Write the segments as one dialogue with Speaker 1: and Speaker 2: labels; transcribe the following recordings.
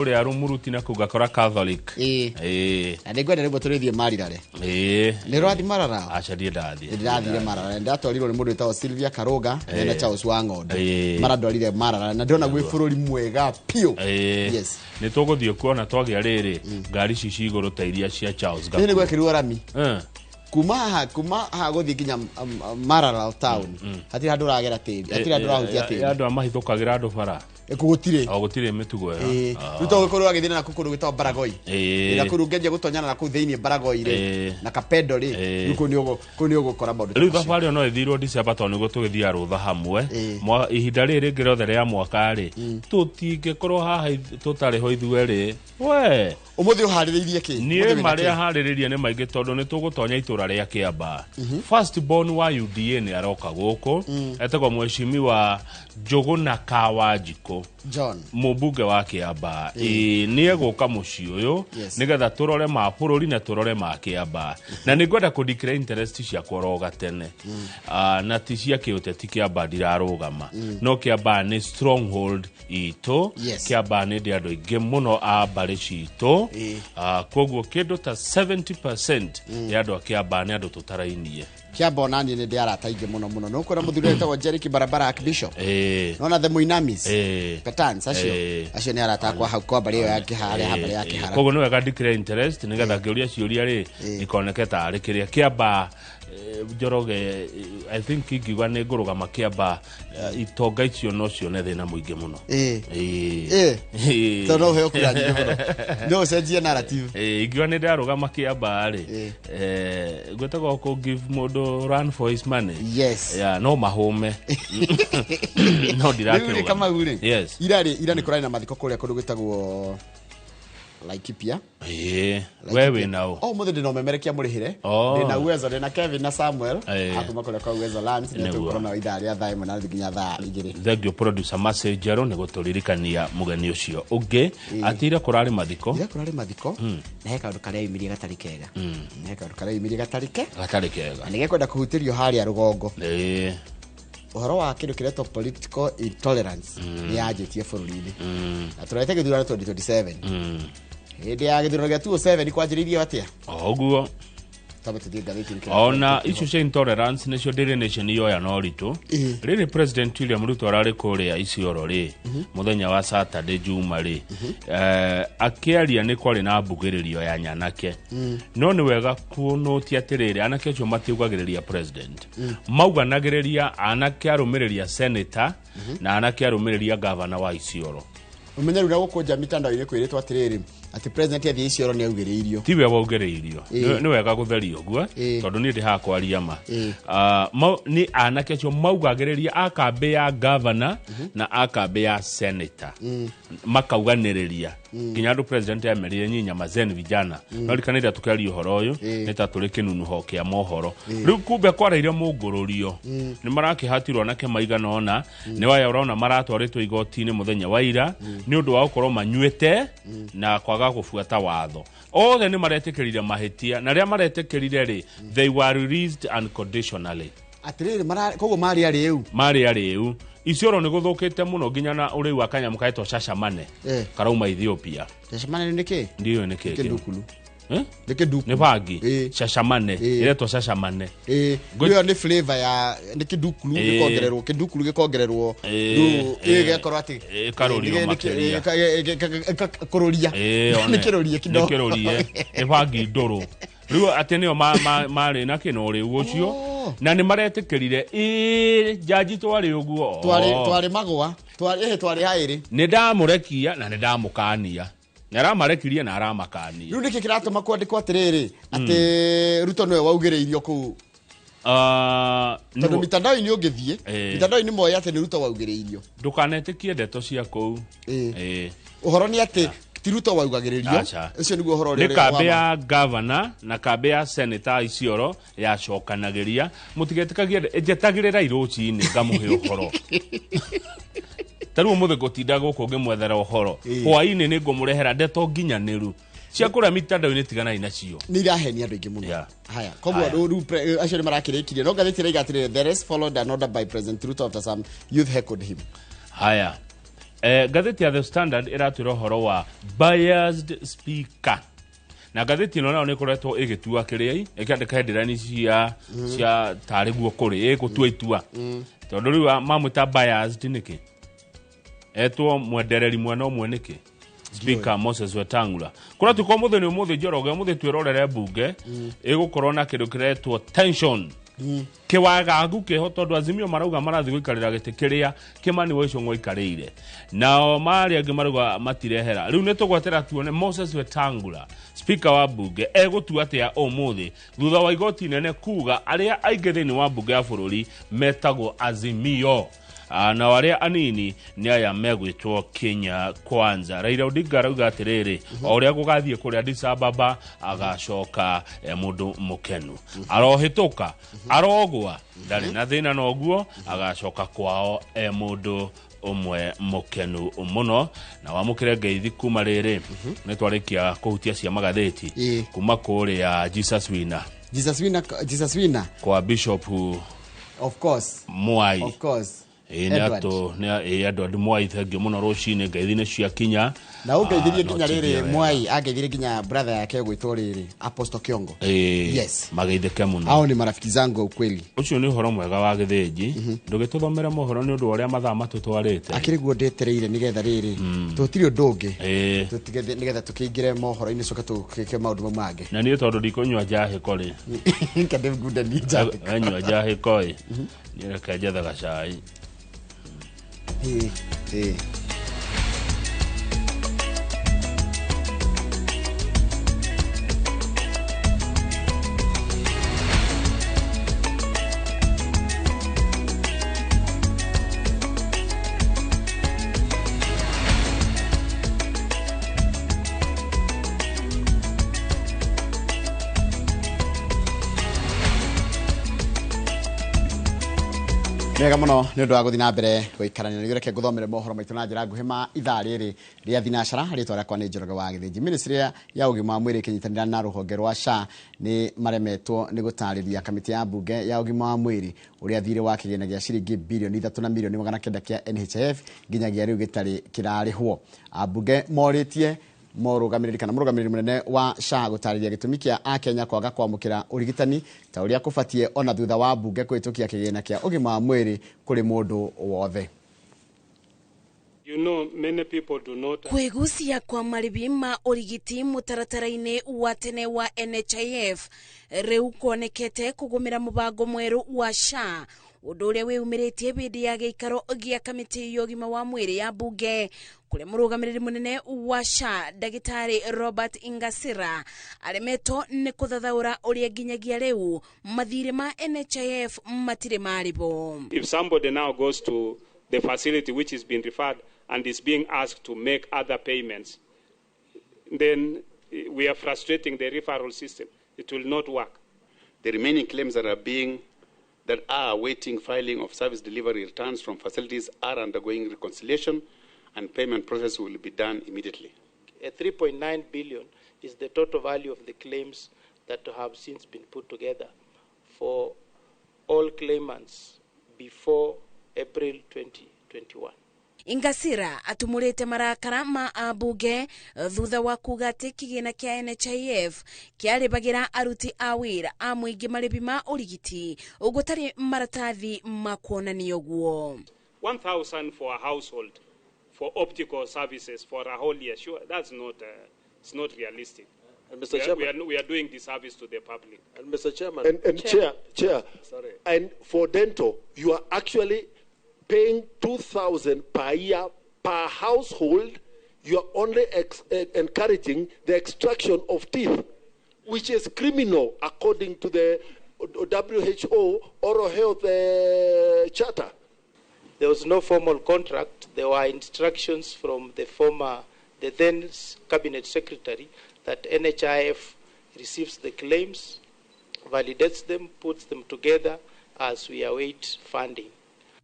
Speaker 1: uri arumuruti na kugakora Catholic
Speaker 2: ndegwenda rebo turithie marirare ni rwathi marara
Speaker 1: acha ndathie
Speaker 2: marara ndatwarirwo ni mundu witwa Sylvia Karoga na Charles Wangondo maradwarire marara na ndona gwi bururi mwega pio
Speaker 1: yes ni tuguthie kuona twagia riri ngari cici iguru ta iria cia Charles
Speaker 2: ni gwekirwo rami kuma ha guthie kinya Marara town hatiri handu ragera tiri hatiri handu rahutia tiri
Speaker 1: andu amahithukagira andu bara
Speaker 2: gutire
Speaker 1: mitugo
Speaker 2: ruto gukorwo agithina na kukuru gitwa Baragoi ira kuru ngeje gutonyana na ku thiini Baragoi ri na Kapedo ri nuko ni ugukora maundu
Speaker 1: riu thabari no ithirwo December to niguo tugithia rutha hamwe ihinda riri ngirothe ria mwaka ri tutingikorwo haha tutari ho ithue ri we
Speaker 2: umuthi uhaririirie ki
Speaker 1: ni maria hariririe ni maingi tondu ni tugutonya itura ria Kiamba first born wa UDA ni aroka guku etagwo mweshimiwa Njuguna Kawanjiko
Speaker 2: John
Speaker 1: mubunge wa Kiamba ni eguka muci uyu nigetha turore ma bururi na turore ma Kiamba na ningwenda ku declare interest cia kworoga tene na ti cia kiuteti Kiamba ndirarugama no Kiamba ni stronghold ito Kiamba ni ndi andu ingi muno a bari cito koguo kindu ta 70% ya andu a Kiamba ni andu tutarainie
Speaker 2: Kiamba onani ni ndiara taingi muno no kwona muthuri etagwo Jeriki Barabara Archbishop nona the Muinamis Petans acio ni aratakwa hau kwa bari yake hare habari yake hara
Speaker 1: koguo ni wega declare interest nigetha ngiuria ciuria ri ikoneketa ari kiria Kiamba Njoroge I think ingigwa ni ngurugama Kiamba itonga icio no cione thina muingi muno
Speaker 2: so no he okura ni muno no cenjie narrative
Speaker 1: ingigwa ni ndarugama Kiamba ri gwetagwo ko give modo run for his money no mahume no ndirakirwa
Speaker 2: kama uri ira ni kurani na mathiko kuria kundu gwetagwo Laikipia
Speaker 1: wewe nao
Speaker 2: muthe ndino memerekia murihire ndina uwezo ndina Kevin na Samuel atuma kule kwa uwezo lands ni tukorona idari ya thaimo na nginya thaa igiri
Speaker 1: thegio producer Masejero ni guturirikania mugeni ucio ungi atira kurari mathiko
Speaker 2: na heka ndukare imirie gatari kega na nigekwenda kuhutirio hari rugongo uhoro wa kindu kiretwo political intolerance ni yajetie bururi-ini na turete githurano 2027 hindi ya githurano gia 2007 kwanjiririe atia
Speaker 1: oguo ona icio cia intolerance nicio Daily Nation yoya no ritu riri President William Ruto arari kuria Isiolo ri muthenya wa Saturday Juma ri akiaria ni kwari na mbugiririo ya nyanake no ni wega kunotia atiriri anake acio matiugagiriria president mauganagiriria anake arumiriria senator na anake arumiriria governor wa Isiolo
Speaker 2: umenyeru na gukunja mitandao-ini kwiritwo atiriri ati president ya Isiolo ni augiriirio
Speaker 1: tiwe waugiriirio ni wega gutheria uguo tondu ni ndi hakwaria ma ni anake acio maugagiriria akambe ya governor na akambe ya senator makauganiriria nginya andu president ya merire nyinya mazen vijana no rikanira tukaria uhoro uyu ni ta turi kinunu ho kia mohoro riu kumbe kwareire mungururio ni marakihatirwo nake maigana ona ni waya uraona maratwaritwo igoti-ini muthenya wa ira ni undu wa gukorwo manyuete na kwaga gufuata watho othe ni maretikirire mahitia na ria maretikirire ri they were released unconditionally
Speaker 2: atiriri koguo mari ari eu Isiolo ni guthukite muno nginya na uri wa kanyamu kaitwo Shashamane karauma Ethiopia Shashamane ni ki
Speaker 1: ndio ni ki
Speaker 2: kindukulu ni
Speaker 1: bagi Shashamane iretwo Shashamane
Speaker 2: ndio ni flavor ya ni kidukulu gikongererwo gekorwo ati
Speaker 1: karorio makeria
Speaker 2: kuroria ni kiroria
Speaker 1: ni bagi nduru riu ateneo mari na kinori ucio na ni maretikirire jaji twari uguo
Speaker 2: twari magwa twari hairi
Speaker 1: ni ndamurekia na ni ndamukania naramarekirie na aramakania
Speaker 2: riu niki kiratuma kwandikwo atiriri ati Ruto niwe waugiriirio ku tondu mitandao-ini ungithie mitandao-ini moya ati ni Ruto waugiriirio
Speaker 1: ndukanetikie ndeto cia kou
Speaker 2: uhoro ni ati ti Ruto waugagiririo ucio niguo uhoro uri
Speaker 1: kambe ya governor na kambe ya senator Isiolo ya cokanagiria mutigetikagie njetagirira iruci-ini ngamuhe uhoro taru muthe gutinda guku ngimwethera uhoro hwa-ini ni ngumurehera ndeto nginyaniru cia kuria mitandao-ini tigana inacio
Speaker 2: ni irahenia andu ingi muno haya koguo acio ni marakirikirie no ngathitira igatirire the rest followed an order by President Ruto after some youth heckled him
Speaker 1: haya Gatheti ya The Standard iratwira horo wa biased speaker. Na gatheti ino nao nikoretwo igitua kiria ikandika headline cia tariguo kuri igutua itua. Tondu riu mamuta biased niki. Etwo mwendereri mwena umwe niki. Speaker Moses Wetangula. Kura tuko mutheni umuthi Njoroge umuthi twirorere bunge igukorwo na kindu kiretwo tension. Kiwagagu kiho tondu Azimio marauga marathi guikarira giti kiria Kimani wa Icũng'wa ikarire. Nao mari angi marauga matirehera. Riu nitugwetera tuone Moses Wetangula speaker wa bunge egutua atia umuthi thutha wa igoti nene kuga aria aingi thini wa bunge ya bururi metagwo Azimio. Na waria anini ni aya megwitwo Kenya Kwanza. Raila Odinga arauga atiriri oria gugathie kuri Addis Ababa agacoka mundu mukenu. Arohituka arogwa ndari na thina noguo agacoka kwao mundu umwe mukenu muno na wamukire ngeithi kuma riri ni twarikia kuhutia cia magatheti kuma kuri ya Jesus Winner kwa Bishop
Speaker 2: of course
Speaker 1: Mwai Edward Mwai thangi muno rucine ngeithi cia Kinya
Speaker 2: na ungeithirie Kinya riri Mwai angeithirie Kinya brother yake gwitwo riri Apostle Kiongo. Yes,
Speaker 1: mageithike muno
Speaker 2: hao ni marafiki zangu ukweli.
Speaker 1: Ucio ni horo mwega wa githinji ndugituthomera mohoro ni undu uria mathaa matutwarite
Speaker 2: akiriguo ndetereire nigetha riri tutiri undungi tutigeze nigetha tukingire mohoro ini coka tukike maundu mange
Speaker 1: na ni tondu ndikunywa njahi kori
Speaker 2: kade guda ni njahi
Speaker 1: anywa njahi koi ni reka jetha gacai
Speaker 2: Mega muno ni undu wa guthi na mbere guikarania ni reke guthomere mohoro maitu na njira nguhima ithaa riri ria thinacara ritwa rĩa kwa ni Njoroge wa Githinji. Ministry ya ugima wa mwiri kinyitanira na ruhonge rwa SHA ni maremetwo ni gutariria kamiti ya bunge ya ugima wa mwiri uria thire wa kigina gia ciringi bilioni 3 na milioni 900 kia NHIF nginyagia riu gitari kirarihwo. Abunge moritie murugamiriri kana murugamiriri munene wa SHA gutariria gitumi kia Akenya kwaga kwamukira urigitani ta uria kubatie ona thutha wa bunge kwitukia kigina kia ugima wa mwiri kuri mundu wothe.
Speaker 3: You know, many people do not
Speaker 4: kwegusia kwa maribi ma urigiti mutaratara-ini wa tene wa NHIF riu kuonekete kugumira mubango mweru wa SHA undu uria wiyumiritie bidi ya giikaro gia kamiti ya ugima wa mwiri ya bunge kule murugamiriri munene wa SHA Dagitari Robert Ingasira aremeto ni kuthathaura uria nginyagia riu mathire ma NHIF matire maribo.
Speaker 3: If somebody now goes to the facility which is being referred and is being asked to make other payments, then we are frustrating the referral system. It will not work.
Speaker 5: The remaining claims that are awaiting filing of service delivery returns from facilities are undergoing reconciliation, and payment process will be done immediately.
Speaker 6: 3.9 billion is the total value of the claims that have since been put together for all claimants before April 2021.
Speaker 4: Ingasira atumurite marakara ma abunge thutha wa kuga ati kigina kia NHIF kiaribagira aruti a wira a muingi maribi ma urigiti ugutari maratathi ma kuonanio guo.
Speaker 3: 1,000 for a household for optical services for a whole year. Sure, that's not it's not realistic.
Speaker 7: And Mr. Chairman,
Speaker 3: we are doing this service to the public.
Speaker 7: And Mr. Chairman, and Chair.
Speaker 3: Sorry.
Speaker 7: And for dental, you are actually paying 2,000 per year per household. You are only encouraging the extraction of teeth, which is criminal according to the WHO Oral Health Charter.
Speaker 6: There was no formal contract. There were instructions from the then Cabinet Secretary that NHIF receives the claims, validates them, puts them together as we await funding.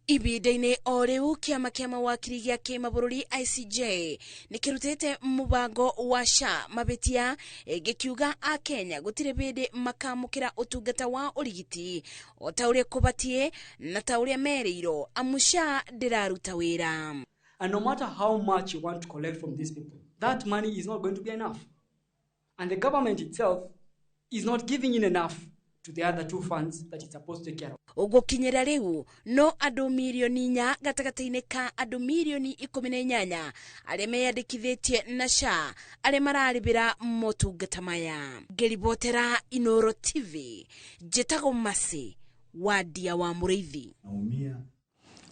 Speaker 4: Ibida-ini o riu kiama kia mawakiri gia kimabururi ICJ nikirutite mubango wa SHA mabetia gikiuga a Kenya gutire bindi makamukira utungata wa urigiti o ta uria kubatie na ta uria meriro amusha ndiraruta wira.
Speaker 8: And no matter how much you want to collect from these people, that money is not going to be enough. And the government itself is not giving in enough to the other two funds that it's supposed to take care of.
Speaker 4: Ugukinyira riu no andu milioni 4 gatagataine ka andu milioni 18 aria meyandikithitie na SHA aria mararibira motungata maya. Ngeribotera Inoro TV, Jetago Masi, Wadia wa Muriithi.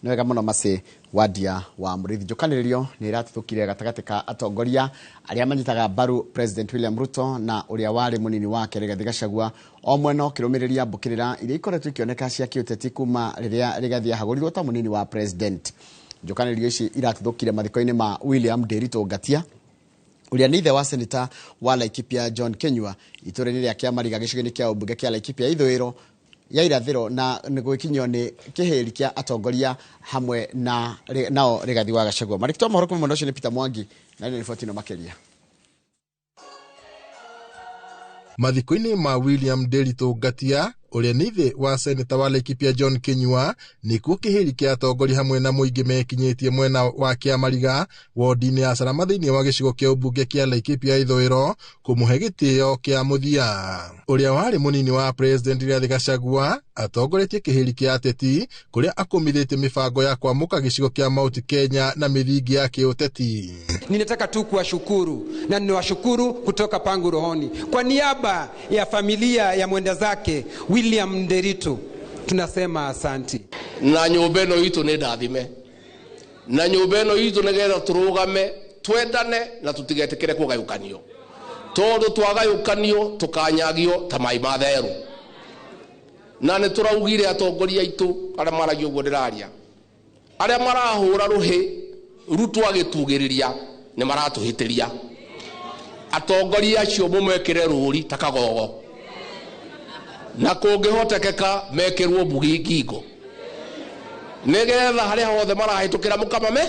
Speaker 2: Nwega muno Masi, Wadia wa Muriithi. Njukaniririo ni iratithukire gatagati ka atongoria aria manyitaga mbaru President William Ruto na uria wari munini wake Rigathi Gachagua o mweno kirumiriria mbukirira iria ikoretwo ikioneka cia kiuteti kuma riria Rigathi ahagurirwo ta munini wa president. Njukaniririo ici iratithukire mathiko-ini ma William Nderitu Ngatia uria ni ithe wa senator wa Laikipia John Kenyua iturani ria kia mariga gicigo-ini kia ubunge kia Laikipia ithwiro ya irathiro na niguikinyo ni kiheri kia atongoria hamwe na nao Rigathi wa Gachagua. Marikto mahoro kuma Mondo ni Peter Mwangi na ni ripoti no makeria.
Speaker 9: Mathiko-ini ma William Nderitu Ngatia uria ni ithe wa senator wa Laikipia John Kenyua ni kukiheri kia atongoria hamwe na muingi mekinyitie mwena wa kia mariga wodi-ini ya Sarama thiini wa gicigo kia ubunge kia Laikipia ithwiro kumuhe gitio kia muthia. Uria wari munini wa president Rigathi Gachagua atongoretie kiheri kia ateti kuria akumithite mibango ya kwamuka gicigo kia Mount Kenya na mithingi ya kiuteti.
Speaker 10: Ninataka tu kuwashukuru na ninawashukuru kutoka pangu rohoni kwa niaba ya familia ya mwenda zake William Nderitu, tunasema asanti.
Speaker 11: Na nyumba ino itu ni ndathime, na nyumba ino itu nigetha turugame twendane na tutigetekere kugayukanio, tondu twagayukanio tukanyagio ta mai matheru. Na ni turaugire atongoria itu aria maragio guo ndiraria aria marahura ruhi rutu agitugiriria ni maratuhitiria. Atongoria acio mumekire ruri takagogo na kungihotekeka mekirwo mbugi ngingo nigetha haria hothe marahitukira mukamame.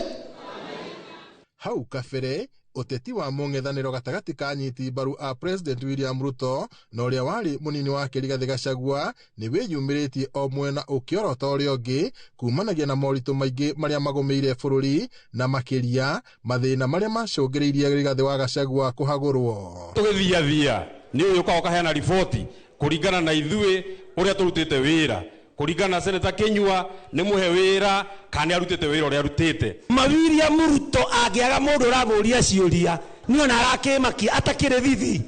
Speaker 9: Hau kabere uteti wa mung'ethaniro gatagati ka nyiti mbaru a President William Ruto na uria wari munini wake Rigathi Gachagua ni wiyumiritie o mwena ukiorota uria ungi kumanagia na moritu maingi maria magomeire bururi na makiria mathina maria macungiriirie Rigathi wa Gachagua kuhagurwo.
Speaker 12: Tugithiathia ni uyu kwa kaheana riboti kuringana na ithui uria turutite wira, kuringana na Senator Kenyua ni muhe wira kana arutite wira uria arutite.
Speaker 13: Mawiria Muruto angiaga mundu uramuria ciuria ni ona arakimaki atakire thithi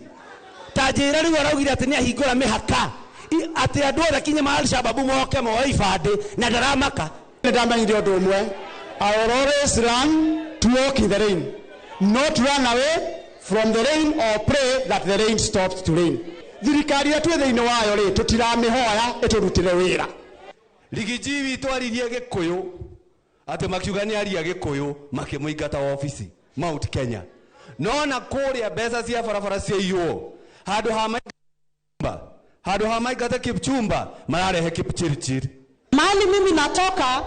Speaker 13: tanjira riu araugire ati ni ahingura mihaka ati andu othe kinya ma Al-Shabaab moke moe ibande na ndaramaka.
Speaker 14: Ndamenyire undu umwe, I will always run to walk in the rain, not run away from the rain or pray that the rain stops to rain. Thirikari yetu thiini wayo ri tutiramihoya iturutire wira.
Speaker 13: Rigiji witu aririe Gikuyu ati makiuga ni aria Gikuyu makimuingata ofisi Mount Kenya, no na kuria mbeca cia barabara cia iyo handu ha maingate Kipchumba mararehe Kipchirchir.
Speaker 15: Mahali mimi natoka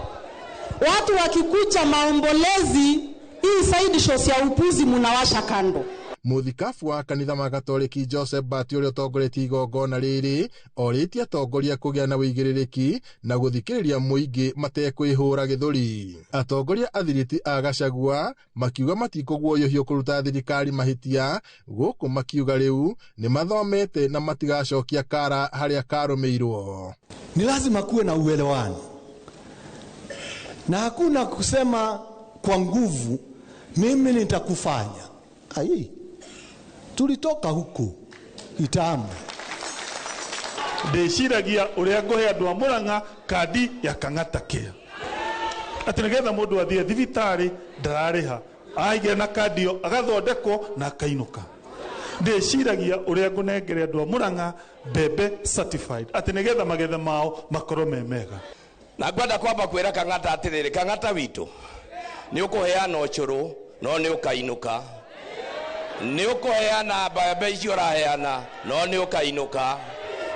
Speaker 15: watu wakikucha maombolezi hii side shows ya upuzi munawasha kando.
Speaker 9: Muthikafu wa kanitha ma Katoliki Joseph Bati uria utongoretie igongona riri oritie atongoria kugia na wigiririki na guthikiriria muingi matekwihura githuri. Atongoria athiriti a Gachagua makiuga matikuguoyohio kuruta thirikari mahitia guku makiuga riu ni mathomete na matigacokia kara haria karumeirwo.
Speaker 14: Ni lazima kuwe na uelewano na hakuna kusema kwa nguvu mimi nitakufanya. Ai, tulitoka huku itamu.
Speaker 16: Ndeciragia uria ngohe andu a Murang'a kandi ya Kang'ata Care ati nigetha mundu athie thibitari ndarariha aige na kandi yo agathondekwo na akainuka. Ndeciragia uria ngunengere andu a Murang'a mbembe certified ati nigetha magetha mao makorwo me mega.
Speaker 11: Na ngwenda kwamba kwira Kang'ata atiriri, Kang'ata witu ni ukuheana ucuru no ni ukainuka, ni ukuheana mbembe icio raheana no ni ukainuka.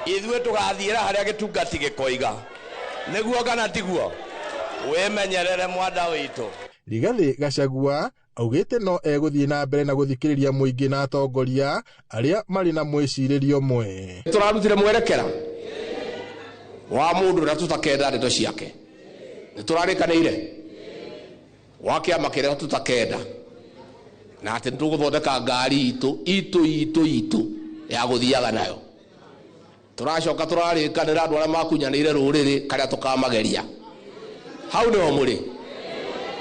Speaker 11: Ithue tugathiira haria gitungati gikoiga niguo kana tiguo, wimenyerere mwanda witu.
Speaker 9: Rigathi Gachagua augite no eguthie na mbere na guthikiriria muingi na atongoria aria mari na mwiciririo mwe.
Speaker 11: Turarutire mwerekera wa mundu na tutakenda ndeto ciake, ni turarikanire wa kiama kiria tutakenda na ati nduguthondeka ngari itu ya guthiaga nayo turacoka turarikanira andu aria makunyanire ruriri karia tukamageria hau ni omuri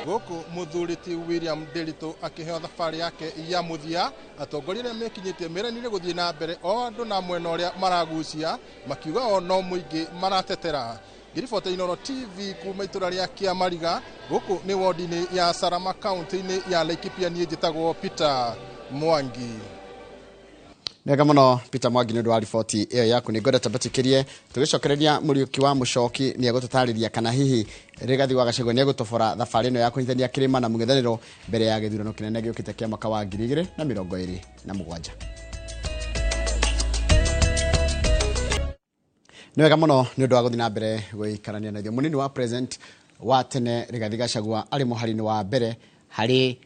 Speaker 9: guku muthuriti William Nderitu akiheo thabari yake ya muthia atongoria aria mekinyitie miranire guthie na mbere o andu na mwena uria maragucia makiuga o no muingi maratetera. Giribota Inooro TV kuma itura ria Kiamariga guku ni wodi-ini ya Sarama county-ini ya Laikipia nie njitagwo Peter Mwangi.
Speaker 2: Nega muno Peter Mwangi ni ndwa riboti iyo yaku ni ngoda tabatikirie tugicokereria Muriuki wa Mucoki ni agututariria kana hihi Rigathi wa Gachagua ni agutobora thabari ino ya kunyithania kirima na mung'ethaniro mbere ya githurano kinene giukite kia mwaka wa 2027. Nega muno ni ndwa guthina mbere guikarania na munini wa president wa tene Rigathi Gachagua ari muharini wa mbere hari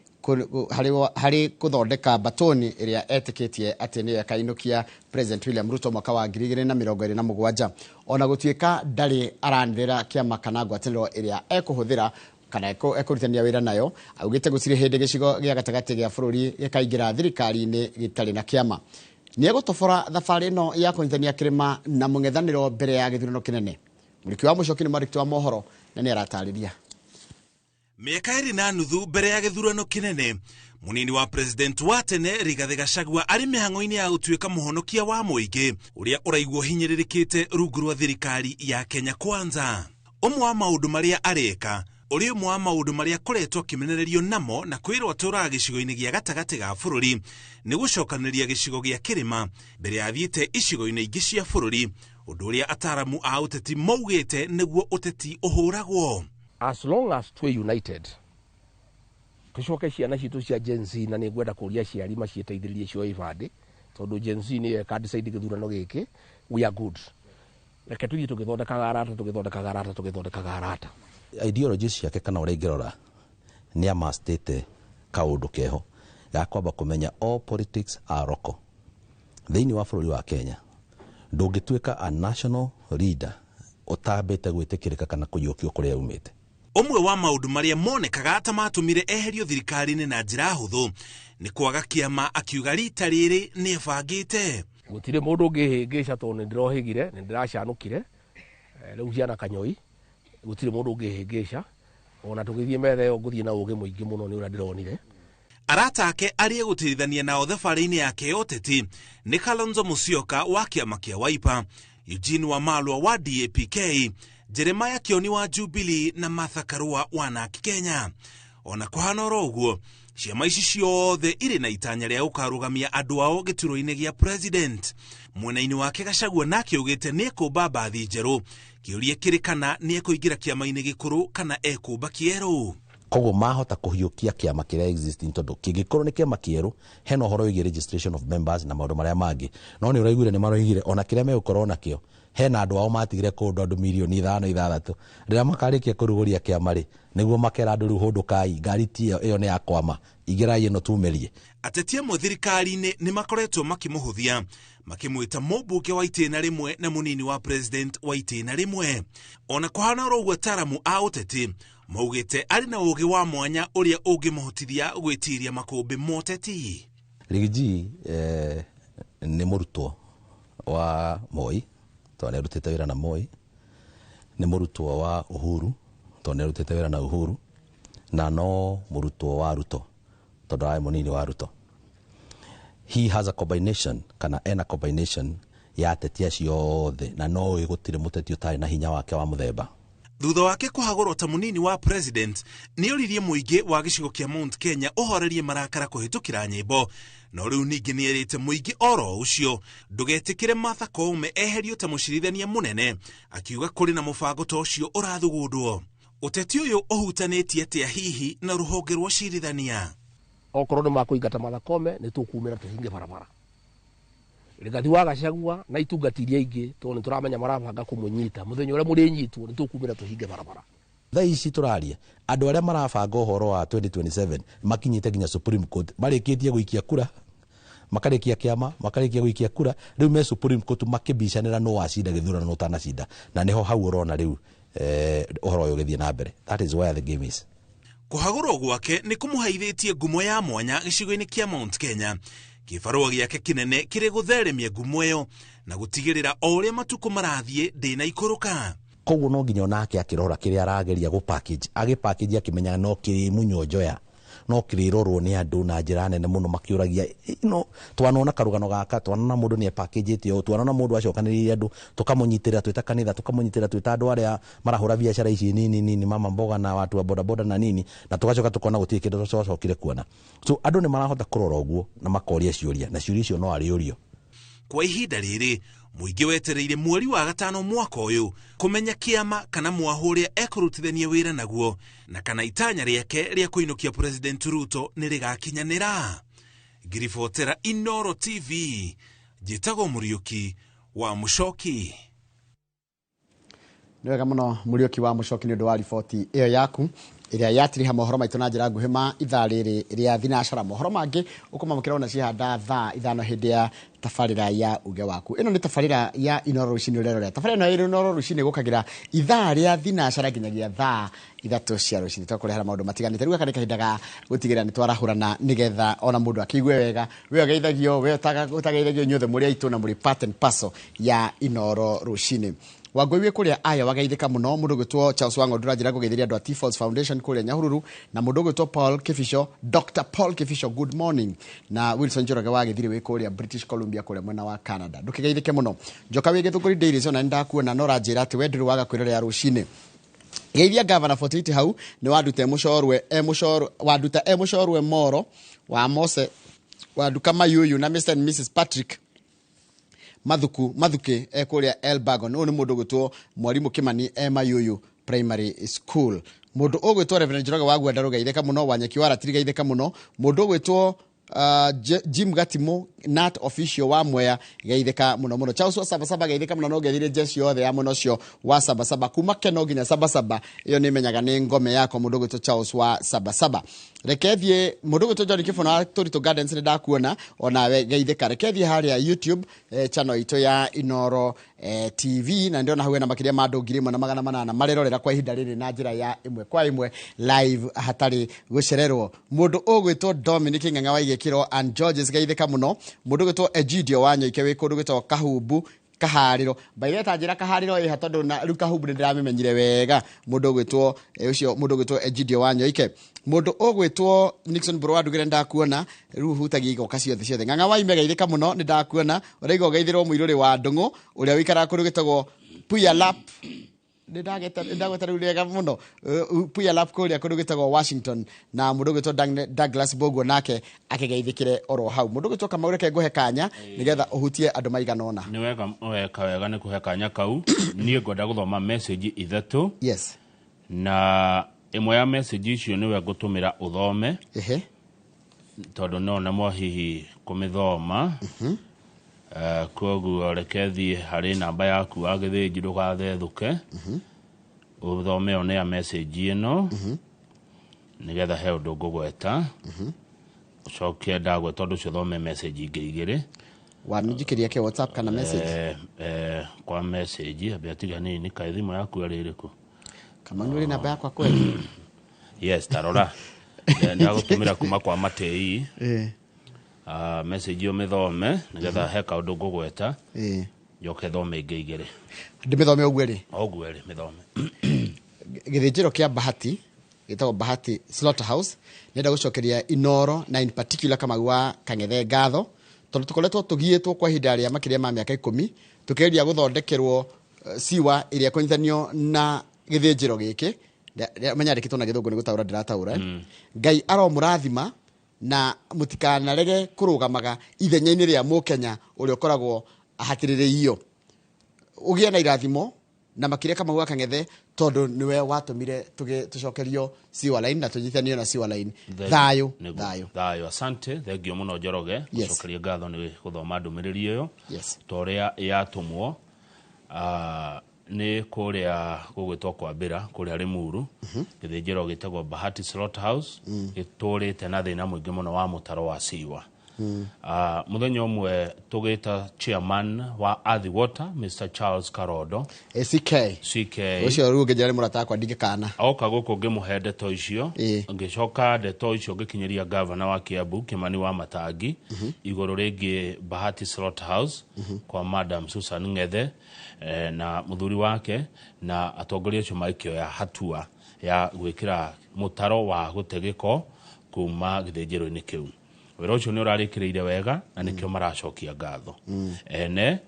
Speaker 2: kuthondeka batoni iria etikitie ati ni yakainukia President William Ruto mwaka wa 2027. Ona gutuika ndari aranirira kiama kana ngwataniro iria ekuhuthira kana ekurutania wira nayo augite guciri hindi gicigo gia gatagati gia bururi gikaingira thirikari-ini gitari na kiama. Ni egutobora thabari ino ya kunyithania kirima na mung'ethaniro mbere ya githurano kinene. Muriuki wa Mucoki ni marikiti wa mohoro na ni aratariria.
Speaker 17: Miaka iri na nuthu mbere ya githurano kinene munini wa president wa tene Rigathi Gachagua ari mihango-ini ya gutuika muhonokia wa muingi uria uraigwo hinyiririkite rungu rwa thirikari ya Kenya Kwanza. Umwe wa maundu maria areka uri umwe wa maundu maria koretwo kimenererio namo na kwirwo tura gicigo-ini gia gatagati ga bururi ni gucokaniria gicigo gia kirima mbere ya thiite icigo-ini ingi cia bururi undu uria ataramu a uteti maugite niguo uteti uhuragwo.
Speaker 11: As long as we united tucoke ciana citu cia Gen Z na ni ngwenda kuria ciari macieteithĩrĩrie cio ibande tondu Gen Z ni ka decide githurano giki we are good reke tuthie tugithondekaga arata
Speaker 18: ideologies ciake kana uria ingirora ni amastete kaundu keho ga kwamba kumenya all politics are local thiini wa bururi wa Kenya ndungituika a national leader utambite gwitikirika kana kuyukio kuria umite.
Speaker 17: Umwe wa maundu maria monekaga ata matumire eherio thirikari-ini na njira huthu ni kwaga kiama akiuga rita riri ni ebangite.
Speaker 11: Gutire mundu ungihingica tondu ni ndirohigire ni ndiracanukire riu ciana kanyoi gutire mundu ungihingica ona tugithie metha yo nguthie na ugi muingi muno ni uria ndironire.
Speaker 17: Arata ake arie gutirithania nao thabari-ini yake oteti ni Kalonzo Musyoka wa kiama kia Wiper, Eugene Wamalwa wa DAP-K, Jeremiah Kioni wa Jubilee na Martha Karua wa NARC Kenya. Ona kuhana uguo ciama ici ciothe iri na itanya ria ukarugamia andu ao gituro-ini gia president. Mwena-ini wake Gachagua nake ugite ni ekumba mbathi njeru kiuria kirikana ni ekuingira kiama-ini gikuru kana ekumba kieru.
Speaker 18: Koguo mahota kuhiukia kiama kiria existing tondu kingikorwo ni kiama kieru hena uhoro wigi registration of members na maundu maria mangi no ni uraiguire ni maroigire ona kiria megukorwo nakio hena andu ao matigire kundu andu milioni 5-6 rira makarikia kuruguria kiama ri niguo makera andu riu hundukai ngari tio iyo ni yakwama igirai ino tumerie.
Speaker 17: Ateti amwe thirikari-ini ni makoretwo makimuhuthia makimwita mubunge wa itena rimwe na munini wa president wa itena rimwe. Ona kuhana uguo ataramu a uteti maugite ari na ugi wa mwanya uria ungimuhotithia gwitiria makumbi moteti.
Speaker 18: Rigiji ni murutwo wa Moi tondu erutite wira na Moi, ni murutwo wa Uhuru tondu erutite wira na Uhuru, na no murutwo wa Ruto tondu ai munini wa Ruto. He has a combination kana ena combination ya ateti acio othe na no igutire muteti utari na hinya wake wa muthemba.
Speaker 17: Thutha wake kuhagurwo ta munini wa president ni uririe muingi wa gicigo kia Mount Kenya uhorerie marakara kuhitukira nyimbo no riu ningi ni erite muingi oro ucio ndugetikire Martha Koome eherio ta mucirithania munene akiuga kuri na mubango ta ucio urathugundwo. Uteti uyu uhutanitie atia hihi na ruhonge rwa cirithania.
Speaker 11: Okorwo ni makuingata Martha Koome ni tukumira tuhinge barabara. Rigathi wa Gachagua na itungatiria ingi tondu ni turamenya marabanga kumunyita muthenya uria muri nyitwo ni tukumira tuhinge barabara.
Speaker 18: Tha ici turaria andu aria marabanga uhoro wa 2027 makinyite nginya Supreme Court marikitie guikia kura makarikia kiama makarikia guikia kura riu me Supreme Court makibicanira no wacinda githurano no tanacinda na niho hau urona riu uhoro uyu githie na mbere. That is where the game is.
Speaker 17: kuhagurwo gwake ni kumuhaithitie ngumo ya mwanya gicigo-ini kia Mount Kenya. Kibarua giake kinene kiri gutheremia ngumo iyo na gutigirira o uria matuko marathie ndina ikuruka.
Speaker 18: Koguo no nginya onake akirora kiria arageria go package package akimenya no kiri munyojoya no kirirorwo ni andu na njira nene muno makiuragia no twanona karugano gaka twanona mundu ni package itio twanona mundu acokaniriria andu tukamunyitira twita kanitha tukamunyitira twita andu aria marahura biashara ici nini mama mboga na watu wa boda boda na nini na tugacoka tukona gutie kindu twacokire kuona so andu ni marahota kurora uguo na makoria ciuria na ciuria icio no ariurio.
Speaker 17: Kwa ihinda riri muingi wetereire mweri wa gatano mwaka uyu kumenya kiama kana mwahuria ekurutithania wira naguo na kana itanya riake ria kuinukia President Ruto ni rigakinyanira. Ngiribotera Inooro TV, Jitago Muriuki wa Muchoki.
Speaker 2: Nĩ wega mũno Muriuki wa Muchoki nĩ ũndũ wa riboti ĩyo yaku iria yatiriha mohoro maitũ na njĩra nguhĩ ma ithaa rĩrĩ rĩa thinacara. Mohoro mangĩ ũkũmamũkĩra ona cihanda thaa ithano hĩndĩ ya tabarĩra ya uge waku. Ĩno nĩ tabarĩra ya Inooro Rũcinĩ ũrerorera. Tabarĩra ĩno ya Inooro Rũcinĩ gũkagĩra ithaa rĩa thinacara nginyagia thaa ithatũ cia rũcinĩ. Tũkũrehera maũndũ matiganĩte. Rĩu aka nĩ kahinda ga gũtigĩrĩra nĩ twarahũrana nĩgetha ona mũndũ akĩigue wega. We ũgeithagio, we ũtageithagio inyuothe mũrĩ aitũ na mũrĩ part and parcel ya Inooro Rũcinĩ. Wagwe kuria aya wagaithika muno mundu gwitwo Charles Wango ndurajira kugeithiria andu a T-Falls Foundation kuria Nyahururu na mundu gwitwo Paul Kifisho, Dr. Paul Kifisho, good morning, na Wilson Njoroge wagithiri we kuria British Columbia kuria mwena wa Canada. Ndukigeithike muno njoka wige thukuri daily zona nda kuona no rajira ati we ndiri waga kwirera ya rucine geithia governor 48 hau ni wadute mushorwe moro wa Mose waduka mayuyu na Mr and Mrs Patrick Mathuke kuria Elbago no ni mundu gwitwo mwarimu Kimani Mayuyu Primary School. Mundu ogwitwo Reverend Njoroge wagwa ndarugeitheka muno Wanyeki wara tirigeitheka muno mundu gwitwo Jim Gatimo Nat official wa Mwea geitheka muno Charles wa Sabasaba geitheka muno no gethire jeshi yothe ya muno cio wa Sabasaba kuma Keno ginya Sabasaba iyo ni menyaga ni ngome yako mundu gwitwo Charles wa Sabasaba. Rekethie mundu gwitwo John Kifona Torito Gardens ni ndakuona ona we geitheka. Rekethie haria YouTube channel ito ya Inooro TV na ndio na hawe na makiria ma andu 1800 marerorera kwa ihinda riri na njira ya imwe kwa imwe live hatari gucererwo. Mundu ogwitwo Dominic Ng'ang'a wa Igekiro and Georges geitheka muno mundu gwitwo Egidio wa Nyoike we kundu gwitwo Kahumbu Kahariro baireta njira Kahariro iha tondu na riu Kahumbu ndiramenyire wega mundu gwitwo ucio mundu gwitwo Egidio wa Nyoike. Mundu ogwitwo Nixon Bro ndugire ndakuona riu hutagia igoka ciothe Ng'ang'a wa Ime geitheka muno ni ndakuona uraigo geithirwo muiruri wa Ndungu uria wikara kundu gwitagwo Puya Lap ndagweta riu rega muno Puya Lap kuria kundu gwitagwo Washington na mundu gwitwo Douglas Bogo nake akigeithikire oro hau. Mundu gwitwo Kamaureke nguhe kanya nigetha uhutie andu maigana ona.
Speaker 1: Ni wega ni kuhe kanya kau nie ngwenda guthoma message ithatu.
Speaker 2: Yes.
Speaker 1: Na imwe ya message icio ni we gutumira uthome tondu no na mo hihi kumithoma koguo rekethi hari namba yaku agithiji ndugathethuke uthome one ya message ino nigetha he undu ngugweta ucoke ndagwe tondu cio thome message ingĩ
Speaker 2: wanjikiria ke WhatsApp kana message
Speaker 1: kwa message abiatiga nini ka thimu yaku ari iriku
Speaker 2: kama nuri namba yakwa kweli
Speaker 1: yes tarora ndagutumira kuma kwa Matei message yo mithome nigetha heka undu ngugweta njoke thome ingĩ
Speaker 2: ndimithome ogweri
Speaker 1: mithome
Speaker 2: githijiro kia Bahati gitagwo Bahati Slaughterhouse nenda gucokeria Inooro na in particular kama gwa Kang'ethe ngatho tondu tukoletwo tugietwo kwa ihinda rĩa makiria ma miaka 10 tukeria guthondekerwo siwa iria kunyithanio na githijiro giki menyarikitwo na githungu ni gutaura ndirataura Ngai aromurathima na mutikanarege kurugamaga ithenya-ini ria Mukenya uria ukoragwo ahatiririyo ugie na irathimo na makiria kama gwa Kang'ethe tondu niwe watumire tucokerio siwa line na tunyithanio na siwa line thayo
Speaker 1: asante thengio muno Njoroge gucokeria ngatho ni guthoma ndumiriri iyo toria yatumwo ni kuria gugwitwo kwambira kuria Limuru githijiro gitagwo Bahati Slaughterhouse giturite na thina mwingi muno wa mutaro wa siwa muthenya umwe tugita chairman wa Athi Water Mr Charles Karodo CK
Speaker 2: ucio ruge jare murata kwa ndingikana
Speaker 1: oka guko ngimuhe ndeto icio ngicoka ndeto icio ngikinyeria governor wa Kiambu Kimani wa Matangi iguru ringi Bahati Slaughterhouse kwa Madam Susan Ngethe na muthuri wake na atongoria acio maikio ya hatua ya gwikira mutaro wa gutegeko kuma githinjiro-ini kiu wira ucio ni urarikireire wega na nikio maracokia ngatho ene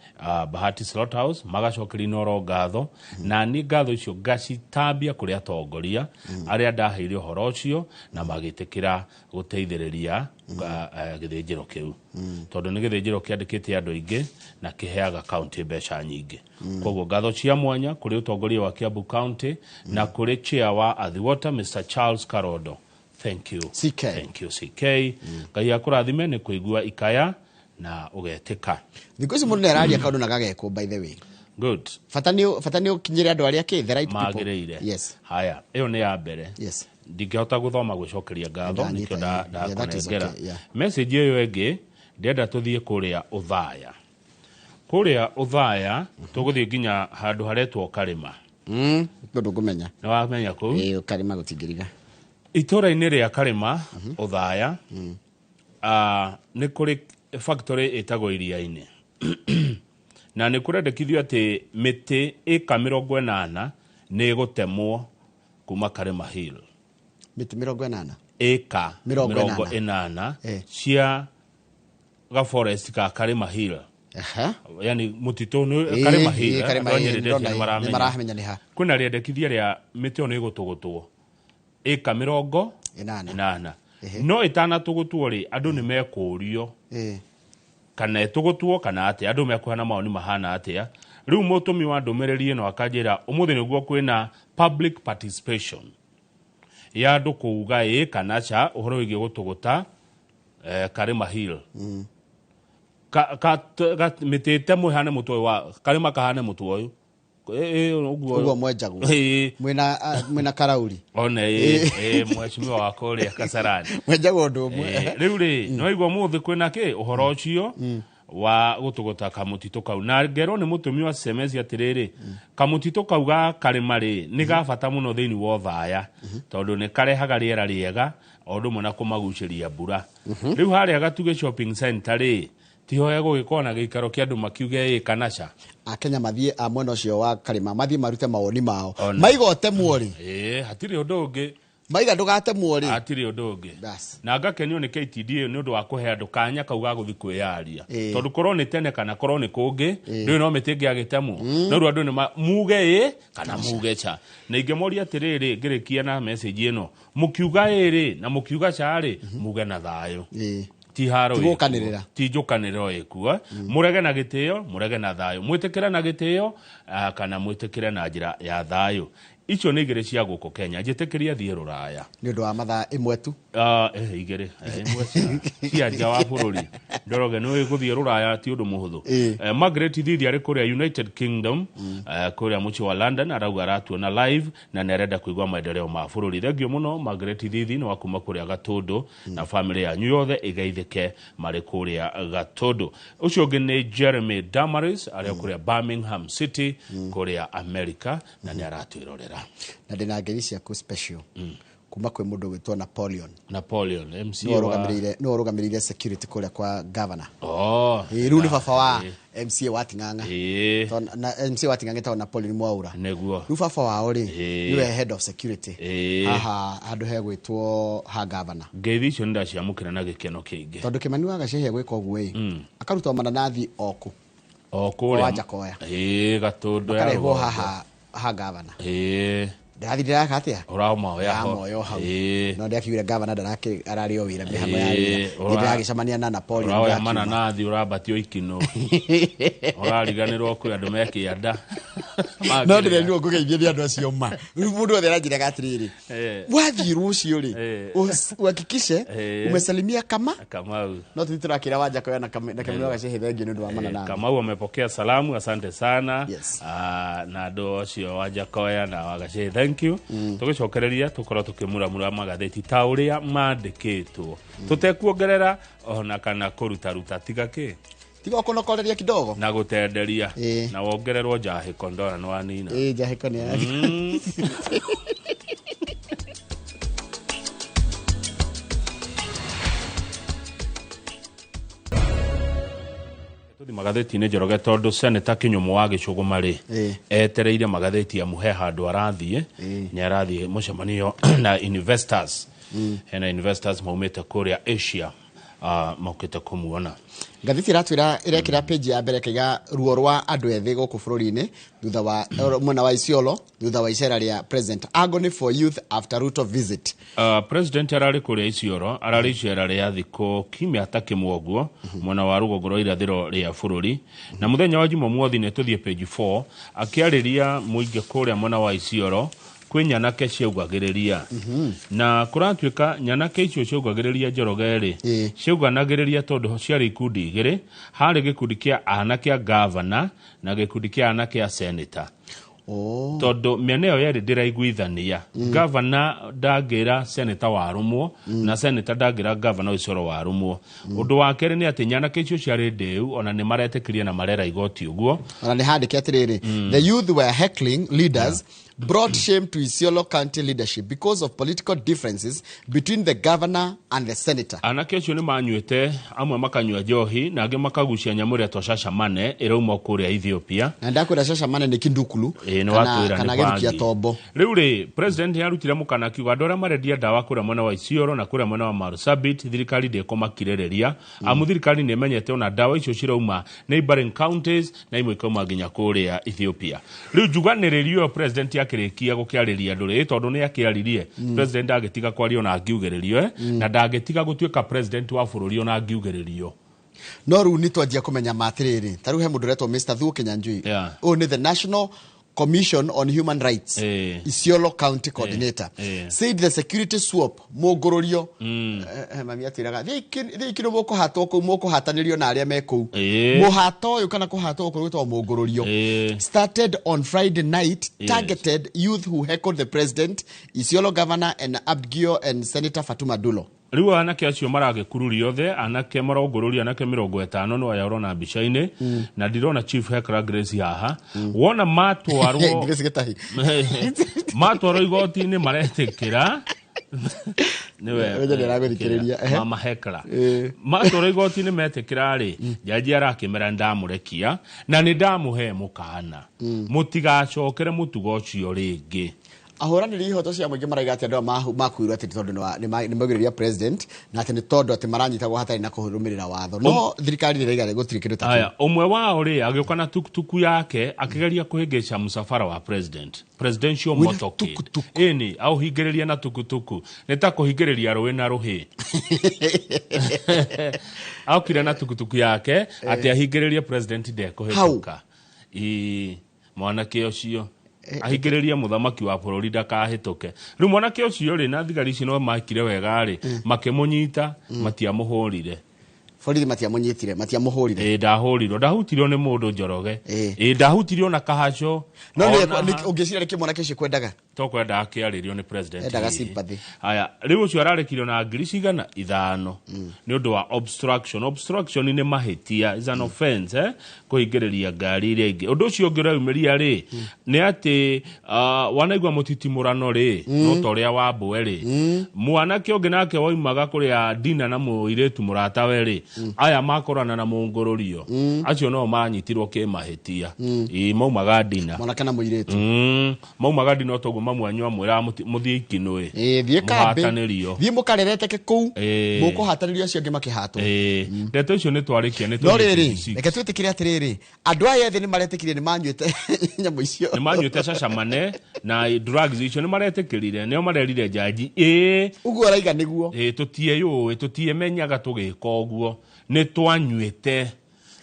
Speaker 1: Bahati Slaughterhouse magacokeria noro ngatho na ni ngatho icio ngacitambia kuri atongoria aria ndaheire uhoro ucio na magitikira guteithiriria githinjiro kiu tondu ni githinjiro kiandikite andu aingi na kiheaga county mbeca nyingi koguo ngatho cia mwanya kuri utongoria wa Kiambu County na kuri chair wa Athi Water Mr Charles Karodo. Thank you CK. Thank you CK. Ngai akurathime ni kuigua ikaya na ugetika.
Speaker 2: Thikũ ici mundu neraria kaundu na gageko by the way.
Speaker 1: Good.
Speaker 2: Fatani ukinyire andu aria ki the right people.
Speaker 1: Magirire.
Speaker 2: Yes.
Speaker 1: Haya, iyo ni ya mbere.
Speaker 2: Yes.
Speaker 1: Ndingehota guthoma gwicokeria ngatho nikio ndakunengera. Message iyo enge ndenda tuthie kuria Uthaya. Kuria Uthaya tuguthie nginya handu haretwo Karima.
Speaker 2: Ndu ngumenya.
Speaker 1: Na wamenya ku?
Speaker 2: Karima gutingiriga.
Speaker 1: Itora-ini ria Karima Uthaya ni kuri factory etagwo Iria-ini na ni kurendekithio ati miti eka 80 ni gutemwo kuma Karima Hill.
Speaker 2: Miti 80
Speaker 1: eka 80 cia ga forest ka Karima Hill. Yani mutito no Karima Hill
Speaker 2: ni maramenya ni ha
Speaker 1: kuna riendekithia ria miti ono igutugutwo eka 80 no itana tugutwo ri andu ni mekurio kana tugutwo kana ati andu mekuhana maoni mahana atia riu mutumi wa ndumiriri ino akanjira umuthi niguo kwina public participation ya andu kuuga kana cha uhoro wigi gutuguta Karima Hill mitete muhane mutwe wa Karima kahane mutwe uyu
Speaker 2: uguo mwenjagu mwina Karauri
Speaker 1: one mweshimiwa wa Korea Kasarani
Speaker 2: mwenjagu ndu mwe
Speaker 1: riu ri no igwa muthi kwina ki uhoro ucio wa gutugota kamutito kau na ngero ni mutumi wa semezi atiriri kamutito kau ga Karima ri ni ga bata muno thiini wa Uthaya tondu ni karehaga riera riega ondu mona kumaguciria mbura riu haria gatuge shopping center ri tihoya gugikona gikaro kia andu makiuge kanacha
Speaker 2: akenya mathie mwena ucio wa Karima mathie marute mawoni mao maigote muori
Speaker 1: hatiri undu ungi
Speaker 2: maiga ndugate muori
Speaker 1: hatiri undu ungi na ngakenio ni KTD ni undu wa kuhe andu kanya kauga guthi kwiyaria tondu koroni tene kana koroni kungi ndio no mitingi agitemu no ru andu ni muge kana muge cha na ingemoria atiriri ngirikia na message ino mukiuga na mukiuga chari muge na thayo tiharo tijukaniriro ikua murege na gitio murege na thayo mwitikira na gitio kana mwitikira na njira ya thayo icio ni igere cia guko Kenya njitikiria thie Ruraya
Speaker 2: ni undu wa mathaa imwe tu
Speaker 1: igere imwe cia nja wa bururi ndoroge no guthie Ruraya ti undu muhuthu Margaret Thithi ari kuria United Kingdom kuria muci wa London arauga aratuona live na nerenda kuigwa maendeleo ma bururi thengio muno Margaret Thithi no akuma kuria Gatundu na family ya yothe igaithike mari kuria Gatundu ucio ngi ni Jeremy Damaris ari kuria Birmingham City kuria America na ni aratwirorera
Speaker 2: na ndina ngeri ciaku special kuma kwe mundu witwa Napoleon
Speaker 1: MC
Speaker 2: no rugamirire security kuria kwa governor riu ni baba wa MC wa Ting'ang'a na MC wa Ting'ang'a ta Napoleon Mwaura
Speaker 1: neguo
Speaker 2: riu baba wao ri niwe head of security haha andu he gwitwo ha governor
Speaker 1: ngeithi icio ndaciamukira na gikeno kiingi
Speaker 2: tondu Kimani wa Gacehe gwika uguo akaruta mananathi oku
Speaker 1: kuria
Speaker 2: waja koya
Speaker 1: Gatundu
Speaker 2: ya rugo ha governor ndathirira katia
Speaker 1: urama ya
Speaker 2: hau no ndakiure governor ndarake arario wira mihamo ya wira ndagicamania na Napoleon
Speaker 1: ya mananathi urabatio ikino urariganirwo kuri andu mekianda
Speaker 2: no ndirendwo kugeithia andu acio ma mundu othe aranjira gatiriri wathi rucio ri uhakikishe umesalimia Kamau no tuturakira Wanjakoya na Kamau gacehe thengi nundu wa manana
Speaker 1: Kamau amepokea salamu, asante sana. Na ndo acio Wanjakoya na wagacehe thank you. Tugicokereria tukoro tukimura magatheti ta uria mandikitwo tutekuongerera ona kana kuruta tigake
Speaker 2: tiga kunokoreria kidogo
Speaker 1: na gutenderia na wongererwo njahiko ndora no anina
Speaker 2: njahiko ni
Speaker 1: magatheti ne Njoroge tondu Senator Kinyumu wa Gicugumari etereire magatheti ya muhe handu arathie ni arathie mucemanio na investors hena investors maumete kuria Asia maukite kumuona
Speaker 2: ngathiti ratwira irekira page ya mbere kiga ruo rwa andu ethi guku bururi-ini thutha wa mwana wa Isiolo thutha wa icera ria president agony for youth after Ruto visit.
Speaker 1: President arari kuria Isiolo arari icera ria thiko kimya takimwoguo mwana wa rugongo rwa irathiro ria bururi na muthenya wa Jumamothi ne tuthie page 4 akiariria muingi kuria mwana wa Isiolo kwi nyanake ciaugagiriria na kuratuika nyanake icio ciaugagiriria Njoroge ciauganagiriria tondu ciari ikundi igiri hari gikundi kia anake a governor na gikundi kia anake a senator. Tondu mieneo yeri ndiraiguithania governor ndagira senator warumwo na senator ndagira governor Isiolo warumwo undu wa keri ni ati nyanake icio ciari ndeu ona ni maretekirie na marera igoti uguo
Speaker 2: ona ni handike atiriri the youth were heckling leaders brought shame to Isiolo County leadership because of political differences between the governor and the senator.
Speaker 1: Anake acio ni manyuete amwe makanyua njohi na ange makagucia nyamuri atwashasha mane irauma kuria Ethiopia
Speaker 2: na ndakwira shashamane ni kindukulu kana gerukia tombo
Speaker 1: riu ri president yarutire mukana kiuga ndora marendia dawa kuria mwana wa Isiolo na kuria mwana wa Marsabit thirikari ndeko makirereria amu thirikari ni menyete ona dawa icio cirauma neighboring counties na imwe ikoma nginya kuria Ethiopia riu juganirerio president akirikia gukiariria nduri tondu ni akiaririe president agitiga kwario na angiugererio na ndagitiga gutuika president wa bururi ona angiugererio
Speaker 2: no ru ni twanjia kumenya matiriri taru he mundu retwo Mr. Thuo Kinyanjui ni the National Commission on Human Rights Isiolo County Coordinator said the security swap mugururio mami atiraga thikino moko hato ko moko hatanirio na aria meku muhato uyu kana kuhato ko gwitwa mugururio started on Friday night targeted youth who heckled the president, Isiolo governor and Abdgio and Senator Fatuma Dulo.
Speaker 1: Riu anake acio marage kururi yothe anake marogorori anake 50 no aya urona mbica-ini na ndirona chief heckler Grace haha wona matwarwo matwarwo igoti-ini maretikira niwe mama heckler matwarwo igoti-ini metikira ri jaji arakimera ndamurekia na ni ndamuhe mukana mutigacokere mutugo ucio ringi
Speaker 2: ahorani ihoto cia muingi maraiga ati andu makuirwo ati tondu ni magireria president na ati ni tondu ati maranyita gwa hatari na kuhurumirira watho no thirikari ni reiga gutiri kindu ta
Speaker 1: aya umwe wao ri agioka na tukutuku yake akigeria kuhingisha musafara wa presidential motoki ini au higereria na tukutuku neta kuhigereria ruwe na ruhi au kira na tukutuku yake ati ahigereria president de kuhituka mwanake ucio ahigereria muthamaki wa bururi ndakahituke riu mwanake ucio ri na thigari ici no makire wega ri makimunyita matiamuhurire
Speaker 2: borithi matiamunyitire matiamuhurire
Speaker 1: ndahutirio ni mundu Njoroge ndahutirio na kahaco
Speaker 2: no ni ungicira riki mwanake ucio kwendaga
Speaker 1: to kwenda akiaririo ni president
Speaker 2: endaga sympathy
Speaker 1: aya riu ucio ararekirio na ngiri cigana 5 ni undu wa obstruction ni mahitia is an offense kuhingereria ngari iria ingi undu ucio ngiraumiria ri ni ati wanaigwa mutitimurano ri no toria wa mbwe ri mwanake ungi nake waimaga kuria dina na muiretu muratawe ri aya makorana na mungururio acio no manyitirwo ke mahitia maumaga dina
Speaker 2: mwanake na muiretu
Speaker 1: maumaga dina togo mamwanyu amwira muthie ikinwe
Speaker 2: thie kambe thie mukarereteke kuu mukuhatanirio acio ngi makihatwo
Speaker 1: ndeto icio ni twarikia ni
Speaker 2: no riri reke twitikire atiriri andu aya thi ni maretikirie ni manyuite nyamu icio
Speaker 1: ni manyuite shashamane na drugs icio ni maretikirire nio marerire jaji
Speaker 2: uguo raiga niguo
Speaker 1: tutie menyaga tugika uguo ni twanyuite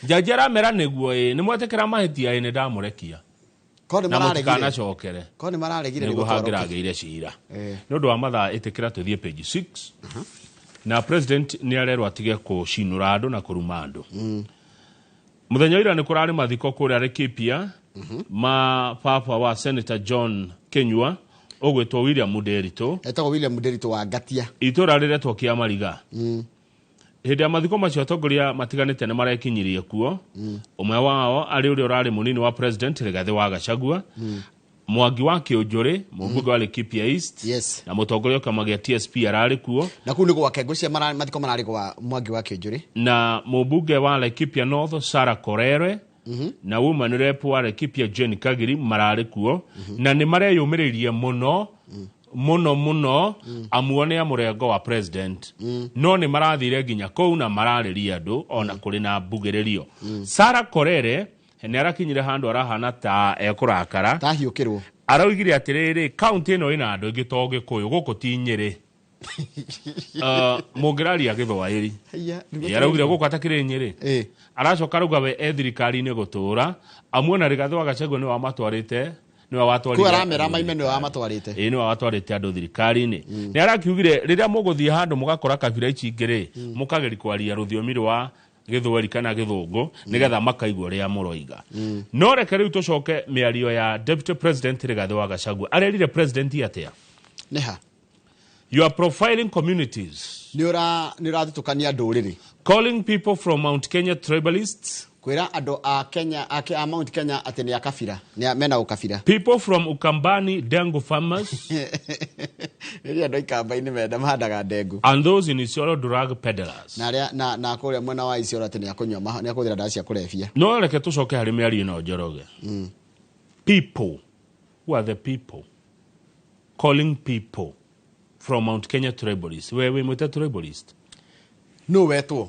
Speaker 1: jaji aramera niguo ni mwetekera mahitia ni ndamurekia na matikanacokere
Speaker 2: ko ni mararegire
Speaker 1: niguo hangĩragĩire cira nĩ ũndũ wa mathaa ĩtĩkĩra tũthiĩ page 6 na president nĩ arerwo atige kũcinũra andũ na kũruma andũ mũthenya ira nĩ kũrarĩ mathiko kũrĩa Laikipia ma papa wa Senator John Kenyua ũgwĩtwo William Nderitu
Speaker 2: etagwo William Nderitu wa Gatia
Speaker 1: itũra rĩretwo Kĩamariga hĩndĩ ya mathiko macio atongoria matiganĩte nĩ marekinyirie kuo ũmwe wao arĩ ũrĩa ũrarĩ mũnini wa president Rigathi wa Gachagua Mwangi wa Kĩũnjũrĩ mũmbunge wa Laikipia East na mũtongoria wa kĩama gĩa TSP ararĩ kuo
Speaker 2: na kũu nĩguo Wakengucia mathiko mararĩ kwa Mwangi wa Kĩũnjũrĩ na
Speaker 1: mũmbunge wa Laikipia North Sarah Korere na woman rep wa Laikipia Jane Kagiri mararĩ kuo na nĩ mareyũmĩrĩirie mũno amuone ya mũrengo wa president no nĩ marathire nginya kũu na mararĩria andũ ona kũrĩ na mbugĩrĩrio Sarah Korere nĩ arakinyire handũ arahana ta ekũrakara
Speaker 2: tahiũkĩrwo
Speaker 1: araugire atĩrĩrĩ kaunti ĩno ĩna andũ aingĩ to Gĩkũyũ gũkũ ti Nyĩrĩ mũngĩraria Gĩthwaĩri araugire gũkũ atakĩrĩ Nyĩrĩ aracoka rauga we thirikari-inĩ gũtũũra amuona Rigathi wa Gachagua nĩ wamatwarĩte nĩwe watwarĩte andũ thirikari-inĩ nĩ arakiugire rĩrĩa mũgũthiĩ handũ mũgakora kabira ici ingĩ mũkageri kwaria rũthiomi rwa Gĩthweri kana Gĩthũngũ nĩgetha makaigua rĩa mũroiga no reke rĩu tũcoke mĩario ya Deputy President Rigathi wa Gachagua arerire president atĩa
Speaker 2: nĩha
Speaker 1: you are profiling communities
Speaker 2: nĩ ũrathitũkania ndũrĩrĩ
Speaker 1: calling people from Mount Kenya tribalists
Speaker 2: kwĩra andũ a Kenya a Mount Kenya atĩ nĩ akabira nĩ mena ũkabira
Speaker 1: people from Ukambani Dengu farmers
Speaker 2: rĩrĩa andũ Ikamba-inĩ menda mahandaga ndengu
Speaker 1: and those in Isiolo drug peddlers
Speaker 2: na kũrĩa mwena wa Isiolo atĩ nĩ akũnyua nĩ akũthĩra ndawa cia kũrebia
Speaker 1: no reke tũcoke harĩ mĩario ĩno Njoroge people who are the people calling people from Mount Kenya tribalists we mwĩte tribalist
Speaker 2: no wetwo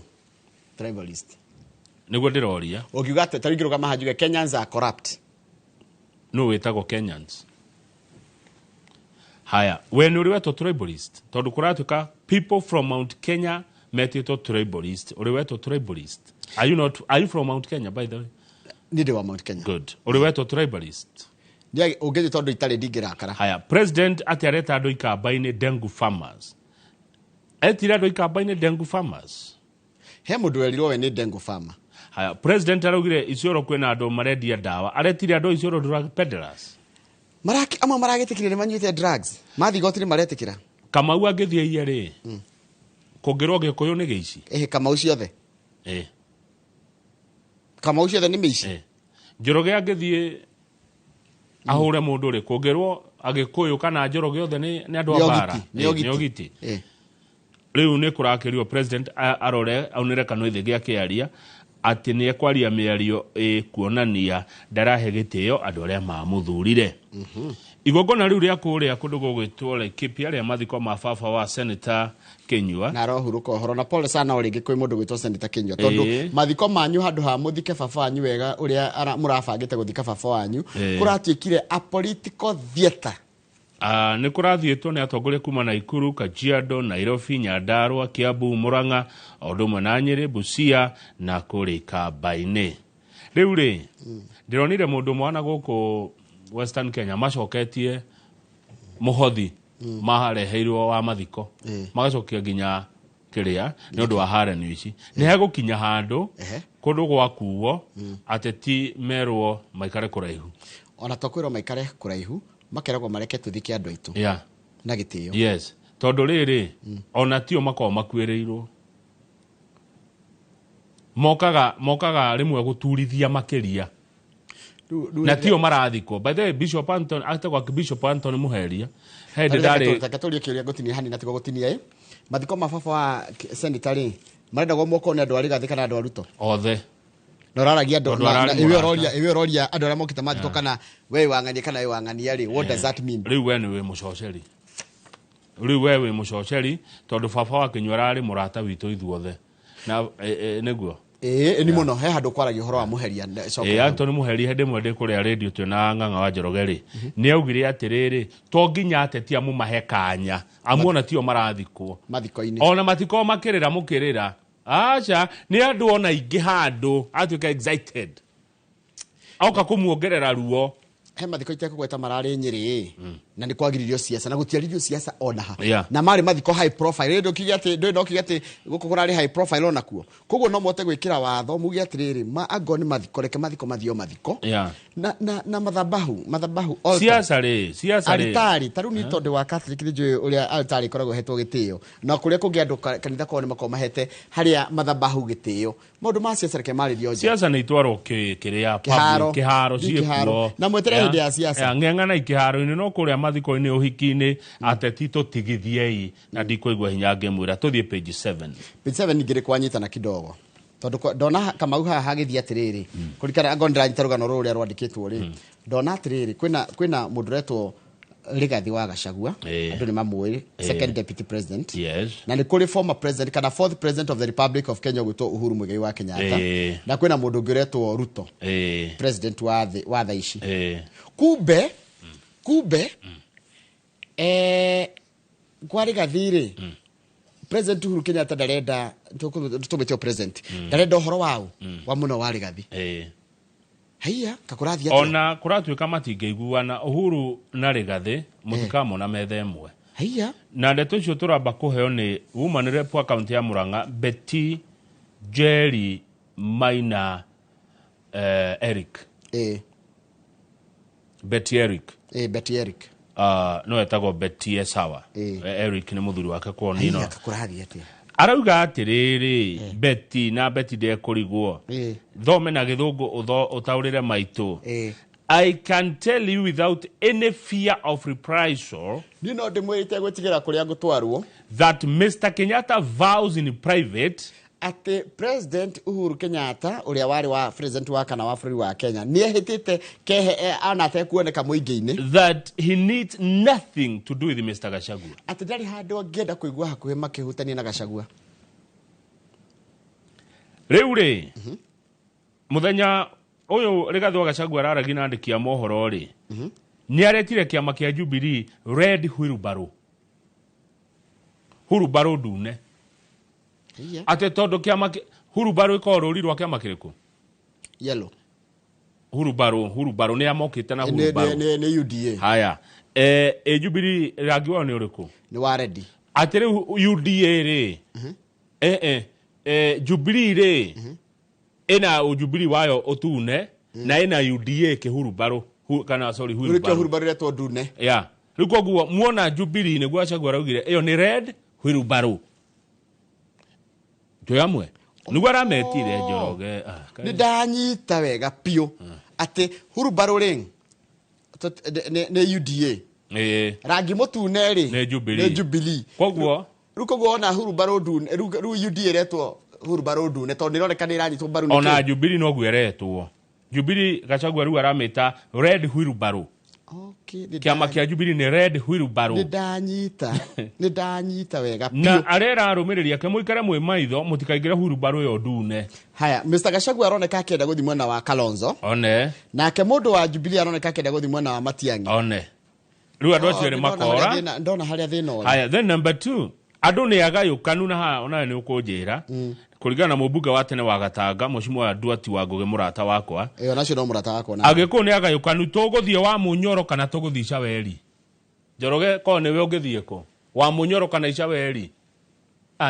Speaker 2: tribalist
Speaker 1: nĩguo ndĩroria
Speaker 2: ũkiuga atĩ tarĩngĩ rũgama hanjuge Kenyans are corrupt
Speaker 1: no wĩtagwo Kenyans haya we nĩ ũrĩ wetwo tribalist tondũ kũratuĩka people from Mount Kenya metĩtwo tribalist ũrĩ wetwo tribalist are you from Mount Kenya by the way
Speaker 2: nĩ ndĩ wa Mount Kenya
Speaker 1: good ũrĩ wetwo tribalist
Speaker 2: ũngĩthĩ tondũ itarĩ ndingĩrakara
Speaker 1: haya president atĩ areta andũ Ikamba-inĩ Dengu farmers etire andũ Ikamba-inĩ Dengu farmers
Speaker 2: he mũndũ werirwo we nĩ Dengu farmer
Speaker 1: haya president araugire Isiolo kwĩna andũ marendia ndawa aretire andũ Isiolo drug peddlers
Speaker 2: amwe maragĩtĩkire nĩ manyuĩte drugs mathi gotire maretĩkĩra
Speaker 1: Kamau angĩthie iye rĩ kũngĩrwo Gĩkũyũ nĩ gĩici
Speaker 2: Kamau ciothe Kamau ciothe nĩ mĩici
Speaker 1: Njoroge angĩthie ahũre mũndũ rĩ kũngĩrwo Agĩkũyũ kana Njoroge othe nĩ andũ a bara nĩ ogiti rĩu nĩ kũrakĩrio president arore aunĩre kanua ithĩ gĩa kĩaria atĩ nĩ ekwaria mĩario kuonania ndarahe gĩtĩo andũ arĩa mamũthurire igongona rĩu rĩa kũrĩa kũndũ gũgwĩtwo Laikipia rĩa mathiko ma baba wa Senator Kenyua
Speaker 2: na rohurũka ũhoro na pole sana ũrĩngĩ kwĩ mũndũ gwĩtwo Senator Kenyua tondũ mathiko manyu handũ ha mũthike baba wanyu wega ũrĩa mũrabangĩte gũthika baba wanyu kũratuĩkire a political theater
Speaker 1: nĩ kũrathiĩtwo nĩ atongoria kuma Naikuru, Kajiado, Nairobi, Nyandarua, Kiambu, Murang'a, o ũndũ ũmwe na Nyĩrĩ, Busia na kũrĩ Ikamba-inĩ. Rĩu rĩ ndĩronire mũndũ mwana gũkũ Western Kenya macoketie mũhothi mareheirwo wa mathiko magacokia nginya kĩrĩa nĩ ũndũ wa harani ici nĩ hegũkinya handũ kũndũ gwakuo ateti merwo maikare kũraihu
Speaker 2: ona tokwĩrwo maikare kũraihu makeragwo mareke tũthike andũ aitũ na gĩtĩo
Speaker 1: yes tondũ rĩrĩ ona tio makao makuĩrĩirwo mokaga rĩmwe gũturithia makĩria na tio marathikwo by the way Bishop Anton atagwa Bishop Anton Muheria hende ndari
Speaker 2: takatoria kĩũria gũtinia hani na tigo gũtinia mathiko ma baba wa Senator marenda gũmoko nĩ andũ arĩ gathika na andũ aruto
Speaker 1: othe
Speaker 2: noraragia andũ iwe roria andũ arĩa mokĩte mathiko kana we wang'ania kana we wang'ania rĩ what does that mean
Speaker 1: rĩu we nĩ wĩ mũcoceri tondũ baba wa Kenyua ararĩ mũrata witũ ithuothe na nĩguo
Speaker 2: ni muno he handũ kwaragia ũhoro wa Muheria
Speaker 1: Anthony Muheria hĩndĩ ĩmwe ndĩ kũrĩa radio twĩna Ng'ang'a wa Njoroge rĩ nĩ augire atĩrĩrĩ to nginya ateti amũmahe kanya amuona tio marathikwo
Speaker 2: mathiko-inĩ
Speaker 1: ona matiko makĩrĩra mũkĩrĩra acha nĩ andũ ona ingĩ handũ atuĩka excited auka kũmuongerera ruo
Speaker 2: he mathiko itekugweta mararĩ Nyeri na nĩ kwagiririo siasa na gũtiaririo siasa onaha na marĩ mathiko high profile ndo kigate gũkũ kũrarĩ high profile onakuo koguo no mote gwĩkĩra watho muge atirĩrĩ mago nĩ mathiko reke mathiko mathio mathiko na mathabahu
Speaker 1: siasa rĩ
Speaker 2: alitari taru ni tondu wa Catholic nĩ ũrĩa alitari koragwo hetwo gĩtĩo na kũrĩa kũngĩ andũ kanitha kwao nĩ makomahete harĩa mathabahu gĩtĩo maũndũ ma siasa reke marĩrio
Speaker 1: siasa nĩ itwarwo kĩrĩa public kĩharo ciĩkuo
Speaker 2: na mwetere hĩndĩ ya siasa
Speaker 1: ng'eng'ana ikĩharo-inĩ no kũrĩa mathiko-inĩ ũhiki-inĩ ateti tũtigithiei na ndikũigua hinya ngĩmwĩra tũthiĩ page 7
Speaker 2: ngĩrĩ kwanyitana kidogo tondu ndona Kamau haha hagĩthiĩ atĩrĩrĩ kũrikana ngo ndĩranyita rũgano rũrĩa rwandĩkĩtwo rĩ ndona atĩrĩrĩ kwĩna mũndũ ũretwo Rigathi wa Gachagua andũ nĩ mamũĩ second deputy president na nĩ kũrĩ former president kana fourth president of the Republic of Kenya gwĩtwo Uhuru Muigai wa Kenyatta na kwĩna mũndũ ũngĩ ũretwo Ruto president wa tha ici kumbe kwa Rigathi rĩ president Uhuru Kenyatta ndarenda tũmĩtio president ndarenda ũhoro wa mũno wa Rigathi haiya kakũrathi atĩa
Speaker 1: ona kũratuĩka matingĩiguana Uhuru na Rigathi mũtikamona metha ĩmwe
Speaker 2: haiya
Speaker 1: na ndeto icio tũramba kũheo nĩ woman rep wa kaunti ya Murang'a Betty Jerry Maina Eric Betty Eric no etagwo Betty Esawa Eric nĩ mũthuri wake kwa nino
Speaker 2: kakũrathi atĩa
Speaker 1: arauga atiriri Betty ndekũrigwo thome na gĩthũngũ ũtaũrĩre maitũ I can tell you without any fear of reprisal
Speaker 2: nino ndĩmwĩrĩte gwĩtigĩra kũrĩa ngũtwarwo
Speaker 1: that Mr. Kenyatta vows in private
Speaker 2: ati President Uhuru Kenyatta uria wari wa president wa kana wa bũrũri wa Kenya ni ehitite kehe anate kuoneka mũingĩ-inĩ
Speaker 1: that he needs nothing to do with Mr. Gachagua
Speaker 2: ati ndari handũ angĩenda kũigua hakuhĩ makĩhutania na Gachagua
Speaker 1: rĩu muthenya ũyũ Rigathi wa Gachagua araragi na andĩki a mohoro ni aretire kĩama kĩa Jubilee red wheelbarrow ndune ate tondu kĩama Hurubaro iko rũri rwa kĩama kĩrĩkũ
Speaker 2: yellow
Speaker 1: Hurubaro ni amokite na Hurubaro
Speaker 2: ni UDA
Speaker 1: haya Jubilee rangi wao ni ũrĩkũ
Speaker 2: ni wa red
Speaker 1: atire UDA ri Jubilee ri ena Jubilee wayo ũtune na ena UDA kĩhurubaro kana sorry
Speaker 2: Hurubaro retwo ndune
Speaker 1: rĩu koguo muona Jubilee nĩguo Gachagua raugire ĩyo ni red Hurubaro Joyamwe niguo arametire Njoroge
Speaker 2: ni ndanyita wega pio ati Hurubaro ring ne UDA rangi mutune ri
Speaker 1: ne Jubilee
Speaker 2: koguo ona Hurubaro ndune ru UDA retwo Hurubaro ndune tondu nironeka iranyitwo mbaru
Speaker 1: ni ona Jubilee no gweretwo Jubilee Gachagua ru arameta red Hurubaro kĩama kĩa Jubilee ni red Hurubaro
Speaker 2: ni ndanyita wega pio
Speaker 1: na arera arũmĩrĩria ke mũikare mwĩ maitho mũtikaingĩre Hurubaro yo ndune
Speaker 2: haya Mr. Gachagua aroneka akĩenda gũthiĩ mwena wa Kalonzo nake mũndũ wa Jubilee aroneka akĩenda gũthiĩ mwena wa Matiang'i
Speaker 1: rĩu andũ acio nĩ makora
Speaker 2: ndona harĩa thĩna ũrĩ
Speaker 1: haya then number 2 andũ nĩ agayũkanu na ha ona nĩ ũkũnjĩra kũringana na mũmbunge wa tene wa Gatanga Mheshimiwa wa Duati wa Ngugi mũrata wakwa
Speaker 2: nacio no mũrata wakwa na
Speaker 1: agĩkũũ nĩ agayũkanu tũgũthiĩ wa Munyoro kana tũgũthiĩ Icaweri Njoroge ko nĩwe ũngĩthiĩ kũ wa Munyoro kana Icaweri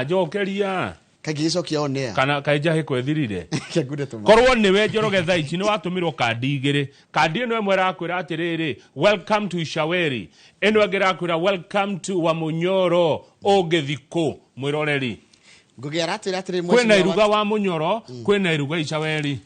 Speaker 1: njokeria
Speaker 2: kagĩcokia onea
Speaker 1: kana kaija kwethirire korwo nĩwe Njoroge thaa ici nĩ watũmirwo kandi igĩrĩ kandi ĩno ĩmwe ĩrakwĩra atĩrĩrĩ welcome to Icaweri ĩno ĩngĩ ĩrakwĩra welcome to wa Munyoro ũngĩthiĩ kũ mwĩroreri
Speaker 2: Ngugi aratwira atiri
Speaker 1: kwena iruga wa Munyoro kwena iruga Icaweri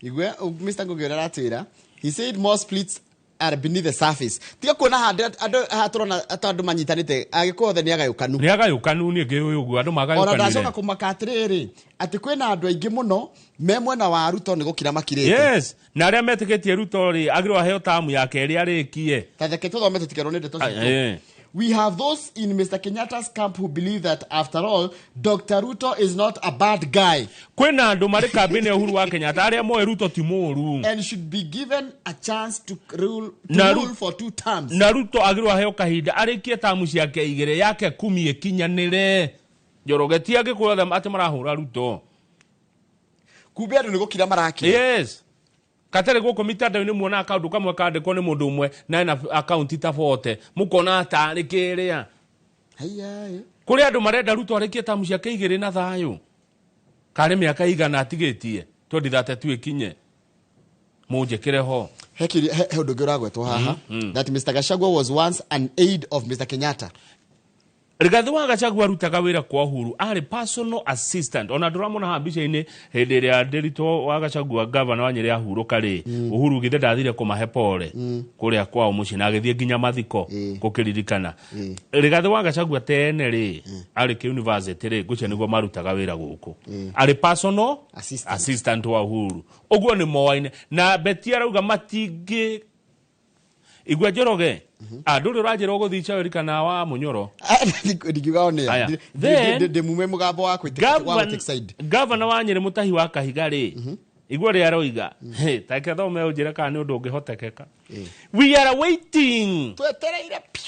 Speaker 2: igwe Mr. Ngugi aratwira he said more splits are beneath the surface tiga kuona andu haturona atandu manyitanite agikothe ni agayukanu
Speaker 1: ni ngiuyu ugu andu magayukanire
Speaker 2: ona ndacoka kumakatiriri ati kwena andu aingi muno me mwena wa Ruto ni gukira makirite
Speaker 1: yes na aria metikitie Ruto ri agirwa heo tamu yake ri arikie
Speaker 2: tatheke tuthome tutikero ni ndeto citu we have those in Mr. Kenyatta's camp who believe that after all Dr. Ruto is not a bad guy
Speaker 1: kwena andu mari kambini Uhuru wa Kenyatta aria moe Ruto ti muru
Speaker 2: and should be given a chance to rule for 2 terms
Speaker 1: na Ruto agirwa heo kahinda arikie tamu ciake igire yake 10 ikinyanire Njoroge ti agikuothe ati marahura Ruto
Speaker 2: kumbe andu ni gukira maraki
Speaker 1: yes katare goko mitanda ni muona account kamwe kandikwo ni mundu umwe na ina account tafote mukona atarikiria
Speaker 2: haiya
Speaker 1: kuri andu marenda Ruto arikie tamu ciake igiri na thayu kare miaka igana atigitie twendithate twikinye munjekire ho
Speaker 2: he undu ngiragwetwo haha that Mr. Gachagua was once an aide of Mr. Kenyatta.
Speaker 1: Rigathi wa Gachagua arutaga wira kwa Uhuru ari personal assistant ona turamona hambica-ini hindi ria Nderitu wa Gachagua governor wa Nyeri ahuruka ri Uhuru githe ndathire kumahe pole kuria kwao muci na agithie nginya mathiko gukiririkana Rigathi wa Gachagua tene ri ari ki university ri guce niguo marutaga wira guku ari personal assistant wa Uhuru uguo ni moaine na Beti arauga matingi igwa Njoroge nduri rajira uguthia weri kana wa Munyoro
Speaker 2: ndigiuga one de mume mugambo wa take side
Speaker 1: governor wa Nyeri Mutahi wa Kahiga ri igwa ri aroiga take thome unjira kana ni undu ungihotekeka we are waiting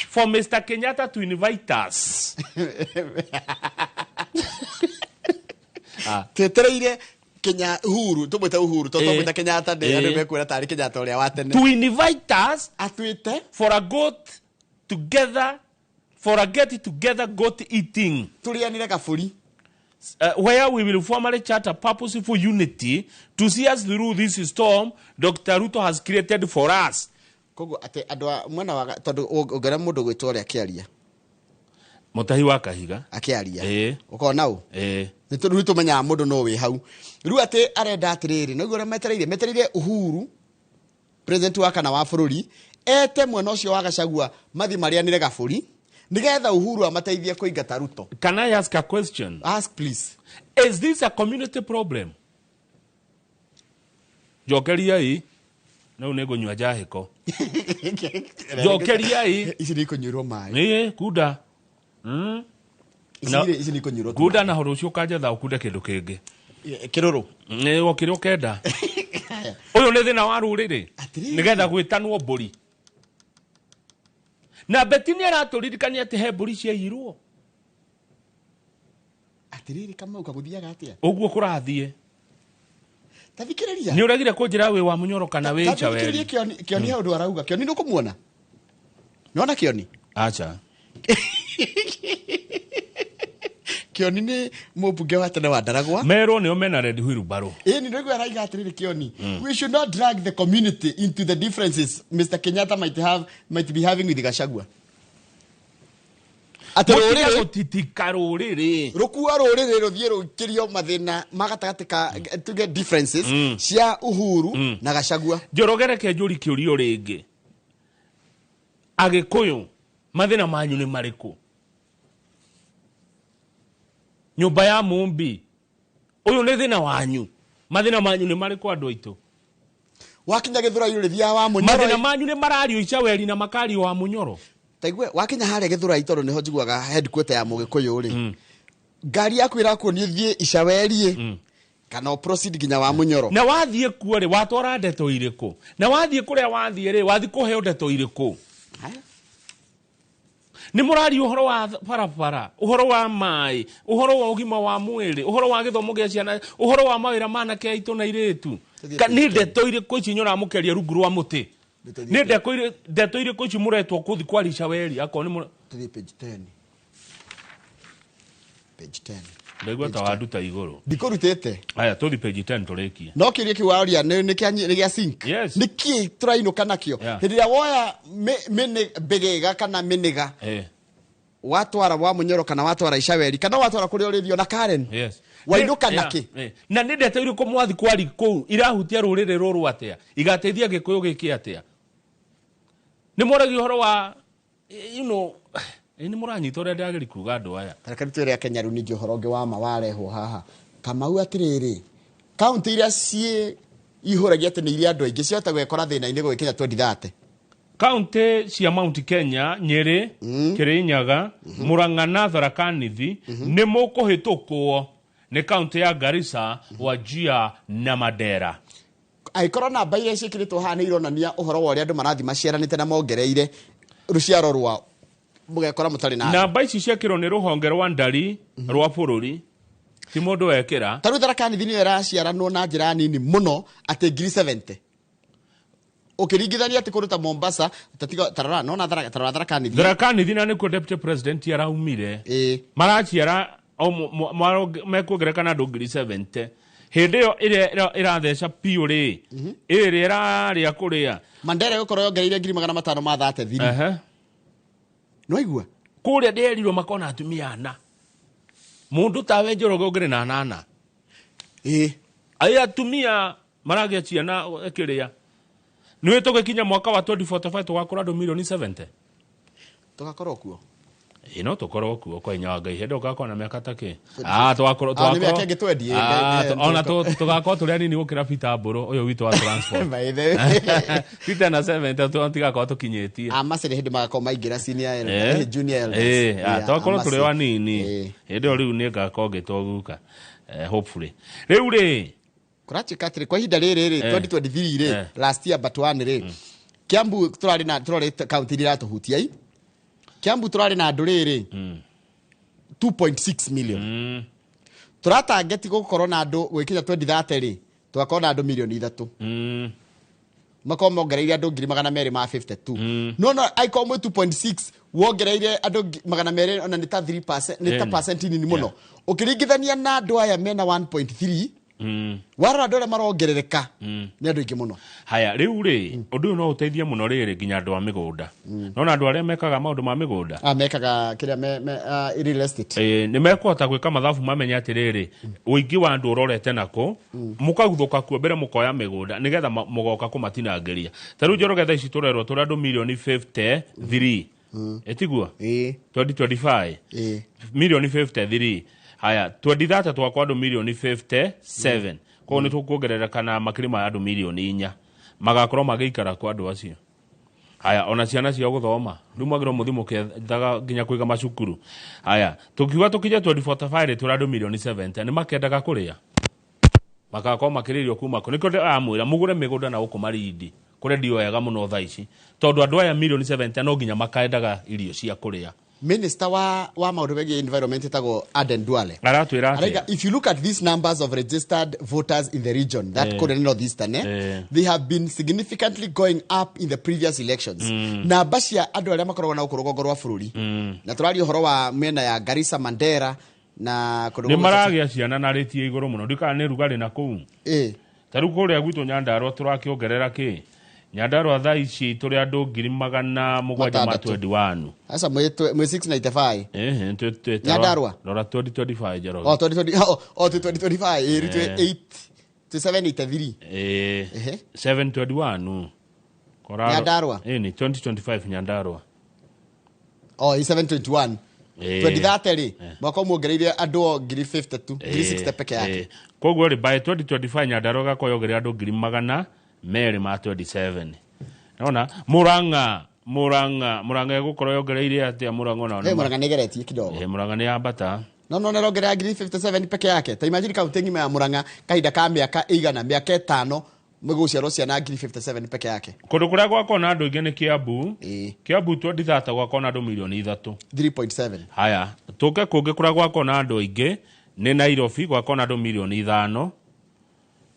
Speaker 1: for Mr. Kenyatta to invite us
Speaker 2: twetereire Kenya Uhuru tumwite Uhuru tumwite Kenyatta de andu mekwira tari Kenyatta uria wa tene
Speaker 1: to invite us
Speaker 2: atwite
Speaker 1: for a get together goat eating
Speaker 2: turianire kaburi
Speaker 1: where we will formally chart a purposeful unity to see us through this storm Dr. Ruto has created for us
Speaker 2: kogo ate andu mwana wa tondu ungera mundu gwitwa akiaria
Speaker 1: Mutahi wa Kahiga
Speaker 2: akiaria ukona u ni tundu tumenya mundu no wi hau riu ati arenda atiriri no igora metereire Uhuru president wa kana wa bururi ete mwena ucio wa Gachagua mathi marianire gaburi nigetha Uhuru amateithie kuingata Ruto.
Speaker 1: Can I ask a question?
Speaker 2: Ask please.
Speaker 1: Is this a community problem? Jokeria hii na unego nywa jahiko jokeria hii
Speaker 2: ici ni kunyurwo mai
Speaker 1: kuda
Speaker 2: ici ni kunyurwo
Speaker 1: kuda na horo cio kanja tha ukude kindu kingi
Speaker 2: kiruru
Speaker 1: ni wokire ukenda uyu ni thina wa ruriri nigetha gwitanwo mburi na Beti ni araturirikania ati he mburi ciairwo
Speaker 2: atiriri kama ukaguthiaga atia
Speaker 1: uguo kurathie
Speaker 2: tathikiriria
Speaker 1: ni uragire kunjira wi wa Munyoro kana wi nja
Speaker 2: weri kioni he undu arauga kioni ndukumuona niona kioni
Speaker 1: acha
Speaker 2: kioni ni mubunge wa tene wa Ndaragwa
Speaker 1: Meru ni omena Red Wheelbarrow
Speaker 2: ni ndio araiga atiriri kioni we should not drag the community into the differences Mr. Kenyatta might be having with Gachagua
Speaker 1: atiruri gutitika ruriri
Speaker 2: rukua ruriri ruthie rukirio mathina magatagateka to get differences cia Uhuru na Gachagua
Speaker 1: Njorogere ke njuri kiurio ringi Agikuyu mathina manyu ni mariku nyumba ya Mumbi uyu ni thina wanyu mathina manyu ni mariku andu aitu
Speaker 2: wakinya Githura thia wa Munyoro
Speaker 1: mathina manyu ni marario ica weri na makario wa Munyoro
Speaker 2: taigwe wakinya hare Githura itondo niho njiguaga headquarter ya Mugikuyu ri ngari yaku irakuo ni thie icaweri kana proceed ginya wa Munyoro
Speaker 1: na wathie kuo ri watwara ndeto iriku na wathie kuria wathie ri wathi kuheo ndeto iriku ni murari uhoro wa barabara uhoro wa mai uhoro wa ugima wa mwiri uhoro wa githomo gia ciana uhoro wa mawira mana ke aitu na iritu ni ndeto iriku ici nyora mukeria rungu rwa muti ni ndeto iriku ici muretwo kuthi kwarisha weri ako ni
Speaker 2: page 10
Speaker 1: ndegwa ta waduta iguru
Speaker 2: ndikurutete
Speaker 1: aya tuthi page 10 turekie
Speaker 2: no kirie kiwaria ni kia sink ni ki turaino kana kio hiria woya begega kana miniga watwara wa Munyoro kana watwara icaweri kana watwara kuri urithio na Karen wainuka naki
Speaker 1: na ni ndeto iriku mwathi kwari ku irahutia ruriri ruru atia igateithia Gikuyu giki atia ni moragi horo wa ni muranyita uria ndagiri kuga andu aya
Speaker 2: tarekani twire Kenya ru ningi horo ngi wa mawarehwo haha Kamau atiriri county iria cie ihuragia ati ni iria andu aingi ciota gwekora thina-ini gwikinya 2030
Speaker 1: county cia Mount Kenya Nyeri Kirinyaga Murang'a na Tharaka Nithi ni mukuhitukwo ni county ya Garissa Wajir na Mandera
Speaker 2: aikora na baire cikiritwo hana ironania uhoro wa ria andu marathi maciaranite na mongereire ruciaro rwa mugekora mutari na
Speaker 1: namba ici ciakirwo ni ruhonge rwa ndari rwa bururi ti mundu wekira
Speaker 2: taru Tharaka Nithi ni era ciaranwo na njira nini muno ati 70 ukiringithania ati kuruta Mombasa tatiga tarara no na tarara kanithi
Speaker 1: thina ni ko deputy president araumire marachiara mekuongerekana andũ 70 hĩndĩ ĩyo ĩrĩa ĩratheca piũ rĩ ĩrĩa ĩrarĩa kũrĩa
Speaker 2: Mandera gũkorwo yongereire 500 ma thate thiri no igua
Speaker 1: kũrĩa ndĩerirwo makona atumia ana mũndũ tawe Njoroge ũngĩrĩ na nana aya atumia maragĩa ciana ĩkĩrĩa nĩ tũgĩkinya mwaka wa 2045 tũgakorwo andũ milioni 70
Speaker 2: tugakorwo kuo
Speaker 1: no tukorwo kuo kwa inya Ngai hĩndĩ ũgakorwo na mĩaka take twakorwo ona tugakorwo tũrĩ anini gũkĩra Peter Mbũrũ ũyũ witũ wa transport Peter na 70 tigakorwo tũkinyĩtie
Speaker 2: macere hĩndĩ magakorwo maingĩra senior junior
Speaker 1: twakorwo tũrĩ wanini hĩndĩ ĩyo rĩu nĩ ngakorwo ngĩtwo guka hopefully rĩu rĩ
Speaker 2: Kurachikatire kwa ihinda rĩrĩ 2023 rĩ last year but one rĩ Kiambu tũrarĩ county iratuhutia Kiambu tũrarĩ na andũ rĩrĩ 2.6 million tũratangeti gũkorwo na andũ gwĩkinya 2030 rĩ tũgakorwo na andũ milioni 3 makorwo mongereire andũ 252 no aiko mwe 2.6 wongereire andũ 200 ona nĩ ta 3% nĩ ta percent nini mũno ũkĩringithania na andũ aya mena 1.3 wara andũ arĩa marongerereka nĩ andũ ingĩ mũno
Speaker 1: haya rĩu rĩ ũndũ ũyũ no ũteithie mũno rĩrĩ nginya andũ a mĩgũnda no andũ arĩa mekaga maũndũ ma mĩgũnda
Speaker 2: mekaga kĩrĩa real estate
Speaker 1: nĩ mekũhota gwĩka mathabu mamenye atĩrĩrĩ ũingĩ wa andũ ũrorete nako mũkaguthũka kuo mbere mũkoya mĩgũnda nĩgetha mũgoka kũmatinangĩria ta rĩu Njoroge thaa ici tũrerwo tũrĩ andũ milioni 53 etiguo 2025 milioni 53 haya 2030 twakwa andũ milioni 57 kwa nĩ tũkuongerereka na makĩria ma andũ milioni 4 magakorwo magĩikara kwa andũ acio haya ona ciana cia gũthoma rĩu mwagĩrĩirwo mũthĩ mũkĩethaga nginya kũiga macukuru haya tũkiuga tũkinye 2045 tũrĩ andũ milioni 70 nĩ makĩendaga kũrĩa magakorwo makĩrĩrio kuma kũ nĩkĩo ndĩramwĩra mũgũre mĩgũnda na gũkũ Marindi kũrĩa ndio wega mũno thaa ici tondũ andũ aya milioni 70 no nginya makaendaga irio cia kũrĩa
Speaker 2: Minister wa maũndũ megiĩ environment etagwo Aden Duale
Speaker 1: aratwĩra
Speaker 2: if you look at these numbers of registered voters in the region that Koren Northeastern they have been significantly going up in the previous elections namba cia andũ arĩa makoragwo na ũkũrũgongo rwa bũrũri na tũraria ũhoro wa mĩena ya Garissa Mandera na
Speaker 1: nĩ maragĩa ciana na rĩtie igũrũ mũno ndikana nĩ rugarĩ na kũu ta rĩu kũrĩa gwitũ Nyandarua tũrakĩongerera kĩ Nyandarua thaa ici tũrĩ andũ 721
Speaker 2: sasa mwe 695 Nyandarua
Speaker 1: rora 2025 Njoroge
Speaker 2: 2025 8 to 783
Speaker 1: 721
Speaker 2: Nyandarua
Speaker 1: ni 2025 Nyandarua
Speaker 2: 721 2030 mwaka muongereire andũ 52 360 peke yake
Speaker 1: koguo ri by 2025 Nyandarua gakoyogere andũ 227 naona Murang'a egũkorwo yongereire atia Murang'a ona
Speaker 2: Murang'a nĩgeretie kidogo
Speaker 1: Murang'a nĩ yambata
Speaker 2: no nerongerera 57 peke yake ta imagine kaunti ngima ya Murang'a kahinda ka mĩaka ĩigana mĩaka 5 mũgũciarwo ciana 57 peke yake
Speaker 1: kũndũ kũrĩa gwakwo na andũ aingĩ nĩ Kiambu 2030 gwakwo na andũ milioni
Speaker 2: 3.7
Speaker 1: haya tũke kũngĩ kũrĩa gwakwo na andũ aingĩ nĩ Nairobi gwakwo na andũ milioni 5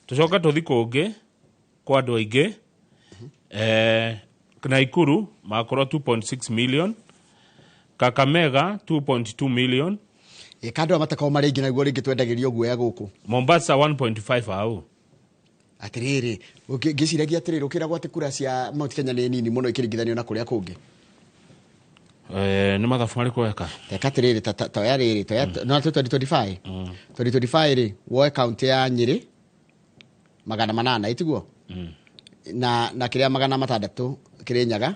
Speaker 1: tũcoke tũthi kũngĩ kwa andũ aingĩ Naikuru makorwo 2.6 million Kakamega 2.2 million
Speaker 2: kandũ amatakao marĩ ingĩ naguo rĩngĩ twendagĩrio guoya gũkũ
Speaker 1: Mombasa 1.5 hau
Speaker 2: atiriri ngĩciragia atiriri ukiragwo ati kura cia Mount Kenya nĩ nini mũno ikiringithanio na kũrĩa kũngĩ
Speaker 1: nĩ mathabu marĩ kweka
Speaker 2: teka atiriri ta ya rĩrĩ ta no 2025 2025 rĩ woe county ya Nyeri 800 itiguo na kĩrĩa 600 Kirinyaga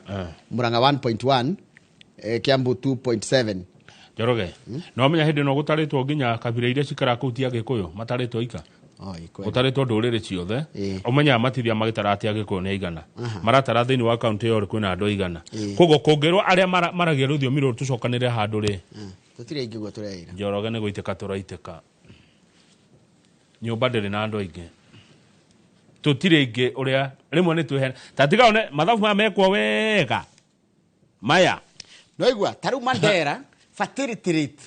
Speaker 2: Murang'a 1.1 Kiambu 2.7
Speaker 1: Njoroge no menya hĩndĩ no gũtarĩtwo nginya kabira iria cikara kũtia Gĩkũyũ matarĩtwo ika gũtarĩtwo ndũrĩrĩ ciothe ũmenya matithia magĩtaratia Gĩkũyũ nĩ igana maratara thĩinĩ wa kaunti ĩyo kwĩna andũ igana koguo kũngĩrwo arĩa maragia rũthiomi rũrũ tũcokanĩre handũ rĩ
Speaker 2: tũtirĩ ingĩ guo tũreira
Speaker 1: Njoroge nĩ gũitĩka tũraitĩka nyũmba ndĩrĩ na andũ aingĩ tũtirĩ ingĩ ũrĩa rĩmwe nĩ twĩhena tatiga one mathabu maya mekwo wega maya
Speaker 2: no igua taru Mandera fertility rate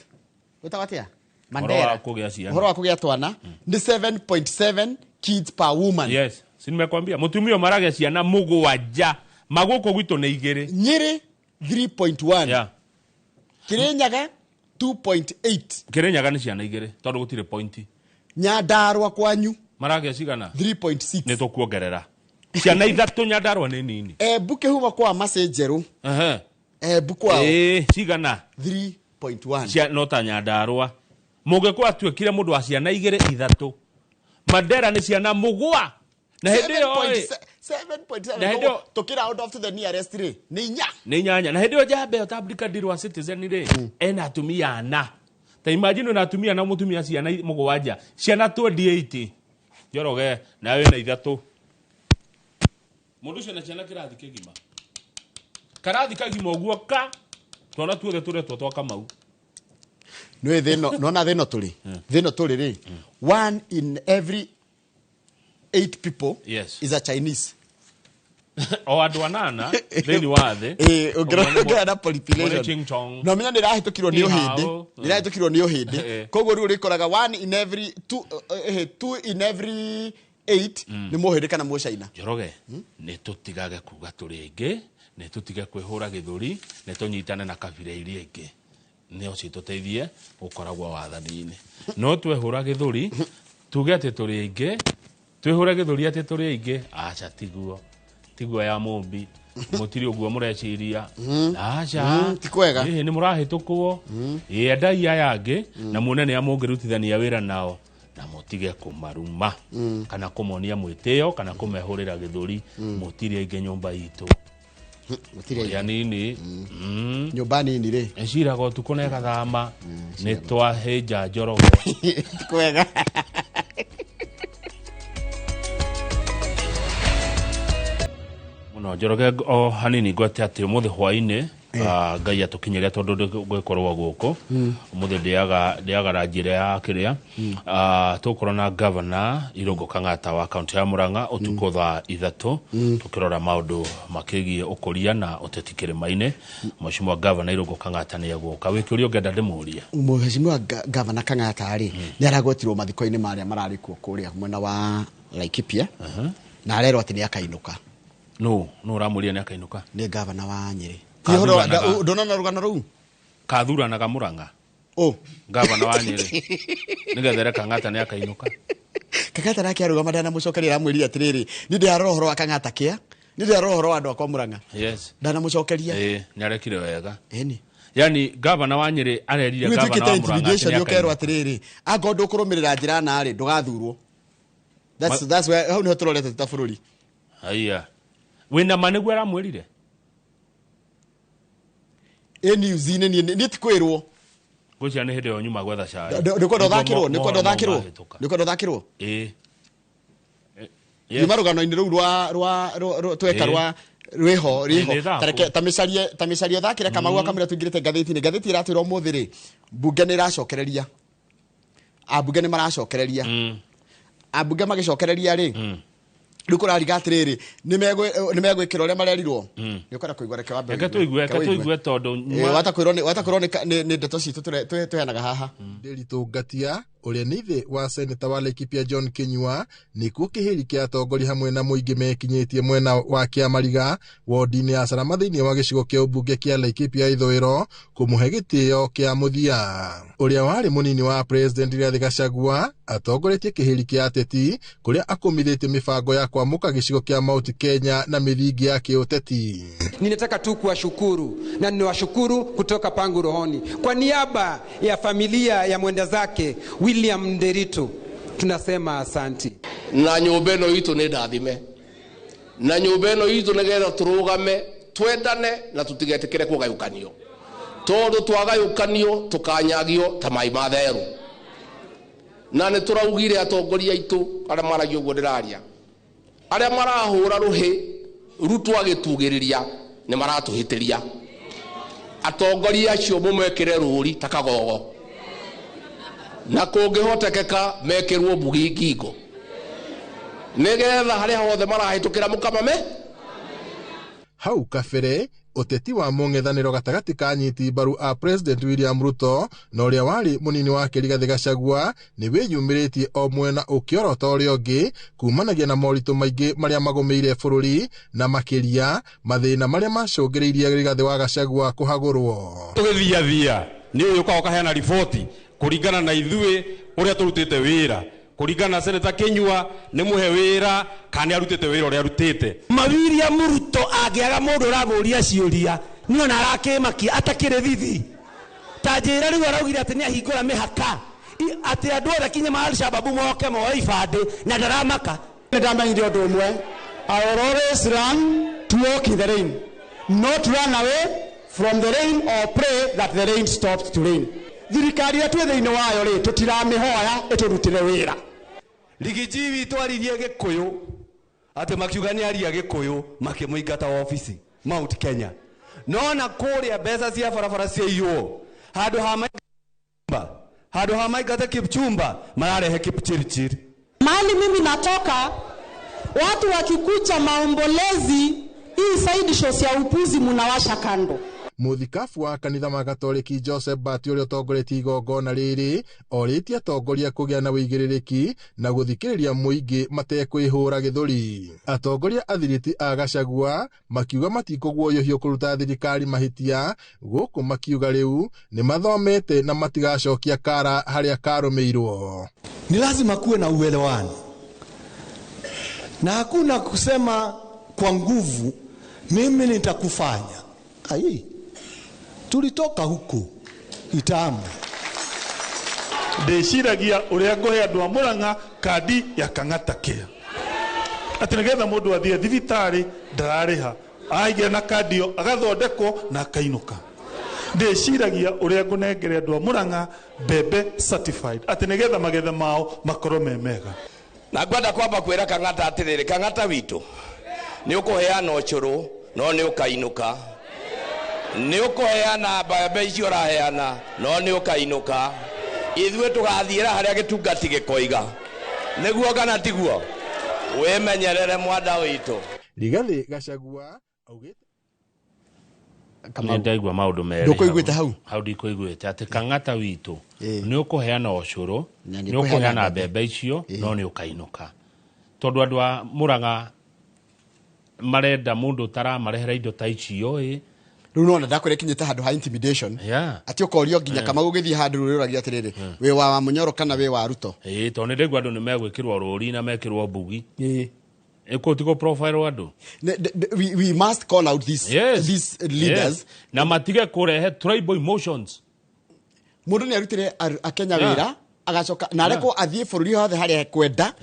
Speaker 2: utawatia Mandera
Speaker 1: ũhoro wa kũgĩa
Speaker 2: twana ni 7.7 kids per woman
Speaker 1: Sinimekwambia mutumio marage ciana mugwanja maguko gwitu ni igiri.
Speaker 2: Nyeri 3.1.
Speaker 1: Yeah.
Speaker 2: Kirinyaga 2.8.
Speaker 1: Kirinyaga ni ciana igiri tondu gutire point.
Speaker 2: Nyandarua kwanyu
Speaker 1: marage cigana
Speaker 2: 3.6.
Speaker 1: ni tukuongerera. Ciana ithatu Nyandarua ni nini.
Speaker 2: Buke huma kwa Masenjeru. Bukwa.
Speaker 1: Cigana
Speaker 2: 3.1.
Speaker 1: Ciana no ta Nyandarua. Mugeko atuikire mundu wa ciana igiri ithatu. Mandera ni ciana mugwa. Na hende
Speaker 2: 7.7 tokira out of the nearest three. Ni
Speaker 1: nyanya. Na hende jabe otabdika dirwa citizen ire. Ena atumia ana. Ta imagine na atumia na mutumia ciana mugwanja. Ciana 28. Joroge nawe na ithatu. Mundu ciana ciana kirathi kigima. Karathi kagima ogwo ka. Twana tuothe turetwo twaka mau.
Speaker 2: No theno no na theno tuli. Theno tuli ri. 1 in every 8 people is a Chinese.
Speaker 1: O andu anana theni wathe
Speaker 2: ongerera na population no mina ndirahitukirwo ni uhindi ndirahitukirwo ni uhindi koguo riu rikoraga 1 in every 2 in every 8 ni muhindi kana mu China.
Speaker 1: Joroge ni tutigage kuga turingi ni tutige kwihura githuri ni tunyitane na kabira iria ingi ni oci tuteithie gukoragwo wathani-ini no twehura githuri tuge ati turingi twihura githuri ati turingi acha tiguo ya mumbi mutiri uguo mureciria acha
Speaker 2: tikwega
Speaker 1: ni murahitukwo endai yangi na munene amungirutithania wira nao na mutige kumaruma kana kumonia mwiteo kana kumehurira githuri mutiri ingi nyumba itu mutiri ya nini
Speaker 2: nyumba nini ri
Speaker 1: eciraga tuko na gathama ni twaheja njorogo
Speaker 2: tikwega
Speaker 1: no Joroge o hanini gwate ati umuthi hwaine ngai atukinyeria tondu gwekorwo guko umuthi ndiaga ranjire ya kiria tukorwo na governor Irungu Kang'ata wa county ya Murang'a utuko tha ithatu tukirora maundu makigie ukuria na uteti kirima-ini mheshimiwa governor Irungu Kang'ata ni aguka wikuri ungenda ndimuria
Speaker 2: mheshimiwa governor Kang'ata ri ni aragwetirwo mathiko-ini maria mararikuo kuria mwena wa Laikipia na arero ati ni akainuka
Speaker 1: no ramuria ni akainuka
Speaker 2: ni governor wa Nyeri ndona na rugano ruu
Speaker 1: kathuranaga Murang'a governor wa Nyeri nigethere Kang'ata ni akainuka
Speaker 2: Kang'ata nake arugama ndana mucokeria ramwiri atiriri ni ndi arohoro wa Kang'ata kia ni ndi arohoro wa andu akwa Murang'a ndana mucokeria
Speaker 1: ni arekire wega yani governor wa Nyeri arerire governor wa Murang'a
Speaker 2: ni okerwo atiriri anga ndu kurumirira njira na ri ndugathurwo that's where how ni turorete tabururi
Speaker 1: aya wina manegwa ramwirire
Speaker 2: uzine ni tikwirwo
Speaker 1: gucia ni hinde nyuma gwetha cai
Speaker 2: ndiko thakirwo ni marugano-ini ruu rwa tweka riho tamicarie thakire Kamau akamira tuingirite ngathiti iratwira umuthi ri mbunge ni iracokereria ambunge ni maracokereria ambunge magicokereria ri rikurariga atiriri ni megwikira uria marerirwo ni ukora kuigwa reke wa mbere
Speaker 1: tuigue tondu
Speaker 2: watakwirwo ni ndeto citu tuheanaga haha
Speaker 9: Nderitu Ngatia uria ni ithe wa seneta wa Laikipia John Kinyua nikuo kihiri kia atongoria hamwe na muingi mekinyitie mwena wa Kiamariga wodi-ini ya Sarama thiini wa gicigo kia ubunge kia Laikipia ithwiro kumuhe gitio kia muthia uria wari munini wa president Rigathi Gachagua atongoretie kihiri kia ateti kuria akumithitie mibango ya kwamuka gicigo kia Mount Kenya na mithingi ya kiuteti.
Speaker 10: Ninataka tu kuwashukuru na ninawashukuru kutoka pangu rohoni kwa niaba ya familia ya mwenda zake William Nderitu tunasema asanti.
Speaker 11: Na nyumba ino itu ni ndathime na nyumba ino itu nigetha turugame twendane na tutigetikire kugayukanio tondu twagayukanio tukanyagio ta mai matheru na ni turaugire atongoria itu aria maragio guo ndiraria aria marahura ruhi rutwa gitugiriria ni maratuhitiria atongoria acio mumekire ruri takagogo na kungihotekeka mekirwo mbugi ngingo nigetha haria hothe marahitukira mukamame
Speaker 9: hau kabere uteti wa mung'ethaniro gatagati ka nyiti mbaru a President William Ruto na uria wari munini wake Rigathi Gachagua ni wiyumiritie o mwena ukiorota uria ungi kumanagia na moritu maingi maria magomeire bururi na makiria mathina maria macungiriirie Rigathi wa Gachagua kuhagurwo
Speaker 12: tugithia ni uyu kwa okaheana riboti kuringana na ithui uria turutite wira kuringana na Senator Kinyua ni muhe wira kana arutite wira uria arutite
Speaker 13: William Ruto agiaga mundu uraburia ciuria ni ona arakimaki atakire thithi tajira riu araugire ati ni ahingura mihaka ati andu othe kinya ma Al-Shabaab moke moe ibande na ndaramaka
Speaker 14: ndamenyire undu umwe I will always run to walk in the rain not run away from the rain or pray that the rain stops to rain. Thirikari yetu thiini wayo ri tutiramihoya iturutire wira
Speaker 13: Ligijivi twaririe Gikuyu ati makiuga ni aria Gikuyu makimuingata ofisi Mount Kenya nona kuria mbeca cia barabara cia iyo handu ha maingata Kipchumba mararehe Kipchirchir.
Speaker 15: Mali mimi natoka watu wakikucha maombolezi hii side show ya upuzi munawasha kando.
Speaker 9: Muthikafu wa kanitha ma Katoliki Joseph Bati uria utongoretie igongona riri oritie atongoria kugia na wigiririki na guthikiriria muingi matekwihura githuri. Atongoria athiriti a Gachagua makiuga matikugwoyohio kuruta thirikari mahitia guku makiuga riu ni mathomete na matigacokia kara haria karumeirwo.
Speaker 19: Ni lazima kuwe na uelewano na hakuna kusema kwa nguvu mimi nitakufanya. Ai, tulitoka huku itamu
Speaker 16: ndiciragia uria ngohe andu a Murang'a kandi ya Kang'ata Care ati nigetha mundu athie thibitari ndarariha aige na kandi yo agathondekwo na akainuka. Ndiciragia uria ngunengere andu a Murang'a mbembe certified ati nigetha magetha mao makorwo me mega.
Speaker 20: Na ngwenda kwamba kwira Kang'ata atiriri Kang'ata witu ni ukuheana ucuru no ni ukainuka ni ukuheana mbembe icio uraheana no ni ukainuka ithue tugathiira haria gitungati gikoiga niguo kana tiguo wimenyerere mwanda witu.
Speaker 9: Rigathi Gachagua augite
Speaker 1: kama ndaigwa maundu meri
Speaker 2: ndukuiguite
Speaker 1: hau ndikuiguite ati Kang'ata witu ni ukuheana ucuru ni ukuheana mbembe icio no ni ukainuka tondu andu a Murang'a marenda mundu tara marehera indo ta icio
Speaker 2: riu nona ndakwire kinyite handu ha intimidation ati ukorio nginya kama gugithie handu ruri uragia atiriri we wa Munyoro kana we wa Ruto
Speaker 1: tondu ndigwa andu ni megwikirwo ruri na mekirwo mbugi ekotiko profile andu
Speaker 2: we must call out these leaders
Speaker 1: na matige kurehe tribal emotions.
Speaker 2: Mundu ni arutire akenya wira agacoka na areko athie bururi hothe haria kwenda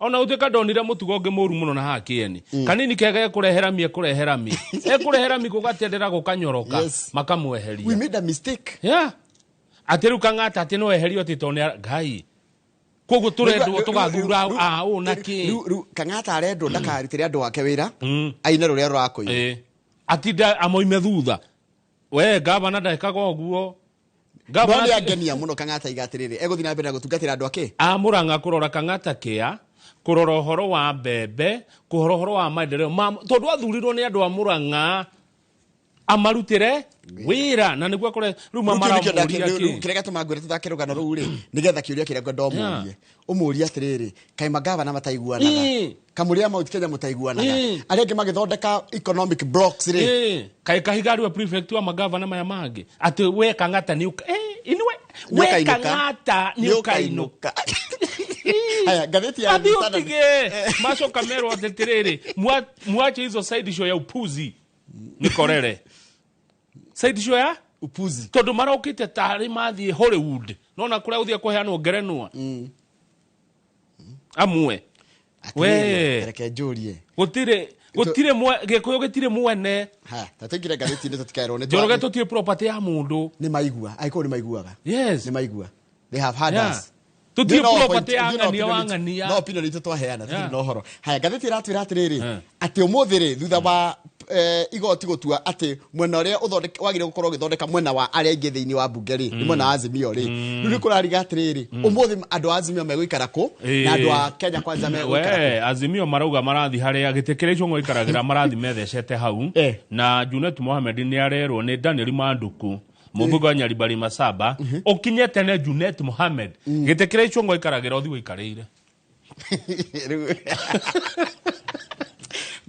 Speaker 1: ona utika ndonire mutugo ngi muru muno na hakieni kanini kega kureheramie ekureherami kugatendera gukanyoroka makamweheria.
Speaker 2: We made a mistake
Speaker 1: atiru Kang'ata ati no eherio ati tone ngai kogu turendwo tugathura na ki
Speaker 2: Kang'ata arendwo ndakarutire andu ake wira aine ruria rurakoire
Speaker 1: atida amoime thutha we gavana ndaikaga uguo
Speaker 2: gavana ya genia muno Kang'ata igatiriri eguthina mbere gutungatira andu ake
Speaker 1: Murang'a kurora Kang'ata Care kurora horo wa mbembe kurora horo wa maendeleo tondu athurirwo ni andu a Murang'a amarutire wira na niguo kore ruma maramuria ki
Speaker 2: kirega tumangwire tuthake rugano ru ri nigetha kiuria kirego ndomurie umuria atiriri kai magava na mataiguanaga kamuria Mount Kenya mutaiguanaga arenge magithondeka economic blocks ri
Speaker 1: kai kahigari wa prefect wa magava na maya mangi ati we Kang'ata ni inwe we Kang'ata ni ukainuka.
Speaker 2: Haya gazeti ya
Speaker 1: Standard macho kamera atiriri muache hizo side show ya upuzi nikorere side show ya
Speaker 2: upuzi
Speaker 1: tondu marokite tari mathie Hollywood nona kuria uthie kuheanwo ngerenwa amwe we
Speaker 2: reke njurie
Speaker 1: gutire Gikuyu gitire mwene
Speaker 2: tatingire gazeti ni tutikairwo ni
Speaker 1: joroge tutie property ya mundu
Speaker 2: ni maigua aiko ni maiguaga
Speaker 1: ni
Speaker 2: maigua they have had us
Speaker 1: tutie property ya ngania wangania
Speaker 2: no opinion itu twaheana tutie no horo haya gazeti iratwira atiriri ati umuthiri thutha wa igoti gutua ati mwena uria wagire gukorwo githondeka mwena wa aria ingi thiini wa bunge ri ni mwena wa Azimio ri ni kurariga atiriri umuthi andu a Azimio meguikara ku na andu a Kenya Kwanza meguikara
Speaker 1: Azimio marauga marathi haria gitekerecho ngoikaragira marathi methecete hau na Junet Mohamed ni arerwo ni Daniel Manduku muvuga Nyaribari Masaba okinyete ne Junet Mohamed gitekerecho ngoikaragira uthi wikarire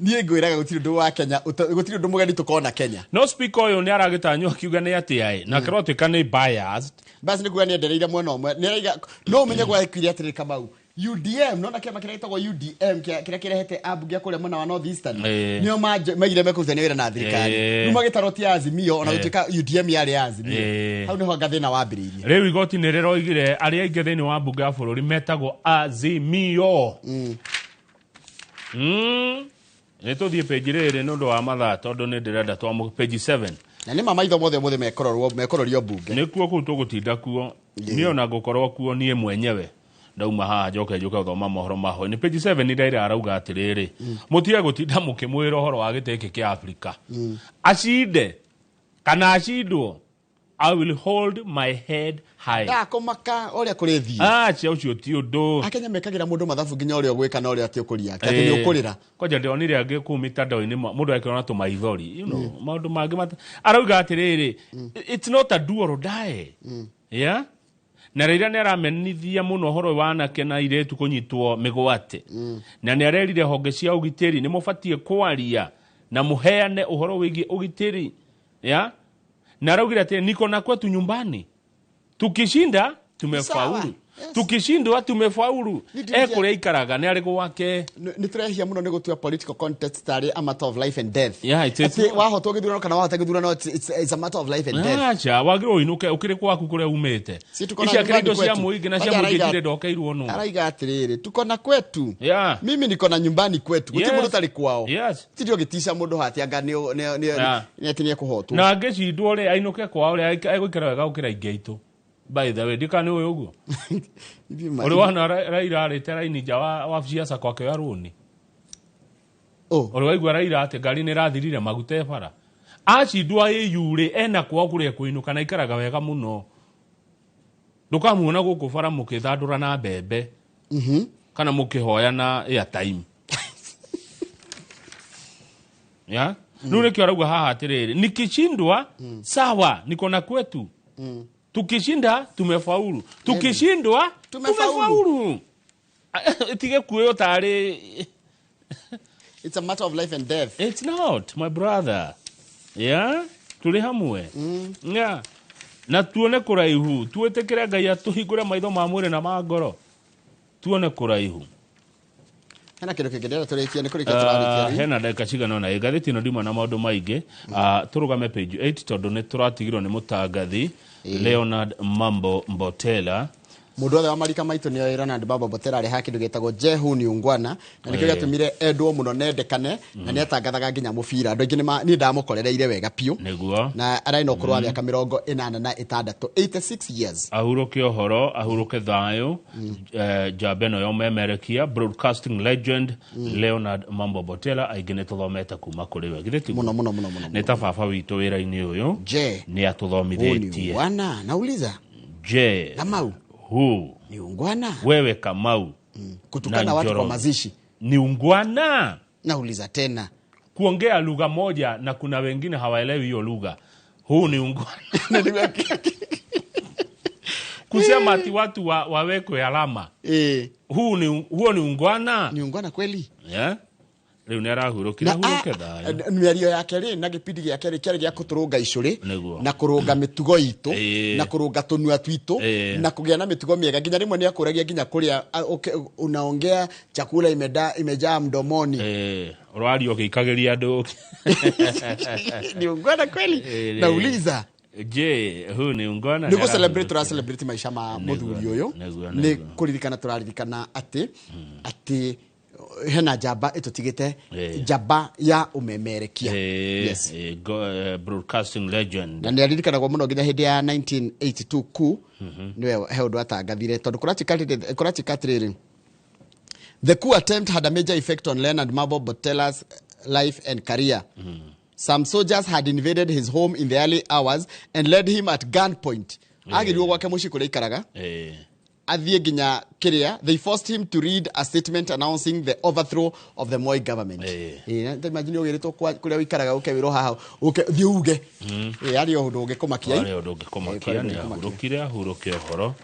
Speaker 2: niĩ ngwĩraga gũtirĩ ũndũ wa Kenya gũtirĩ ũndũ mũgeni tukona Kenya
Speaker 1: no speaker ũyũ nĩ aragĩtanywo akiuga nĩ atĩ na kĩrotĩka nĩ biased
Speaker 2: basi nĩ kuga nĩ endereire mwena ũmwe nĩ araiga no ũmenye gwekire atĩrĩ Kamau UDM no na kĩama kĩrĩa gĩtagwo UDM kĩrĩa kĩrehete ambunge kũrĩa mwena wa North Eastern nĩo maigire mekũrutithania wĩra na thirikari rĩu magĩtaroti Azimio ona gũtuĩka UDM yarĩ Azimio hau nĩho gathĩna wambĩrĩirie
Speaker 1: rĩu igoti nĩ rĩroigire arĩa aingĩ thĩinĩ wa mbunge ya bũrũri metagwo Azimio Nĩtũthiĩ page rĩrĩ nĩ ũndũ wa mathaa tondũ nĩ ndĩrenda twa page 7
Speaker 2: na nĩ maitho mothe mekororio mbunge
Speaker 1: nĩkuo kũu tũgũtinda kuo niĩ ona ngũkorwo kuo niĩ mwenyewe ndauma haha njoke gũthoma mohoro maho nĩ page 7 ndaira arauga atĩrĩrĩ mũtige gũtinda mũkĩmwĩra ũhoro wa gĩtĩ gĩkĩ kĩa Afrika acinde kana acindwo I will hold my head high.
Speaker 2: Komaka oria kuri thie.
Speaker 1: Cia ucio ti undu.
Speaker 2: Akenya mekagira mundu mathabu nginya oria gwika na oria ti ukuria. Ati ni ukurira.
Speaker 1: Koja ndionire angi ku mitandao-ini mundu akirona tu maithori. You know, maundu mangi arauga atiriri. It's not a do or die. Yeah? Na rĩrĩa nĩ aramenithia mũno horo wa anake na iretu kũnyitwo mĩgwate. Na nĩ arerire honge cia ũgitĩri nĩ mũbatie kwaria na mũheane ũhoro wĩgiĩ ũgitĩri. Yeah? Na raugire ati niko na kwetu nyumbani. Tukishinda tumefaulu. Tukishindwa tumefaulu. Kuria ikaraga ni ari gwake.
Speaker 2: Ni turehia muno ni gutua political context tari a matter of life and death.
Speaker 1: Yeah, it's
Speaker 2: wahotwo githurano kana wahota githurano it's a matter of life and death.
Speaker 1: Acha wagiro inuke ukire kwaku kuria umete. Ici akirindo cia muigi na cia muigi dire ndokeirwo no.
Speaker 2: Araiga atiriri tuko na kwetu.
Speaker 1: Yeah.
Speaker 2: Mimi niko na nyumbani kwetu. Guti mundu tari kwao.
Speaker 1: Yes.
Speaker 2: Tidio gitisha mundu hati anga ni atinie kuhotwo.
Speaker 1: Na ngecindwo ri ainuke kwao ri aigukira wega ukira ingeitu. By the way, dika ni uyu uguo. Uri wana Raila arite raini nja wa siasa kwake ya runi. Uri waigua Raila ati ngari ni rathirire maguta bara. Acindwa yuri ena kwa kuria kuinuka na ikaraga wega muno. Ndukamuona guku bara mukithandura na mbembe. Kana mukihoya na airtime. Ya? Nune kio arauga haha atiriri. Nikishindwa sawa, niko na kwetu. Tukishinda tumefaulu. Tukishindwa tumefaulu. Itige kuyo tare.
Speaker 2: It's a matter of life and death.
Speaker 1: It's not, my brother. Yeah? Tuli hamwe. Yeah. Na tuone kuraihu. Tuetekere Ngai atuhingure maitho ma mwĩrĩ na ma ngoro. Tuone kuraihu.
Speaker 2: Hena kindu kingedera turikia ni kurikia turarikia.
Speaker 1: Hena ndagika cigana na igatheti no ndima na maundu maingi. Turugame page 8 tondu ni turatigirwo ni mutangathi Leonard Mambo Mbotela.
Speaker 2: Mundu othe wa marika maitu ni Leonard Mambo Mbotela ari ha kindu gitagwo Jehu ni ungwana na nikio gatumire endwo muno nendekane na ni atangathaga nginya mubira andu ingi ni ndamukorereire wega piu na araina okuru wa miaka 46 86 years
Speaker 1: ahuruke ohoro ahuruke thayo jabeno yo memerekia broadcasting legend Leonard Mambo Mbotela aigene tuthomete kuma kuri we githeti
Speaker 2: muno
Speaker 1: ni ta baba witu wira-ini uyu ni atuthomithetie
Speaker 2: wana nauliza Kamau
Speaker 1: huu
Speaker 2: ni ungwana
Speaker 1: wewe Kamau
Speaker 2: kutukana watu kwa mazishi
Speaker 1: ni ungwana
Speaker 2: nauliza tena
Speaker 1: kuongea lugha moja na kuna wengine hawaelewi hiyo lugha huu ni ungwana kusema ati watu wawekwe alama huo ni ungwana
Speaker 2: kweli
Speaker 1: yeah Riu ni arahurukira huruke thayo
Speaker 2: miario yake ri na gipindi giake ri kiari gia kuturunga icuri na kurunga mitugo itu na kurunga tunua twitu na kugia na mitugo miega nginya rimwe ni akuragia nginya kuria unaongea chakula imejaa mdomoni
Speaker 1: urari ukikagiria andu
Speaker 2: ni ungwana kweli nauliza
Speaker 1: huu ni ungwana
Speaker 2: ni celebrate maisha ma muthuri uyu ni kuririkana turaririkana ati hena jaba itutigite jaba ya umemerekia
Speaker 1: broadcasting legend
Speaker 2: na ndiririkanagwo muno nginya hindi ya 1982 ku niwe heondo atangathire tondu kurachi katriri the coup attempt had a major effect on Leonard Mambo Mbotela's life and career. Some soldiers had invaded his home in the early hours and led him at gunpoint. Agirwo gwake muci kule ikaraga. Athie ginya kiria, they forced him to read a statement announcing the overthrow of the Moi government. Imagine ugeretwo kuria ikaraga ukewiro haha thiuge. Ari undu ugikumakia.
Speaker 1: Ari undu ugikumakia ni ahurukire ahuruke horo.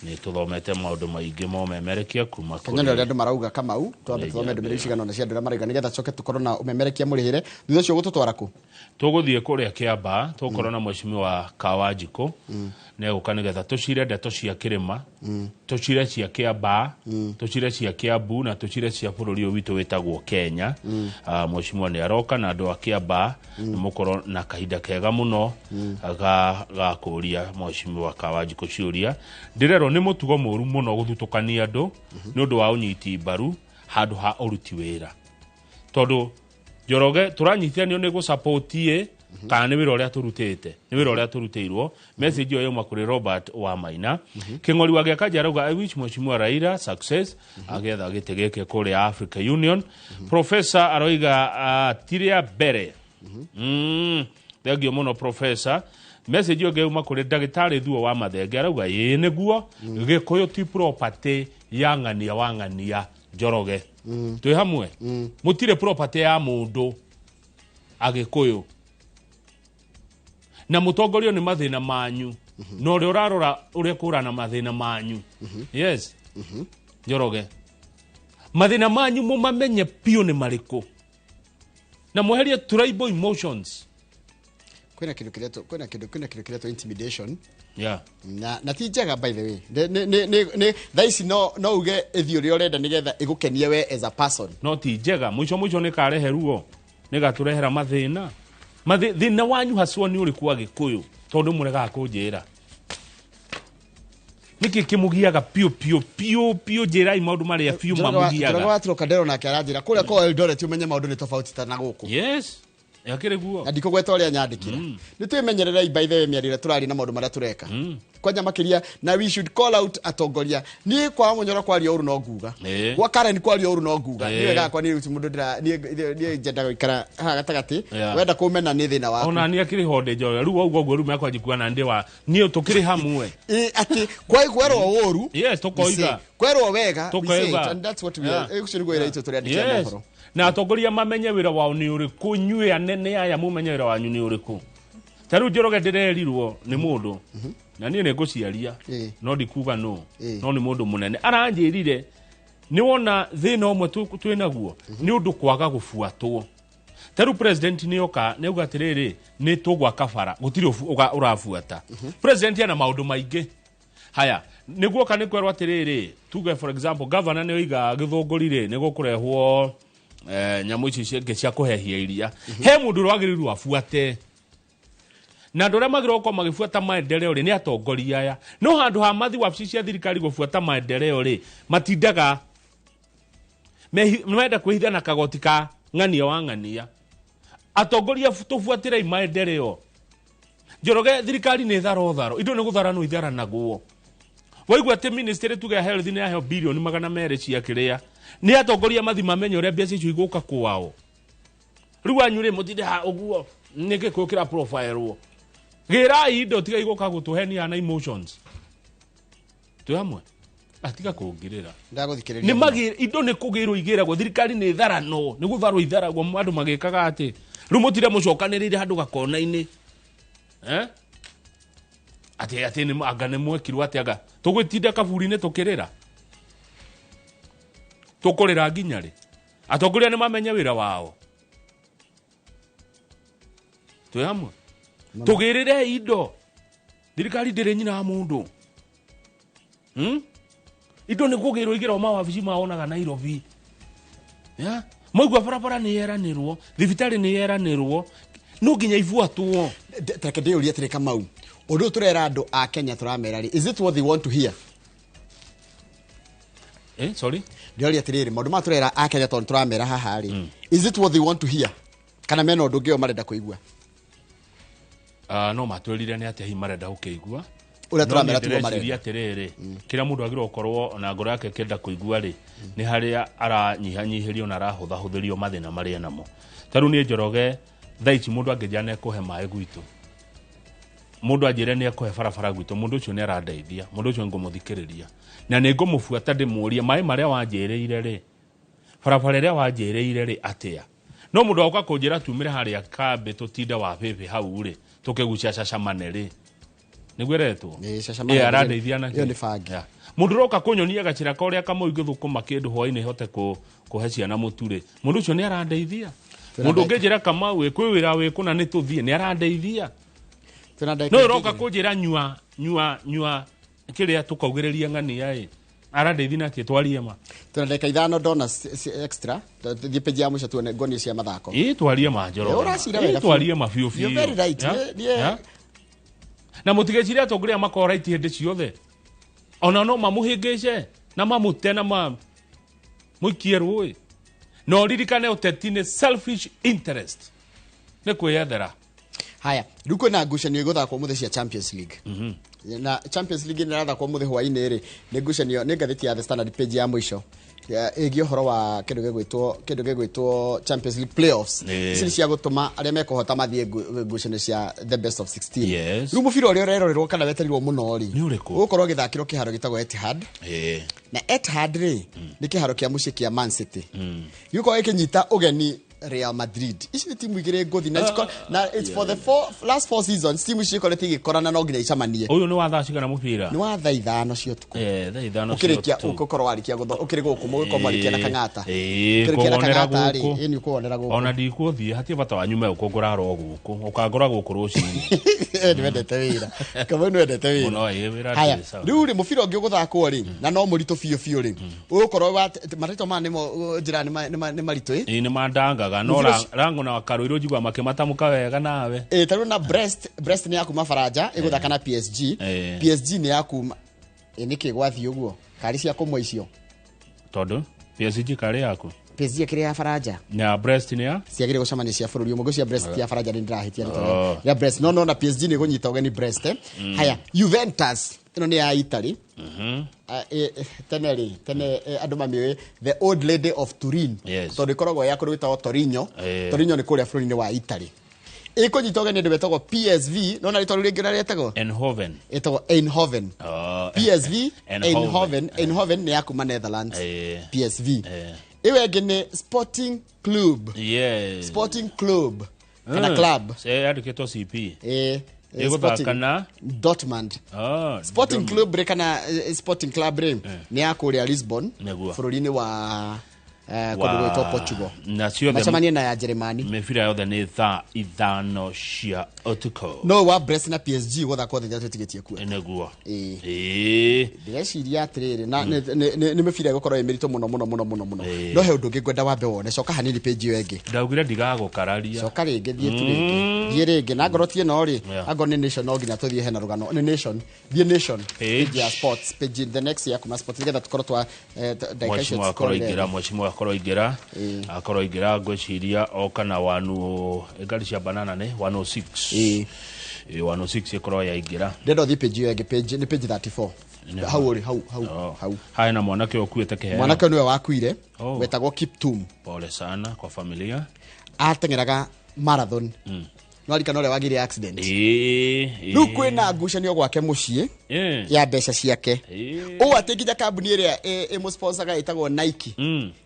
Speaker 1: Ni tuthomete maundu maingi momemerekia kuma
Speaker 2: kuri. Kenya ndio marauga Kamau, twambe tuthome ndumiriri cigano na cia ndura maraiga nigetha coke tukorwo na umemerekia murihire. Thutha cio gututwara ku.
Speaker 1: Tuguthie kuria Kiamba, tukorwo na mheshimiwa Kawajiko. Ne ukanigetha tucire ndeto cia kirima. Tucire cia Kiamba, tucire cia Kiambu na tucire cia bururi witu wetagwo Kenya. Mheshimiwa ni aroka na andu a Kiamba ni mukorwo na kahinda kega muno ga kuria mheshimiwa Kawajiko ciuria. Ndirero ni mutugo muru muno guthutukania andu ni undu wa unyiti mbaru handu ha uruti wira. Tondu Njoroge turanyithanio ni gu supportie kana ni wira uria turutite ni wira uria turuteirwo message yo yoma kuri Robert wa Maina king'ori wa geka jarauga I wish mheshimiwa Raila success agetha gitegeke kuri Africa Union. Professor aroiga tiria bere thegio muno professor message yo geuma kuri ndagitari thuo wa Mathenge arauga niguo gikuyu ti property ya ng'ania wa ng'ania Njoroge twi hamwe mutire property ya mundu agikuyu na mutongorio ni mathina manyu no ri urarora uri kurana mathina manyu yes Njoroge mathina manyu mumamenye pio ni mariku na muherie tribal emotions
Speaker 2: kwena kindu kireto intimidation
Speaker 1: na
Speaker 2: ti njega by the way ne thaisi no uge ethio ri urenda nigetha igukenie we as a person
Speaker 1: no ti njega mwicho ni karehe ruo ni gaturehera mathina thina wanyu haswa ni uri kwa Gikuyu tondu murega kunjira niki kimugiaga pio jirai maundu maria pio mamugiaga
Speaker 2: Njoroge watiro Kadero na kiaranjira kuria ko Eldoret umenye maundu ni tofauti tana guku
Speaker 1: yes yakire guo
Speaker 2: na ndikugweta uria nyandikira ni twimenyerera by the way miarire turari na maundu maria tureka kwanja makiria na we should call out atongoria ni kwa munyoro kwa rio uru no nguga kwa Karen kwa rio uru no nguga ni wega kwa ni mundu ndira ni jenda ikara ha gatagati wenda kumena ni thina wa
Speaker 1: ona ni akiri honde Njoroge ru ugo ru mekwa jikua na ndiwa ni tukiri hamwe
Speaker 2: ati kwa igwero uru
Speaker 1: yes tukoiga
Speaker 2: kwero wega and that's what we are ekushirigwa ira ito turi andikia mohoro
Speaker 1: na atongoria mamenye wira wao ni uriku nyue anene aya mumenye wira wanyu ni uriku taru Njoroge ndirerirwo ni mundu na niĩ nĩngũciaria no ndikuga no ni mũndũ mũnene aranjĩrire nĩ wona thĩna ũmwe twĩnaguo nĩ ũndũ kwaga gũbuatwo taru president nĩoka nĩauga atĩrĩrĩ nĩ tũgwaka bara gũtirĩ ũrabuata president ana maũndũ maingĩ haya nĩguoka nĩ kwerwo atĩrĩrĩ tuge for example governor nĩoiga Gĩthũngũri nĩ gũkũrehwo nyamũ ici ciĩngĩ cia kũhehia iria he mũndũ rwagĩrĩirwo abuate na ndore magiro ko magifuata maendeleo ri ni atongoria aya no handu ha mathi wabici cia thirikari gufuata maendeleo ri matindaga menda kuhithana kagoti ka ng'ania wa ng'ania atongoria tufuatire maendeleo Njoroge thirikari ni tharo indo ni gutharano itharanagwo waigua ati ministry tuge health ni ahe billion 200 cia kiria ni atongoria mathi mamenye uria biaci icio iguka kwao riu anyure mutinde ha uguo niki kwikira profile wo gira indo tiga iguka gutuhenia na emotions tu hamwe atiga kungirira
Speaker 2: ndaguthikiriria
Speaker 1: ni magir indo ni kugirwo igiragwo thirikari ni tharano ni gutharwo itharagwo andu magikaga ati riu mutire mucokanirire handu gakona-ini ati ni agane mwekirwo ati aga tugwitinda kaburi-ini tukirira tukurira nginyari atongoria ni mamenye wira wao tu hamwe tugirire indo thirikari ndire nyina wa mundu indo ni kugirwo igira mawabici maonaga Nairobi moigwa barabara ni yeranirwo thibitari ni yeranirwo no nginya ifuatwo
Speaker 2: take ndio ria tere Kamau undu turera andu a Kenya turamera ri is it what they want to hear
Speaker 1: sorry
Speaker 2: ndio ria tere maundu ma turera a Kenya turamera haha ri is it what they want to hear kana mena undu ngeo marenda kuigua
Speaker 1: no matwirire ni ati hi marenda ukigua
Speaker 2: Ura turamera tuo
Speaker 1: marenda atiriri kira mundu agirwo gukorwo na ngoro yake kenda kuigua ri ni haria aranyihanyihirio na arahutha huthirio mathina maria namo taru ni Njoroge thaici mundu angejana ekuhe mai gwitu mundu ajire ni ekuhe barabara gwitu mundu ucio ni arandeithia mundu ucio ngumuthikiriria na ni ngumufuata ndimuria mai maria wanjireire ri barabara iria wanjireire ri atia no mundu auka kunjira tumire haria kambe tutinda wa pepe hau ri tukigucia cacamane ri nigueretwo arandeithia na
Speaker 2: yo ni bangi
Speaker 1: mundu roka kunyonia gacira koria kamo igithukuma kindu hwaini hote kuhe ciana muture mundu ucio ni arandeithia mundu ngejira kama we kwira we kuna ni tuthie ni arandeithia no roka kunjira nyua kiria tukaugereria ng'ania arandeithia na kitwarie ma
Speaker 2: tunadeka ithano dona extra thie page ya mwisho tuone ngoni cia mathako
Speaker 1: twarie ma Njoroge twarie ma fiu
Speaker 2: you very right yeah
Speaker 1: na mutigeciria atongoria makora iti hindi ciothe ona no mamuhingice na mamute na muikie rui no ririkane uteti ni selfish interest ne kwiyethera
Speaker 2: haya ruko na ngucanio iguthakwo muthe cia Champions League na Champions League ni rathakwo muthe hwaini ri ni ngucanio ni ngatheti ya The Standard page ya mwisho igi horo wa kindu gegwitwo Champions League playoffs ici cia gutuma aria mekuhota mathie ngucanio cia the best of 16 rumu biro rio rerorerwo kana weterirwo muno ri ukorwo githakiro kiharo gitagwo Etihad na Etihad ri ni kiharo kia mucii kia Man City yuko ikinyita ugeni Real Madrid ici ni timu igire ngothi na it's for the last 4 seasons timu cikorete igikorana no nginya icamanie
Speaker 1: uyu ni watha cigana mupira
Speaker 2: ni watha ithano cio tuko
Speaker 1: tha ithano
Speaker 2: ukirikia ukokorwo warikia gutho ukiri guku muko mwarikia na Kang'ata
Speaker 1: ukirikia na Kang'ata ri ni ukuonera guku ona ndikuthie hatie bata wanyu me ukongoraro guku ukangora guku rucini
Speaker 2: ni wendete wira kama ni wendete wira
Speaker 1: no wira
Speaker 2: haya riu ri mubira ungi guthakwo ri na no murito biu ri ukorwo marito ma nimo njira ni marito
Speaker 1: ni mandanga no rango na karuiro jigwa makematamuka wega nawe
Speaker 2: taru na Brest ni yakuma Faraja iguthaka na PSG ni yakuma niki gwathi uguo kari cia kumwe icio
Speaker 1: tondu PSG kari yaku
Speaker 2: PSG kiri ya Faraja
Speaker 1: na Brest ni ya
Speaker 2: ciagire gucamania cia bururi umwe cia Brest ya Faraja ni ndirahitia ya Brest no na PSG ni gunyita ugeni Brest haya Juventus ino ni ya Italy tene andu mamiwe the old lady of Turin tondu ikoragwo ya kurwita Torino ni kuria bururi-ini wa Italy ikunyita ugeni ndu betagwo PSV no na rito ringi naretagwo Eindhoven PSV Eindhoven ni yakuma Netherlands PSV iwe ngene Sporting Club kana club
Speaker 1: adiketo CP
Speaker 2: Sporting Dortmund Sporting Club rekana Sporting Club ni yakuria Lisbon bururi-ini wa kwa Portugal
Speaker 1: na sio
Speaker 2: macamania na ya Germany
Speaker 1: mefira yothe ni ithano cia otuko
Speaker 2: no wa Brest na PSG guthakwo thenya twetigetie ku
Speaker 1: eneguo
Speaker 2: ndĩreciria atiriri na nĩ mefira gukorwo emerito muno no he undu ngĩkwenda wambe wone coka hanini page iyo ĩngĩ
Speaker 1: ndaugire ndigagũkararia
Speaker 2: coka rĩngĩ thiĩ rĩngĩ na ngorotie no ri ango ni nation no nginya tuthie hena rugano ni nation page ya sports page the next ya kuma sports getha tukorwo twa
Speaker 1: mheshimiwa akorwo igira ngwiciria okana wanu ngari cia banana ne 106 106 ikorwo ya igira
Speaker 2: ndendo thi page yake page ni page 34 hau
Speaker 1: hai na mwanake okuite kehero
Speaker 2: mwanake niwe wakuire wetagwo Kiptum
Speaker 1: pole sana kwa familia
Speaker 2: atengeraga marathon no arikana ule wagire accident riu kwina ngucanio gwake mucii ya mbeca ciake o ateginya kambuni iria imusponsaga itagwo Nike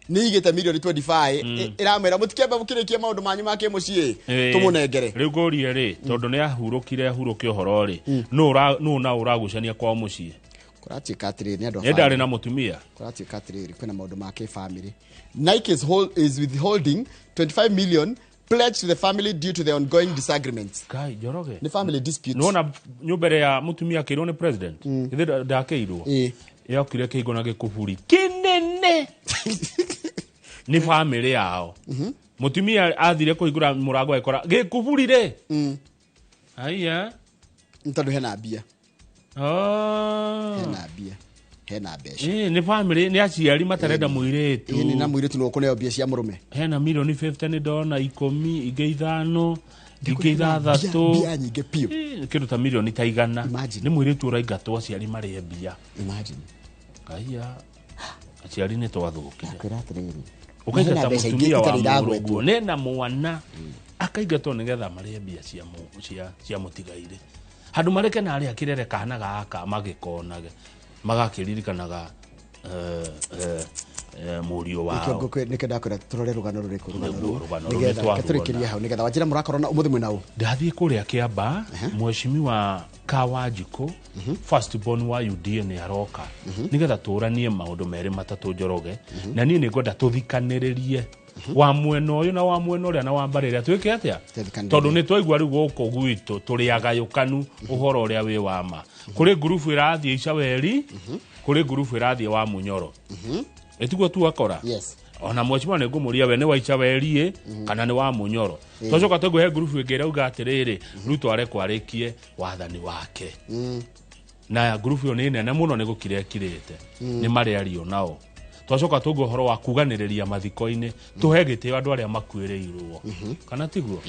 Speaker 2: ni igite milioni 25 iramera mutikemba mukirikia maundu manyu make mucii tumunengere
Speaker 1: riu gorie ri tondu ni ahurukire uhoro ri no na uragucania kwa mucii
Speaker 2: kurati katiri ni andu
Speaker 1: ndari na mutumia
Speaker 2: kurati katiri kwina maundu make family Nike is withholding 25 million pledged to the family due to the ongoing disagreements.
Speaker 1: Kai Njoroge.
Speaker 2: Ni family dispute.
Speaker 1: Nona nyumbere ya mutumia kirwo ni president. Ithe ndakeirwo. Yakire kigo na gikuburi. Kinene. Ni family yao. Mutumia athire kuhingura murango ekora gikuburi re. Aya.
Speaker 2: Ntondu hena bia. Hena mbeca
Speaker 1: ni family ni aciari matarenda muiretu
Speaker 2: ni na muiretu no kuneo bia cia murume
Speaker 1: hena milioni 50 ni dona 10 inge ithano Ngigä ithathatå
Speaker 2: mbia nyingä piå
Speaker 1: kä ta milioni ta igana nä mwä rä tu å raingatwo aciari marä mbia kaia aciari nä twathå kire å kaingata må tumia wa må rå guo nena mwana akaingatwo nä getha marä mbia cia må tigairä handå mareke narä akä rere kana gaka magä konage magakä ririkanaga murio wao
Speaker 2: nä ndakwä tårore rå gano rå rä kå tå rä kä ria hau nä getha wanjä ra må rakorwo å må thä mwä naå
Speaker 1: ndathiä kå rä a kä amba mweshimiwa Kawanjiko first born wa UDA nä aroka nä getha tå ranie maå ndå merä matatå Njoroge na niä nä ngwenda tå thikanä rä rie wa mwena å yå na wa mwena å rä a na wa mbarä rä a twä ke atä a tondå nä twaigua rä u gå kå gwitå tå rä agayå kanu å horo å rä a wä wa ma kå rä ngurubu ä rathiä Icaweri kå rä ngurubu ä rathiä wa Munyoro etiguo tu akora ona mweshimiwa nä ngå må ria we nä wa Icaweri kana nä wa Munyoro twacoka twä he ngurubu ä ngä rauga atä rä rä rä u tware kwarä kie wathani wake na ngurubu ä yo nä nene må no nä gå kä räkirä te nä marä ario nao twacoka tå ngå horo wa kuganä rä ria mathiko-inä tå he gä tä o andå arä a makuä rä irwo kana tiguo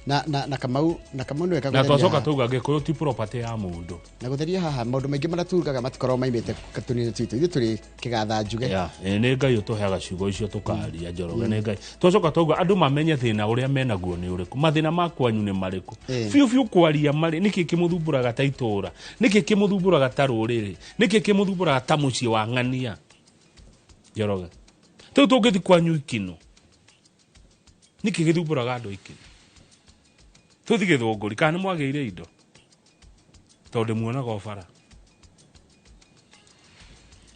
Speaker 2: na kamau nä
Speaker 1: na twacoka tauga gä kå yå ti property ya må ndå
Speaker 2: na gå theria haha maå ndå maingä marä a tugaga matikorwo maimä te katå-inä twitå ithuä tå rä kä gatha njuge
Speaker 1: nä ngai å tå heaga ciugo icio tå karia Njoroge nä ngai twacoka tauga andå mamenye thä na å rä a menaguo nä å rä kå mathä na makwanyu nä marä kå biå biå kwaria marä nä kä kä må thumbåraga ta itå ra nä kä kä må thumbåraga ta rå rä rä nä kä kä må thumbåraga ta må ciä wa ng'ania Njoroge tå tå ngä thi kwanyu ikino nä kä gä thumbåraga andå ikino tå thigä thå ngå ri kana nä mwagä ire indo tondå muonaga å bara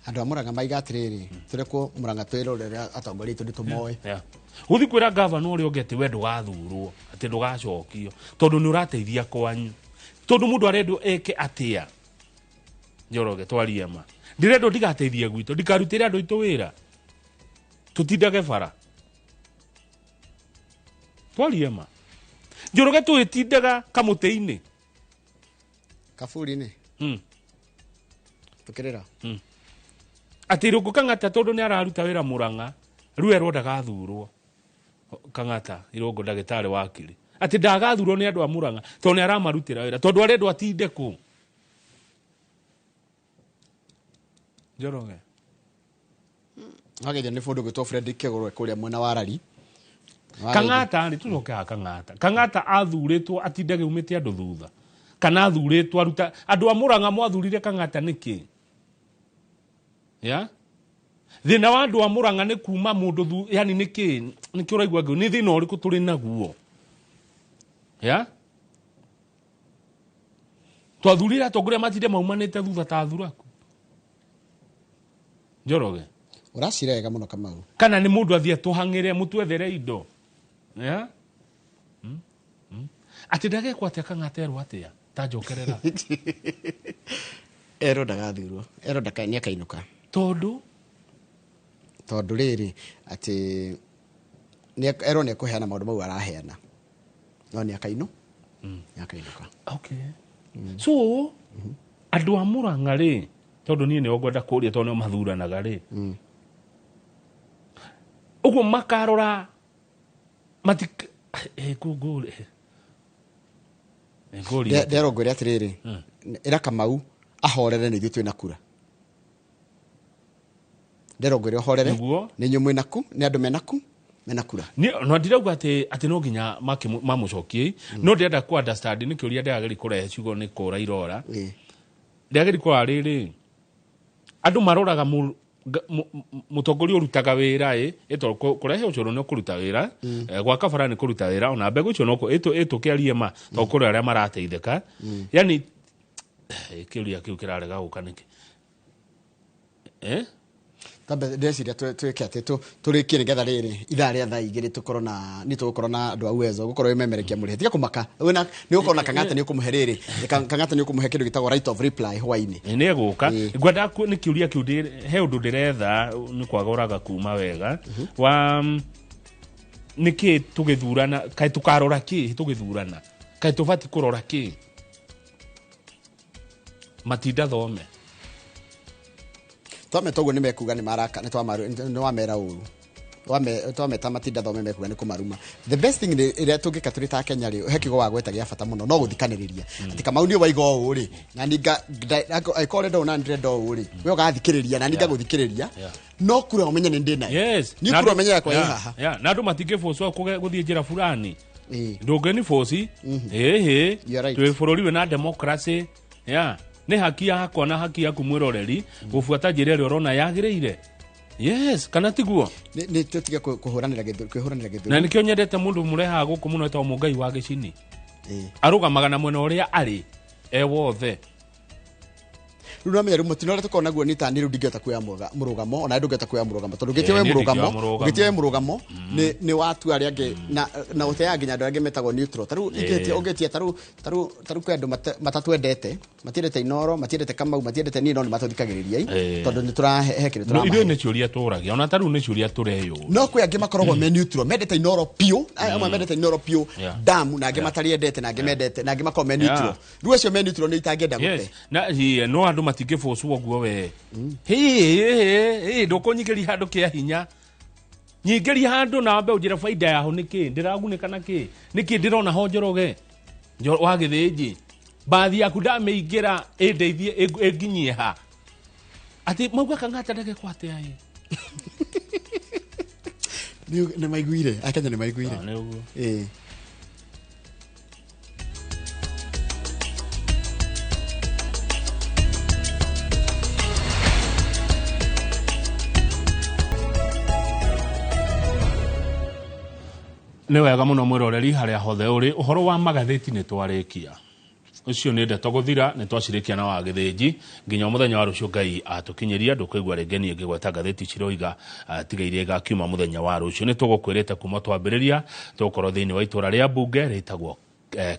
Speaker 2: andå a må ranga maiga atä rä rä tå rekwo må ranga twä rå rä rä atongoria itå nä tå moä
Speaker 1: gå thi kwä ra ngavana å rä a å ngä atä we ndå gathurwo atä ndå gacokio tondå nä å rateithia kwanyu tondå må ndå arendwo eke atä a Njoroge twarie ma ndä rendwo ndigateithie gwitå ndikarutä re andå aitå wä ra tå tindage bara twarie ma Njoroge tå tindaga kamå tä-inä
Speaker 2: kaburi-inä tå kä rä ra
Speaker 1: atä rå ngå Kang'ata tondå nä araruta wä ra må ranga rä u erwo ndagathurwo Kang'ata irå ngå ndagä tarä wakiri atä ndagathurwo nä andå a må ranga tondå nä aramarutä ra wä ra tondå arendwo atinde kå Njoroge
Speaker 2: agä nä bå ndå gwä two Fredrick Kegorwe kå rä a mwena wa Rari
Speaker 1: Kang'ata nä tå coke ha Kang'ata athurä two atindage umä te andå thutha kana athurä two aruta andå a må ranga mwathurire Kang'ata nä kä thä na wa andå a må ranga nä kuma må ndå yani nä kä nä kä å raigua nä thä na å rä kå tå rä naguo twathurire atongoria matinde maumanä te thutha ta thuraku Njoroge
Speaker 2: å racira wega må no Kamau
Speaker 1: kana nä må ndå athiä tå hangä re må twethere indo atä ndagekwo atä Kang'ata erwo atä a ta njokerera
Speaker 2: erwo ndagathurwo erwo nä akainå ka
Speaker 1: tondå
Speaker 2: rä rä atä erwo nä ekå heana maå ndå mau araheana no nä akainå ka
Speaker 1: so andå a må ranga rä tondå niä nä o ngwenda kå ria tondå nä o mathuranaga rä å guo makarora
Speaker 2: nderwo ngwä re atä rä rä ä ra Kamau ahorere nä ithuä twä na kura nderwo ngwä re å horere nä inyuä mwä naku nä andå mena kura
Speaker 1: no ndirauga atä no nginya mamå cokie no ndärenda kå understand nä kä å ria ndärageri kå rehe ciugo nä kå ra irora ndärageri kå ra rä rä andå maroraga må tongoria å rutaga wä ra kå rehe å cå rå nä å kå ruta wä ra gwaka bara nä kå ruta wä ra ona mbegå icio tå kä arie ma tondå kå rä arä a marateithäka yani kä å ria kä u kä rarega gå ka nä kä
Speaker 2: ndeciria twä ke atä tå rä kie nä getha rä rä ithaa rä a thaa igä rä nä tå gå korwo na andå a uwezo gå korwo memerekia må rä he tiga kå maka nä gå korwo na Kang'ata nä å kå må he rä rä Kang'ata nä å kå må he kä ndå gä tagwo right of reply hwainä
Speaker 1: nä egå ka ngwenda nä kä å ria kä u he å ndå ndä retha nä kwaga å raga kuma wega wa nä kä tå gä thurana kaä tå karora kä tå gä thurana kaä tå bati kå rora kä matinda thome
Speaker 2: twameta å guo nä mekuga nä wamera å ru twameta matinda thome mekuga nĩ kũmaruma. The best thing ĩrĩa tũngĩka tũrĩ ta Kenya rĩ hekigo wa gweta gĩa bata mũno no gũthikanĩrĩria ati Kamau nĩ waiga ũũ rĩ na ninga aikore ndo na ndire ndo ũũ rĩ we ũgathikĩrĩria na ninga gũthikĩrĩria no kura ũmenye nĩ ndĩ nayo ni kura ũmenye yakwa haha
Speaker 1: na andũ matingĩbocwo gũthiĩ njĩra fulani ndũngĩni boci twĩ bũrũri wĩna democracy nĩ haki yakwa na haki yaku mwĩroreri gũbuata njĩra ĩrĩa ũrona yagĩrĩire. Yes, kana tiguo
Speaker 2: ni tutige kuhuranira githuri
Speaker 1: na nikio nyendete mundu mureha guku muno eta Mũngai wa Gĩcini arugamaga na mwena ũrĩa arĩ wothe
Speaker 2: runa meru mutino rete kona guo ni tani rudigeta kuya murugamo ona ndugeta kuya murugamo tondu gitie we murugamo ni watu ari ange na uteya nginya andu ange metagwo neutral taru ingetie taru kwa andu matatwendete matirete Inoro matirete Kamau matirete ni no matuthikagiriria tondu ni turahekire
Speaker 1: irio ni ciuria turagia ona taru ni ciuria tureyo
Speaker 2: no kwa ange makoragwo me neutral mendete Inoro pio amwe mendete Inoro pio damu na ange matariendete na ange mendete na ange makorwo me neutral ruo cio me neutral ni itangenda gute
Speaker 1: na no andu matingĩbocwo guo we ndũkũnyigĩria handũ kĩa hinya nyingĩria handũ na wambe ũnjĩre faida yaho nĩkĩ ndĩragunĩka nakĩ nĩkĩ ndĩrona ho Njoroge wa Gĩthĩnji bathi yaku ndamĩingĩra ĩndeithie ĩnginyie ha ati mauga Kang'ata ndagĩkwate ai
Speaker 2: nĩ maiguire Akenya nĩ maiguire
Speaker 1: nĩ wega mũno mwĩroreri harĩa hothe ũrĩ ũhoro wa magathĩti nĩ twarĩkia ucio nĩ ndeto gũthira nĩ twacirĩkia na wa Gĩthĩnji nginya mũthenya wa rũciũ Ngai atũkinyĩria ndũkũigua rĩngĩ niĩ ngĩgweta gathĩti ciroiga tigairie gakiuma mũthenya wa rũciũ nĩ tũgũkwĩrĩte kuma twambĩrĩria tũkorwo thĩinĩ wa itũra rĩa mbunge rĩtagwo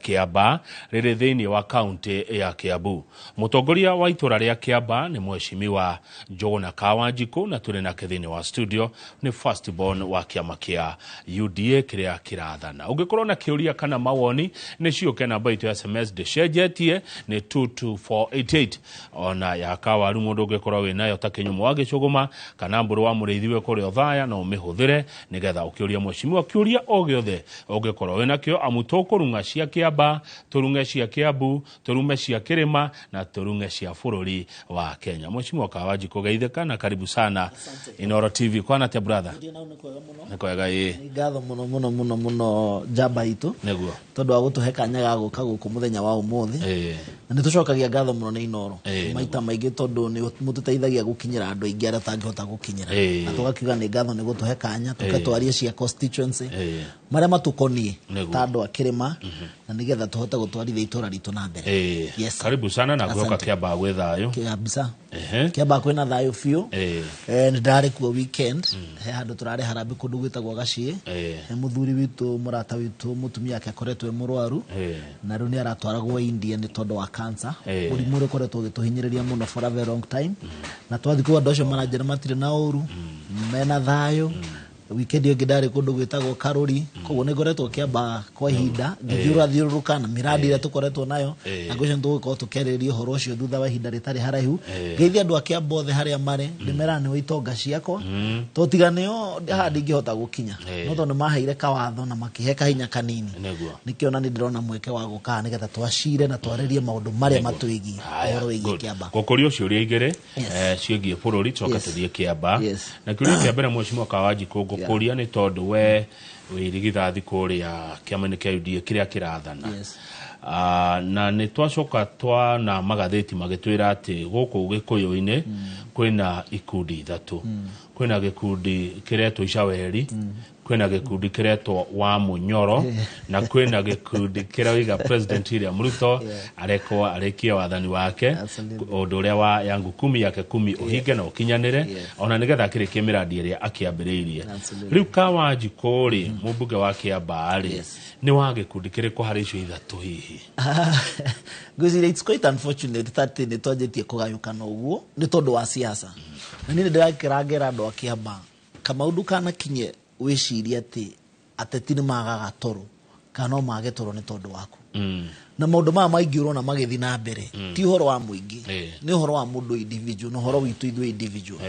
Speaker 1: Kiamba rĩrĩ thĩinĩ wa kaunti ya Kiambu. Mũtongoria wa itũra rĩa Kiamba nĩ Mheshimiwa Njũgũna Kawanjikũ na tũrĩ nake thĩinĩ wa studio nĩ first born wa kĩama kĩa UDA kĩrĩa kĩrathana. Ũngĩkorwo na kĩũria kana mawoni nĩ ciũke namba itũ ya SMS ndĩcenjetie nĩ 22488 ona ya Kawaru mũndũ ũngĩkorwo wĩ nayo ta Kĩnyumu wa Gĩcũgũma kana Mbũrũ wa Mũrĩithiwe kũrĩa Othaya no ũmĩhũthĩre nĩgetha ũkĩũria Mheshimiwa kĩũria o gĩothe ũngĩkorwo wĩ nakĩo amu tũkũrunga cia Kiamba turunge cia Kiambu turume cia Kirima na turunge cia bũrũri wa Kenya. Mheshimiwa Kawanjikũ geithĩka na karibu sana Inoro TV kwana te brother nĩ kwega
Speaker 21: ngatho mũno jamba itu tondu wa gũtũhe kanya ga gũka gũkũ mũthenya wa ũmũthĩ na nĩ tũcokagia ngatho mũno nĩ Inoro maita maingĩ tondu nĩ mũtũteithagia gũkinyĩra andũ aingĩ arĩa tangĩhota gũkinyĩra na tũgakiuga nĩ ngatho nĩ gũtũhe kanya tũkatwaria cia constituency marĩa matũkoniĩ ta andũ a Kirima na nigetha tuhote gutwarithia itura ritu na mbere.
Speaker 1: Karibu sana na guoka Kiamba gwĩ thayũ.
Speaker 21: Kabisa. Kiamba kwĩna thayũ biũ. Nĩ ndarĩ kuo weekend he handũ turarĩ harambe kũndũ gwĩtagwo Gaciĩ. He mũthuri witũ mũrata witũ mũtumia yake akoretwo e mũrwaru na rĩu nĩ aratwaragwo India nĩ tondũ wa cancer. Mũrimũ ũrĩa ũkoretwo ũgĩtũhinyĩrĩria mũno for a very long time na twathi kuo andũ acio maranjĩra matirĩ na ũru mena thayũ. Weekend yo gidare kundu gwitagwo Karuri koguo nĩ ngoretwo Kiamba kwa ihinda ngithiũrũrũka na miradi ĩrĩa tũkoretwo nayo na ngwĩciria tũgũkorwo tũkĩarĩrĩria ũhoro ũcio thutha wa ihinda rĩtarĩ haraihu ngeithia andũ a Kiamba othe harĩa marĩ ndĩmera nĩ itonga ciakwa tũtiganĩo haha ndingĩhota gũkinya no tondũ maheire kawatho na makĩhe hinya kanini nĩkĩona nĩ ndĩrona mweke wa gũka nĩgetha twacire na twarĩrie maũndũ marĩa matwĩgiĩ ũhoro wĩgiĩ Kiamba
Speaker 1: gũkũria ciũria igĩrĩ ciĩgiĩ bũrũri coka tũthiĩ Kiamba na kĩũria kĩa mbere Mheshimiwa Kawanjikũ kuria ni tondu we wirigithathi kuria kiama-inĩ kĩa UDA kĩrĩa kĩrathana na nĩ twacoka twana magathĩti magĩtwĩra atĩ gũkũ Gĩkũyũ-inĩ kwĩna ikundi ithatũ kwĩna gĩkundi kĩretwo Icaweri kwĩna gĩkundi kĩretwo wa Munyoro na kwĩna gĩkundi kĩroiga President William Ruto arĩkie wathani wake ũndũ ũrĩa wa yangu kumi yake 10 ũhinge na ũkinyanĩre ona nĩgetha akĩrĩkie mĩradi ĩrĩa akĩambĩrĩirie rĩu Kawanjikũ rĩ mũmbunge wa Kiamba rĩ nĩ wa gĩkundi kĩrĩkũ harĩ icio ithatũ hihi
Speaker 21: ngwĩciria it's quite unfortunate that nĩ twanjĩtie kũgayũkana ũguo nĩ tondũ wa siasa na niĩ ndĩrakĩrangĩra andũ a Kiamba kamaũndũ kanakinye wĩciria atĩ ateti nĩ magaga toro kana no mage toro nĩ tondũ waku na maũndũ maya maingĩ ũrona magĩthiĩ na mbere ti ũhoro wa mũingĩ nĩ ũhoro wa mũndũ individual na ũhoro witũ ithuĩ individual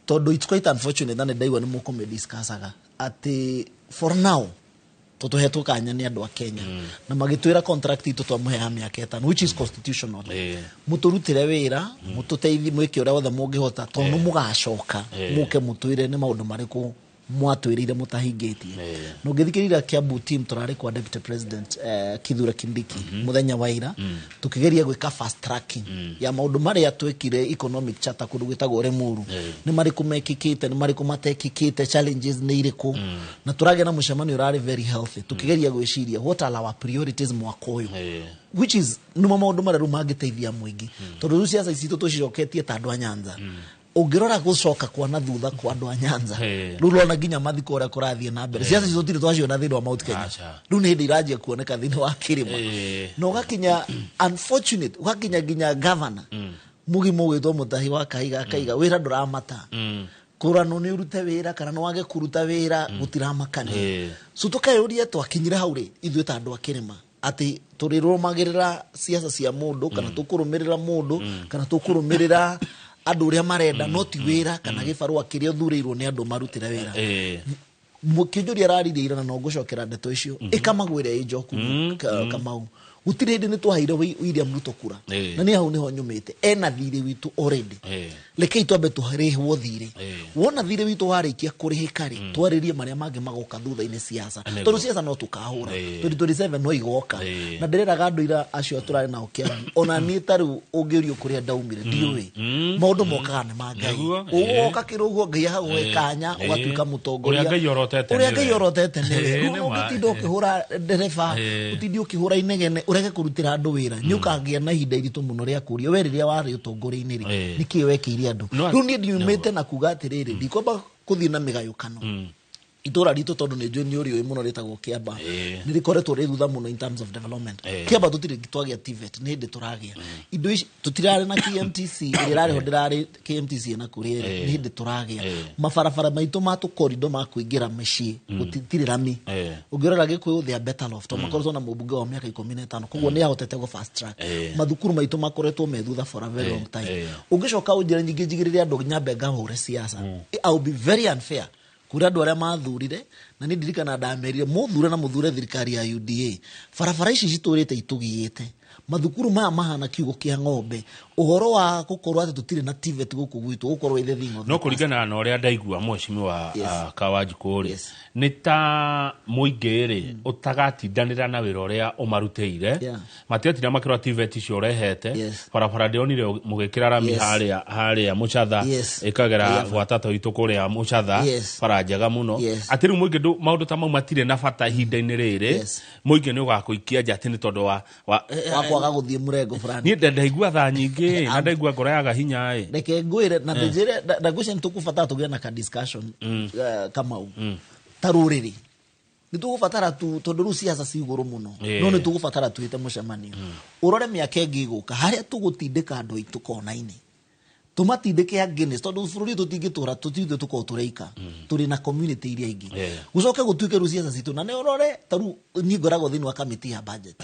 Speaker 21: todo it's quite unfortunate that ndaiwa ni mukome discussaga ati for now toto hetu kanya ni andu a Kenya na magitwira contract itu twamuhe ha miaka 5 which is constitutional muturutire wira mututeithi mwike uria wothe mungihota tondu mugacoka muke mutwire ni maundu mariku mwatwirire mutahingitie no ngithikirira Kiambu team turari kwa deputy president Kithure Kindiki muthenya waira tukigeria gwika fast tracking ya maundu mari atwekire economic charter kundu gwitagwo Remuru ni mariku mekikite ni mariku matekikite challenges ni iriku na turage na mucemanio urari very healthy tukigeria gwiciria what are our priorities mwaka uyu which is numa maundu mari rumangiteithia mwingi tondu ciaca ici tucicoketie ta andu a Nyanza ungirora gucoka kwa na thutha kwa andu a Nyanza riu na ginya mathiko ora kurathie na mbere ciaca icio tiri twacio na thindo wa Mount Kenya riu ni hindi iraje kuoneka thini wa kirima no gakinya unfortunate gakinya ginya governor mugimo witwo Mutahi wa Kaiga wira nduramata kurano ni urute wira kana no wage kuruta wira gutiramakania so tukayuria twakinyira hauri ithuĩ ta andu a kirima ati turirumagirira ciaca cia mundu kana tukurumirira mundu kana tukurumirira andu uria marenda not wira kana gibarua kiria thurirwo ni andu marutira wira mukinjuria rarire na no gucokera ndeto icio ikamagwire ijoku Kamau gutire ndi ni twahaire William Ruto kura na ni hau niho nyumite ena thire witu already leke itwambe tuharihwo thire wona thire witu warikia kurihika ri twaririe maria mange magoka thutha-ini ciaca tondu ciaca no tukahura 2027 no igoka na ndireraga andu ira acio turari nao Kiambu ona ni taru ungirio kuria ndaumire ndiui maundu mokaga ni mangai ugoka kirugo ngai hau ekanya ugatuika mutongoria uria ngai orotete ni ugitindo ukihura ndereba utindi ukihura inegene urege kurutira andu wira nyukagia na ihinda iritu muno ria kuria we riria wari utongori-ini ri niki wekiire andu riu ni ndiumite na kuga atiriri ndikomba kuthii na migayukano itora rito tondu ni njui ni uri muno ritagwo Kiamba ni rikoretwo ri thutha muno in terms of development Kiamba tutire gitwagia TVET ni ndi turagia indo ici tutirari na KMTC irari hondirari KMTC na kuria ni ndi turagia mabarabara maitu matu corridor ma kuingira micii gutitire rami ungirora gikuyu they are better off to makorwo na mubunge wa miaka 15 koguo ni ahotete go fast track mathukuru maitu makoretwo me thutha for a very long time ungicoka unjira nyingi njigirire andu nyambe ngahure ciaca I will be very unfair kuri andu aria mathurire na ni ndirikana ndamerire muthure na muthure thirikari ya UDA barabara ici citurite itugiite mathukuru maya mahana kiugo kia ng'ombe uhoro wa gukorwo ati tutire na TVET guku gwitu gukorwo ithe thingo
Speaker 1: no kuringana na uria ndaigua mweshimiwa Kawanjiku ri ni ta muingiri utagatindanira na wira uria umarutire matiatira makirwa TVET icio urehete barabara ndionire mugikira rami haria Muchatha ikagera gwatato itu kuria Muchatha bara njega muno atiru muingi maundu ta mau matire na bata ihinda-ini riri muingi ni ugakuikia njati ni tondu wa
Speaker 21: kwaga guthie murengo fulani
Speaker 1: ni ndaigua tha nyingi na ndaigua ngoro yaga hinya
Speaker 21: reke ngwire na ndijire ndagusha ntukufata tugia na ka discussion Kamau taruriri nitugufatara tu tondu ru ciaca ciiguru muno no nitugufatara tuite mucemanio urore miaka ingi guka haria tugutindika andu aitu kona-ini tumatindike against tondu bururi tutingitura tutithe tukotureika turi na community iria ingi gucoke gutuike ru ciaca citu na ne urore taru ni ngorago thini wa committee ya budget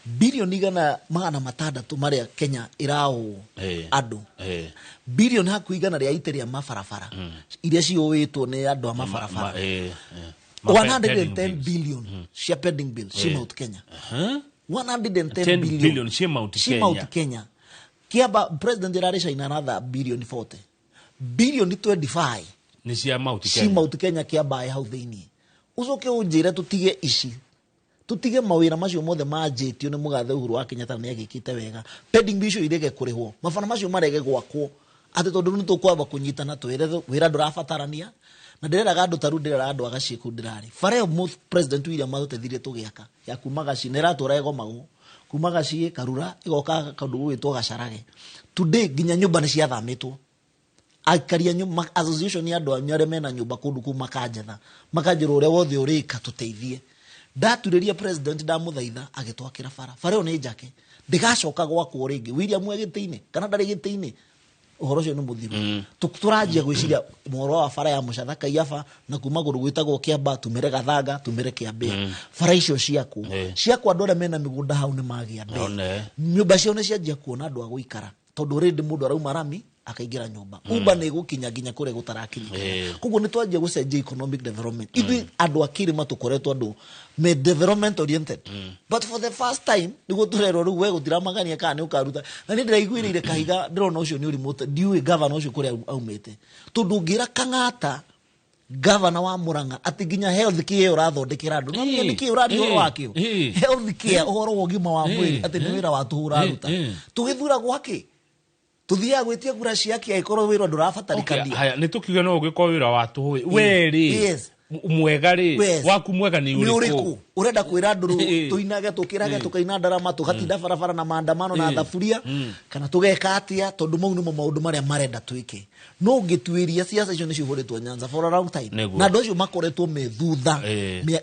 Speaker 21: bilioni igana magana matandatu maria Kenya irao andu bilioni hakuigana ria iteria mabarabara iria ciowitwo ni andu a mabarabara 110 billion cia pending bill cia Mount Kenya 110 billion
Speaker 1: cia Mount
Speaker 21: Kenya Kiamba president irarisha ina another billion 40 billion 25
Speaker 1: ni cia
Speaker 21: Mount Kenya Kiamba hau thiini ucoke unjire tutige ici tutige mawira macio mothe manjitio ni mugathe Uhuru wa Kenyatta ni agikite wega pending bill icio irege kurihwo mabana macio marege gwakwo ati tondu ni tukwamba kunyitana twire wira ndurabatarania na ndireraga andu taru ndirera andu agaciku ndirari fareo president William atuthethirie tugiaka ya kumaga cinera turego magu kumaga cie Karura igoka kandu gwitwo Gacarage today ginya nyumba ni cia thamitwo akaria nyumba association ya andu anyare mena nyumba kundu kuma Kanjetha makanjira uria wothe urika tuteithie ndaturiria president ndamuthaitha agitwakira fareo ni njake ndigacoka gwakwo ringi William egitiine kana ndari gitiine uhoro cio ni muthiru turanjia gwiciria mohoro wa bara ya Muchatha Kaiaba na kuma guru gwitagwo Kiamba tumire Gathanga tumire Kiambia bara icio ciaku andu aria mena migunda hau ni magia nyumba cio ni cianjia kuona andu a guikara tondu rindi mundu arauma rami akaigira nyumba Uber nä gå kinya nginya kå rä gå tarakinya koguo nä twanjia gå cenjia economic development ithuä andå a Kirima tå koretwo andå me development oriented but for the first time nä gå tå rerwo rä u we gå tiramagania kana nä å karuta na nä ndä raiguä rä kahiga ndä rona å cio nä å rimå ndiuä gavana å cio kå rä a aumä te tondå ngä ra Kang'ata gavana wa Murang'a ati nginya health care urathondekera andu no nĩ kĩ ũrathi ũhoro wakĩo health care ũhoro wa ũgima wa mwĩrĩ ati nĩ wĩra wa tũhũra ruta tũgĩthura gwake tuthiaga gwitia kura ciake ikorwo wĩra ndũrabatarĩkania
Speaker 1: haya nĩ tũkiuga no ũgĩkorwo wĩra wa tũhũĩ weri mwega rĩ waku mwega nĩ ũrĩkũ
Speaker 21: urenda kwĩra andũ tũinage tũkĩrage tũkaina ndarama tũgatinda barabara na maandamano na thaburia kana tũgeka atia tondũ mau nĩmo maũndũ marĩa marenda twĩke no ngĩtuĩria ciaca icio nĩ cihũrĩtwo Nyanza for a long time na andũ acio makoretwo me thutha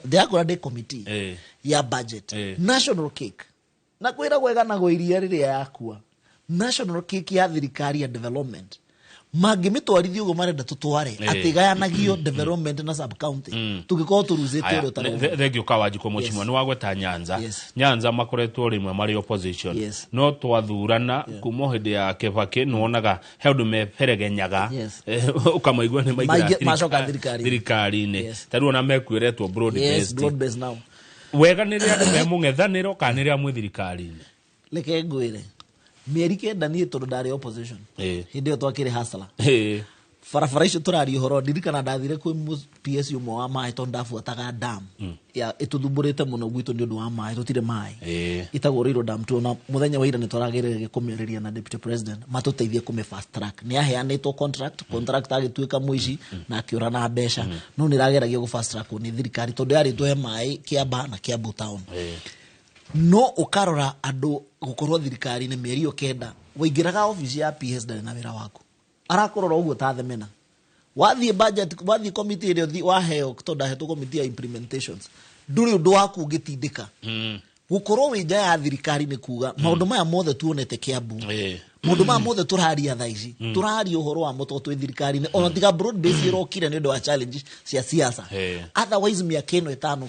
Speaker 21: ndĩrakora ndĩ committee ya budget national cake na kwĩra gwega na gũiria rĩrĩa yakua national cake ya thirikari ya development magĩmĩtwarithia ũguo marenda tũtware atĩ gayanagio development na sub county tũngĩkorwo tũruzĩte ũrĩa ũtarĩ
Speaker 1: thengio Kawanjiko Mũchimwa nĩ wagweta Nyanza makoretwo rĩmwe marĩ opposition no twathurana kuma hĩndĩ ya Kibaki nĩwonaga he ũndũ meberegenyaga ũkamaigua nĩ maingĩra thirikari-inĩ tarĩu ona mekuĩretwo broad based
Speaker 21: now
Speaker 1: wega nĩ rĩrĩa andũ me mũng'ethanĩro kana nĩ rĩrĩa mwĩ thirikari-inĩ
Speaker 21: reke ngwĩre mieri kenda niĩ tondũ ndarĩ opposition hĩndĩ ĩyo twakĩrĩ hasla barabara icio tũraria ũhoro ndirikana ndathire kwĩ PS ũmwe wa maĩ tondũ ndabuataga dam ĩtũthumbũrĩte mũno gwitũ nĩ ũndũ wa maĩ tũtirĩ maĩ itagwo Ruiru dam tuona mũthenya wa ira nĩ tũragereire kũmĩarĩria na deputy president matũteithie kũmĩ fast track nĩ aheanĩtwo contract agĩtuĩka mũici na akĩũra na mbeca no nĩ ĩrageragia gũ fast track nĩ thirikari tondũ yarĩ tũhe maĩ Kiambaa na Kiambu town no ukarora andu gukorwo thirikari-inĩ mĩeri yo kenda waingĩraga ofisi ya PS ndarĩ na wĩra waku arakorora ũguo ta themena wathiĩ budget wathiĩ committee ĩrĩa waheo tondũ ndahetwo committee ya implementations ndũrĩ ũndũ waku ũngĩtindĩka gukorwo wĩ nja ya thirikari nĩ kuga maũndũ maya mothe tuonete Kiambu maũndũ maya mothe tũraria thaa ici tũraria ũhoro wa mũtũ twĩ thirikari-inĩ ona tiga broad base ĩrokire nĩ ũndũ wa challenge cia siasa otherwise mĩaka ĩno ĩtano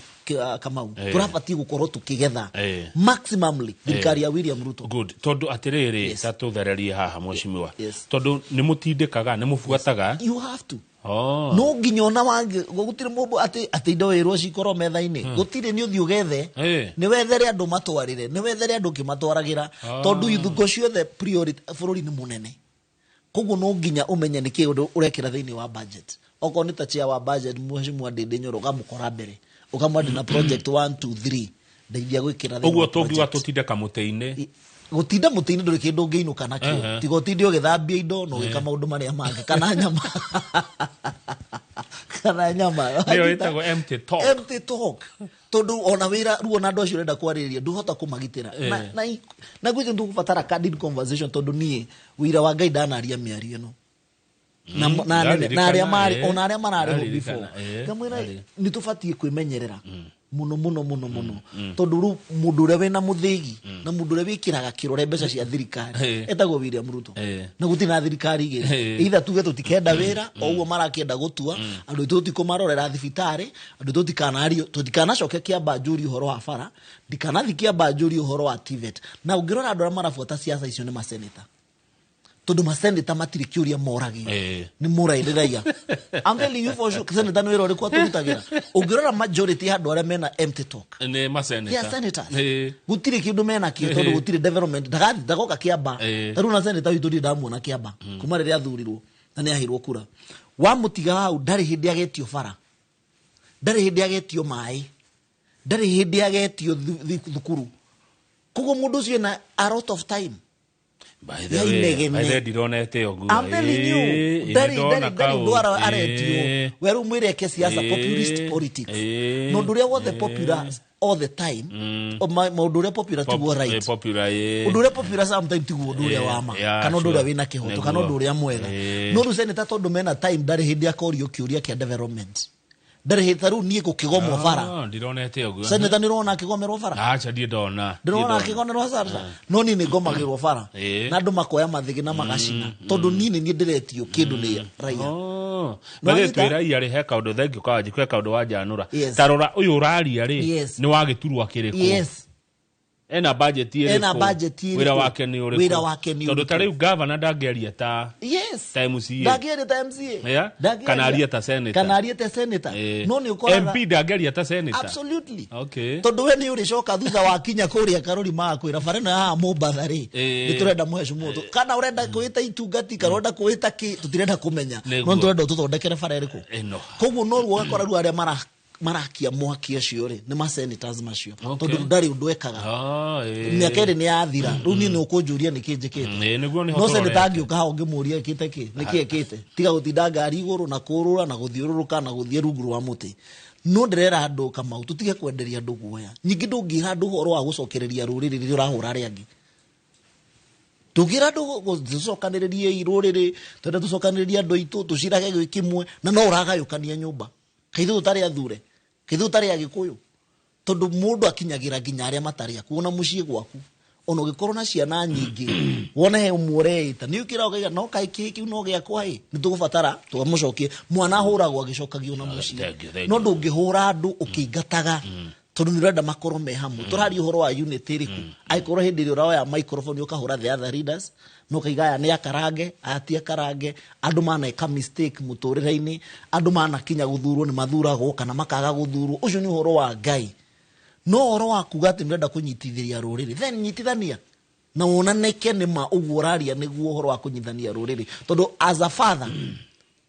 Speaker 21: Kamau tũrabatie gũkorwo tũkĩgetha maximumly thirikari ya William Ruto
Speaker 1: good tondũ atĩrĩrĩ tatũthererie haha Mheshimiwa tondũ nĩ mũtindĩkaga nĩ mũbuataga
Speaker 21: you have to no nginya ona wange gũtirĩ mũndũ atĩ indo wĩrwo cikorwo metha-inĩ gũtirĩ nĩ ũthiĩ ũgethe nĩ wethere andũ matwarĩre nĩ wethere andũ ũkĩmatwaragĩra tondũ ithungo ciothe priority bũrũri nĩ mũnene koguo no nginya ũmenye nĩkĩ ũndũ ũrekĩra thĩinĩ wa budget okorwo nĩ ta chair wa budget Mheshimiwa Ndindi Nyoro ũkamũkora mbere ũkamwandĩ na project 1 2 3 ndeithia gwĩkĩra thĩinĩ
Speaker 1: ũguo tũngiuga tũtindĩka mũtĩ-inĩ
Speaker 21: gutinda mutini nduri kindu ngiinuka nakio tiga utinde ugithambia indo no wika maundu maria mange kana nyama
Speaker 1: niyo itago empty
Speaker 21: talk tondu ona wira ruo na ndo acio renda kwarĩrĩria nduhota kumagitira na gwitũ ndugubatara candid conversation tondu nie wira wa Ngai ndanaria mĩario ĩno na arĩa marĩ ona arĩa mararĩ before kamwira nĩ tũbatie kwĩmenyerera muno tondu ru mundu ũrĩa wĩna mũthĩgi na mundu ũrĩa wĩkĩraga kĩrore mbeca cia thirikari etagwo William Ruto na gũtirĩ na thirikari igĩrĩ either tuge tũtikenda wĩra o ũguo marakĩenda gũtua andũ tũtikũmarorera thibitarĩ andũ tũtikanario tũtikanacokia Kiambaa njũrie ũhoro wa bara ndikanathi Kiambaa njũrie ũhoro wa TVET na ũngĩrora andũ arĩa marabuata siasa icio nĩ maseneta tondu maseneta matirĩ kĩũria moragio nĩ mũraithĩraia I'm telling you for sure seneta nĩ wĩra ũrĩkũ atũrutagira ũngĩrora majority ya andũ arĩa mena empty talk
Speaker 1: nĩ maseneta
Speaker 21: senators gũtirĩ kĩndũ mena kĩo tondu gũtirĩ development ndagoka Kiambaa tarĩu na seneta witũ ndamuona Kiambaa kuma rĩrĩa athurirwo na nĩ ahirwo kura wa mũtiga hau ndarĩ hĩndĩ agetio bara ndarĩ hĩndĩ agetio maĩ ndarĩ hĩndĩ agetio thukuru koguo mũndũ ũcio na a lot of time
Speaker 1: by the way ndironete ũguo
Speaker 21: I'm telling you ndari ndwara aretio weru mwireke siasa populist politics no nduria wothe popular all the time maundu uria popular tiguo right undu uria popular sometimes tiguo ndu uria wama kana ndu uria wina kihoto kana ndu uria mwega no ru seneta tondu mena time ndari hindi akorio kiuria kia development ndari hita ru nie gukigomwo bara
Speaker 1: ndironete ũguo
Speaker 21: seneta nirona akigomerwo bara
Speaker 1: acha ndona
Speaker 21: akigomerwo bara no ni ngomagirwo bara na andu makoya mathigi na magacina tondu ni ndiretio kindu ni raia
Speaker 1: magĩtwĩra raia rĩ he kaũndũ thengio Kawanjiko he kaũndũ wa njanũra tarora ũyũ ũraria rĩ nĩ wagĩturwa kĩrĩkũ ena budget iriku wira wake ni uriku tondu tariu governor ndageria ta MCA
Speaker 21: ndageria ta MCA
Speaker 1: kanaria ta senator
Speaker 21: no ni ukoraga
Speaker 1: MP ndageria ta senator
Speaker 21: absolutely tondu we ni uricoka thutha wa kinya kuria karori makwira bareno ya Mombathari ni turenda mheshimu kana urenda kuita itungati kana urenda kuita ki tutirenda kumenya no turenda tuthondekere bara iriku koguo no ruo gakora ru aria marakia mwaki acio ri ni ma senators macio tondu ndari undu ekaga miaka iri ni yathira ru ni ukunjuria niki njikite no senator angiuka ungimuria ikite ki niki ekite tiga gutinda ngari iguru na kurura na guthiururuka na guthie rungu rwa muti no ndirera andu Kamau tutige kwenderia andu guoya nyingi ndungiha andu horo wa gucokereria ruriri ri urahura ari angi tugira andu gucokaniririe iruriri twende tucokaniririe andu itu tucirage gwikimwe na no uragayukania nyumba kaithu tutari athure kaithu tutari agikuyu tondu mundu akinyagira nginya aria matari akuona mucii gwaku ono gikorwo na ciana nyingi wona he umureita ni ukira ukaiga no kai kiki no gya kwai ni tugubatara tumucokie mwana huragwo agicokagio na mucii no ndungihura andu ukingataga tondu nirenda makoro me hamwe turari uhoro wa unity riku aikoro hindi ri uraoya microphone ukahura the other leaders no kaigaya ni akarange atia karange andu maneka mistake muturire-ini andu manakinya guthurwo ni mathuragwo kana makaga guthurwo ucio ni uhoro wa Ngai no uhoro wa kuga ati nirenda kunyitithiria ruriri then nyitithania na wonaneke ni ma uguraria niguo uhoro wa kunyithania ruriri tondu as a father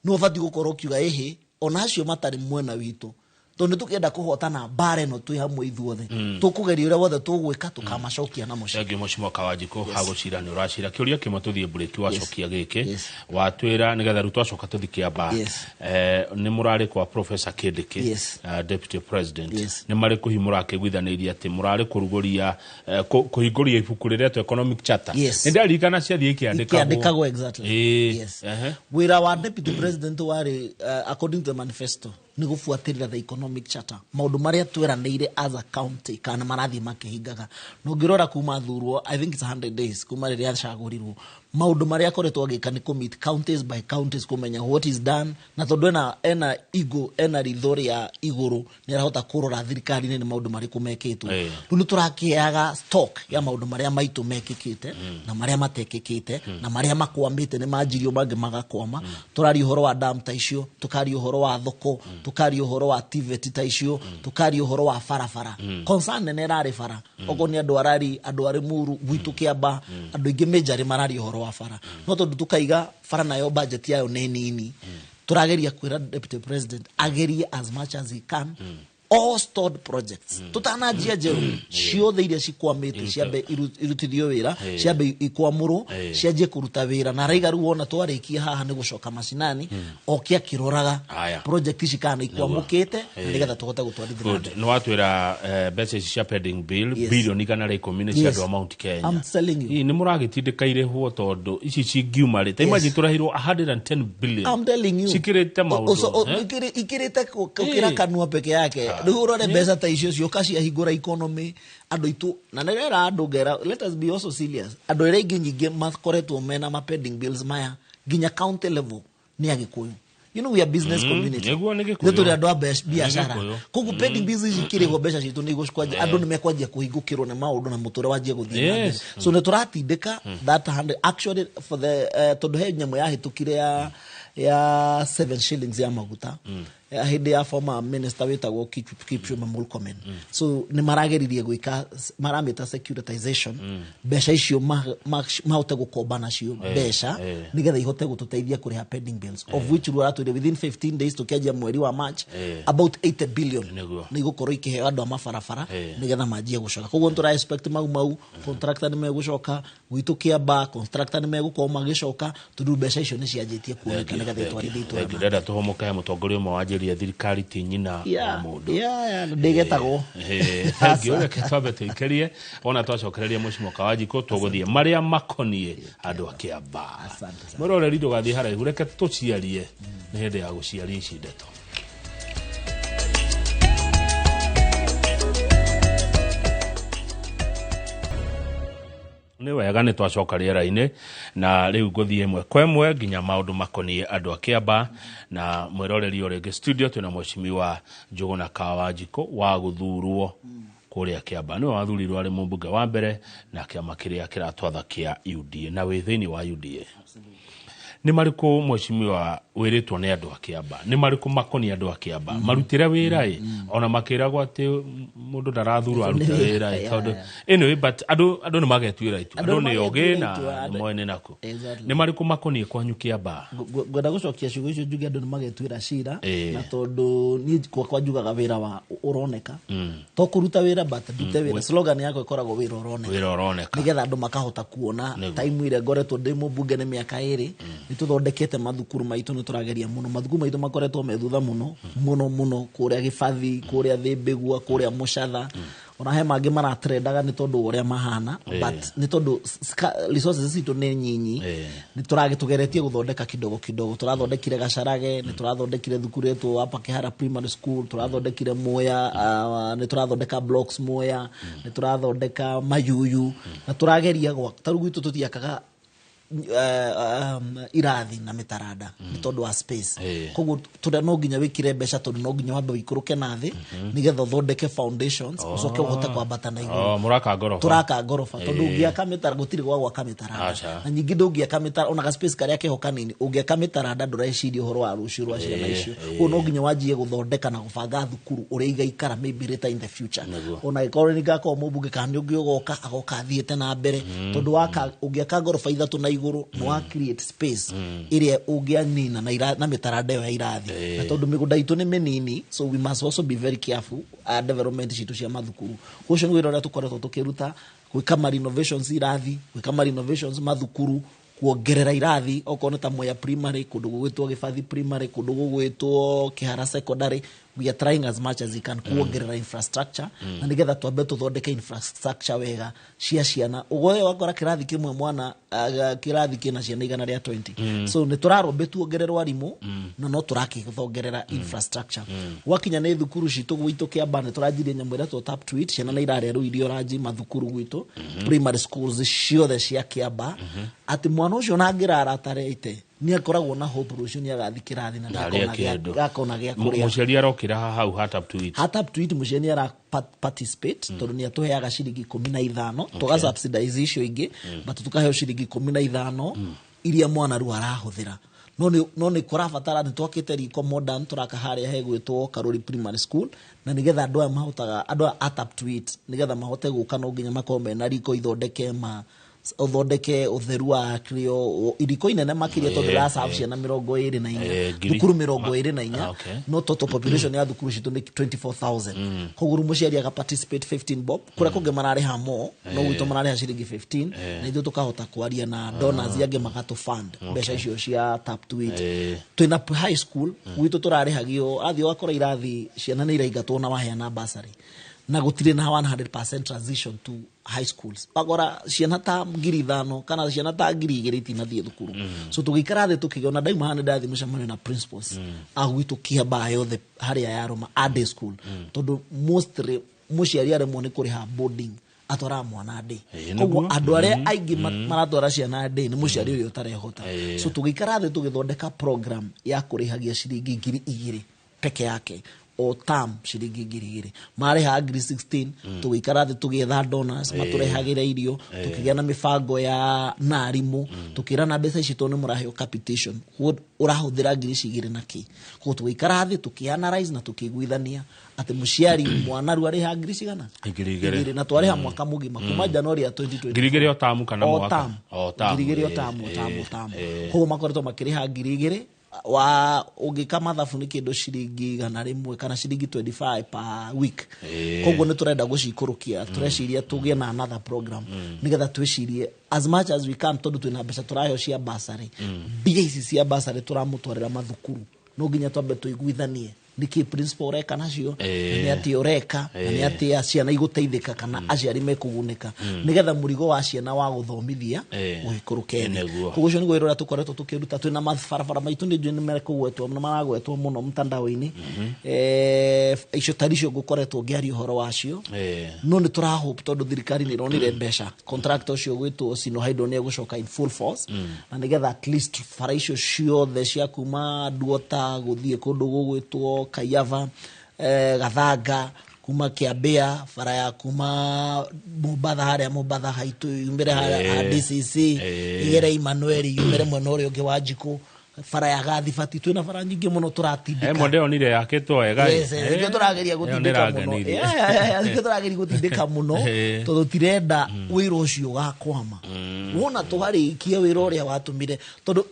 Speaker 21: no fati gukorwo kiuga ehe ona acio matari mwena witu tondu tukienda kuhotana bare no twi hamwe ithuothe tukugeria uria wothe tugwika tukamacokia na muci
Speaker 1: agi mucimo Kawajiko hagucira ni uracira kiuria kimwe tuthie break wacokia giki watwira nigetha rutu acoka tuthi Kiambaa ni murari kwa Professor Kindiki Deputy President ni mari kuhimura kigwithaniria ati murari kuruguria kuhinguria ibuku riretu economic charter ni ndarikana ciathie kiandikagwo
Speaker 21: exactly wira wa Deputy President wari according to the manifesto ni gufuatirira the economic charter maundu maria twiraniire as a county kana marathi makihingaga no ngirora kuma thurwo I think it's 100 days kuma riria chagurirwo maundu maria akoretwo agika ni commit counties by counties kumenya what is done na tondu ena ego rithori ya iguru ni arahota kurora thirikari ni maundu mari kumekitwo riu turakiaga stock ya maundu maria maitu mekikite na maria matekikite na maria makwamite ni manjirio bangi magakwama turari uhoro wa dam ta icio tukari uhoro wa thoko tukari uhoro wa TVET ta icio tukari uhoro wa farafara concern ne rari fara ogoni andu ari muru gwitu Kiambaa andu ingi mejari marari uhoro wa fara no tondu tukaiga fara nayo budget yayo nini turageria kwira Deputy President agerie as much as he can all stored projects tutanajia jeru ciothe iria cikwamite ciambe irutithio wira ciambe ikwamuru ciaje kuruta wira na raiga ru wona twarikia haha ni gucoka macinani okia kiroraga project ici kana ikwamukite nigetha tuhote gutwarithia
Speaker 1: no watwira mbeca cia pending bill billion kana rei community cia do amount Kenya
Speaker 21: I'm telling you
Speaker 1: ni muragitindikaire huo tondu ici cingiumari ta imagine turahirwo 110 billion
Speaker 21: I'm telling you
Speaker 1: cikirite maundu
Speaker 21: ikirite kukira kanua peke yake urore mbeca ta icio cioka cia hingura economy andu itu na nirera andu ngera let us be also serious andu ire nyingi makoretwo mena ma pending bills maya ginya county level ni agikuyu you know we are business community ndio andu a biashara kugu pending bills ikirego mbeca citu ni gucikwaje andu ni mekwaje kuhingukirwo na maundu na muture wajie guthia so ne turatindika that 100 actually for the tondu he nyamo yahitukire ya 7 shillings ya maguta hindi ya former minister wetagwo Kipchumba Murkomen so ni marageririe gwika maramita securitization besha icio mahote gukomba nacio besha nigetha ihote gututeithia kuriha pending bills of which we are to within 15 days tukiajia mweri wa March about 80 billion ni gukorwo ikihe andu amafarafara nigetha majie gucoka koguo tura expect mau contractor ni megucoka gwitu Kiambaa contractor ni megukorwo magicoka tundu besha icio ni cianjitie kuoneka nigetha itwarithie
Speaker 1: ndenda tuhomoka mutongoria umwe wa ya thirikari ti nyina wa mundu
Speaker 21: ndigetagwo
Speaker 1: ngioya kitwabe tuikerie ona twacokereria mucimo Kawajiko tuguthie maria makonie andu a Kiambaa murore rindo gathie haraihu reke tuciarie ni hindi ya guciaria ici ndeto ni wega ni twacoka riera-ini na riu nguthie mwe kwemwe nginya maundu makonie andu a Kiambaa na mwiroreri uri ngi studio tuna Mheshimiwa Njuguna Kawajiko wa guthurwo kuria Kiamba ni wathurirwo ari mumbunge wa mbere na kiama kiria kiratwatha kia UDA na withini wa UDA ni mariku mweshimiwa wiritwo ni andu a Kiamba ni mariku makoni andu a Kiamba marutire wira ona makiragwo ati mundu ndarathurwo arute wira tondu anyway but andu ni magetuira itu andu ni oge na moene nako ni mariku makoni kwanyu Kiamba
Speaker 21: gwenda gucokia ciugo icio njuge andu ni magetuira cira na tondu ni kwa njugaga wira wa uroneka to kuruta wira but ndute wira slogan yako ikoragwo wira uroneka nigetha andu makahota kuona time ile ngoretwo ndi mumbunge ni miaka 2 nituthondekete mathukuru maitu niturageria muno mathukuru maitu makoretwo methutha muno kuria Gibathi kuria Thimbigua kuria Mucatha ona he mangi maratrendaga ni tondu uria mahana but ni tondu resources citu ni nyinyi ni turagitugeretie guthondeka kidogo turathondekire Gacarage ni turathondekire thukuru yetu hapa Kihara Primary School turathondekire Moya ni turathondeka blocks Moya ni turathondeka Mayuyu na turageria gwa tarugu itu tutiakaga irathi na mitarada tondu wa space koguo tuda no nginya wikire mbeca tondu no nginya wambe wikuruke nathi nigetha thondeke foundations ucoke uhote kwambata na iguru turaka gorofa tondu ungiaka mitara gutiri gwa gwaka mitarada na nyingi ndungiaka mitara ona ga space karia keho kanini ungiaka mitarada ndureciria uhoro wa rucio rwa ciana icio ko no nginya wanjie guthondeka na gubanga thukuru uria igaikara maybe later in the future ona ikore ni gako mumbunge kandi ungiugoka agoka thiete na mbere tondu waka ungiaka gorofa ithatu na iguru no create space area ungianina na mitarada ya irathi na tondu migunda itu ni minini so we must also be very careful development citu cia mathukuru ucio ni wira uria tukoretwo tukiruta gwika ma renovations irathi gwika ma renovations mathukuru kuongerera irathi okona ta Moya primary kundu gwitwo Gibathi primary kundu gwitwo Kihara secondary we are trying as much as we can kuongerera infrastructure na nigetha twambe tuthondeke infrastructure wega cia ciana ugoye wakora kirathi kimwe mwana kirathi kina ciana igana ria 20 so ni turarombe tuongererwo arimu na no turakithongerera infrastructure wakinya ni thukuru citu gwitu Kiamba ni turajirie nyamwira to tap to it ciana na irarero irio raji mathukuru gwitu primary schools ciothe cia Kiamba ati mwana ucio nangirara atarete ni akoragwo na hope rucio ni agathikira thina akona gya kuria
Speaker 1: muciari arokira hau hatap to it
Speaker 21: muciari ara participate tondu ni atuheaga ciringi 15 tuga subsidize icio ingi but tukaheo ciringi 15 iria mwana ru arahuthira no ni kurabatara ni twakite riko modern turaka haria hegwitwo Karuri Primary School na nigetha andu mahotaga andu atap to it nigetha mahote guka no nginya makombe na riko ithondeke uthondeke utheru wa krio iriko inene makiria tondu ra serve ciana 24 thukuru 24 no total population ya thukuru citu ni 24,000 koguru muciari aga participate 15 bob kura kunge marare hamo no gwito marare ciringi 15 na ithu tukahota kwaria na donors yage magatu fund mbeca icio cia tap to it twina high school gwito turarehagio athio akora irathi ciana ni iraigatwo na waheana bursary na gutire na 100% transition to high schools agora ciana ta 5,000 kana ciana ta 2,000 na thie thukuru so tugikara the tukiona daima hane dathi mushamane na principals agwitu Kiamba yothe haria ya Roma ade school tondu mostly muciari are mone kuri ha boarding atora mwana de koguo andu aria aingi maratwara ciana de ni muciari uyu utarehota so tugikara the tugithondeka program ya kurihagia ciringi 2,000 peke yake o tam ciringi 2,000 mare ha agri 16 tugikara thi tugietha donors maturehagire irio tukigia na mifango ya narimu tukira na mbeca ici tone muraheo capitation urahuthira 2,000 naki ko tugikara thi tukianalyze na tukiguithania ati muciari mwana ru ari ha 2,000 na tware ha mwaka mugima kuma January ya 2020
Speaker 1: 2,000 o tamu kana mwaka
Speaker 21: o tamu 2,000 o tamu ko makoretwo makiriha 2,000 wa ugika mathabu ni kindu ciringi 100 kana ciringi 25 per week koguo ni turenda gucikurukia tureciria tugie na another program nigetha twicirie as much as we can tondu twina mbeca turaheo cia bursary biaisi cia bursary turamutwarira mathukuru no nginya twambe tuiguithanie niki principal reka nacio ni ati ureka ni ati ciana iguteithika kana aciari mekuguneka nigetha murigo wa ciana wa guthomithia uikurukene koguo cio ni gwirora tukoretwo tukiruta twina mabarabara maitu ni jeni merekugwetwo na maragwetwo muno mtandao-ini icio taricio gukoretwo ngiari uhoro wacio no ni turahope tondu thirikari ni ronire mbeca contractor cio gwitwo Sino Hydro ni gucoka in full force na nigetha at least fara icio ciothe cia kuma Duota guthie kundu gugwitwo Kayava Gathanga kuma Kiambia bara ya kuma Mumbatha haria Mumbatha haitu yumire ha DCC igere Emmanuel yumire mwena uria ungi wa Njiku bara ya Gathibati twina bara nyingi muno turatindika
Speaker 1: model onire yaketwo wega
Speaker 21: ndio turageria gutindika muno ndio turageria gutindika muno tondu tirenda wira ucio gakwama wona tuharikie wira uria watumire tondu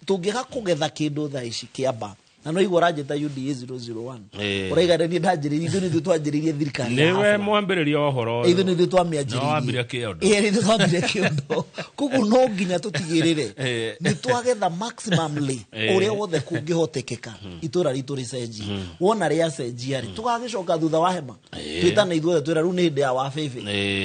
Speaker 21: tungiga kugetha kindu tha ici Kiamba na no igora njeta UDA 001 uraigarania ndanjiririe ithu nithu twanjiririe thirikari
Speaker 1: niwe mwambiriria ohoro
Speaker 21: ithu nithu twamianjiririe
Speaker 1: no ambire kiondo
Speaker 21: nithu twambire kiondo kugu no nginya tutigirire ni twagetha maximumly uria wothe kungihotekeka itura ritu ricenji wona ria cenji ari tugagicoka thutha wa hema twitana ithuothe twira ru ni hinde ya wa fefe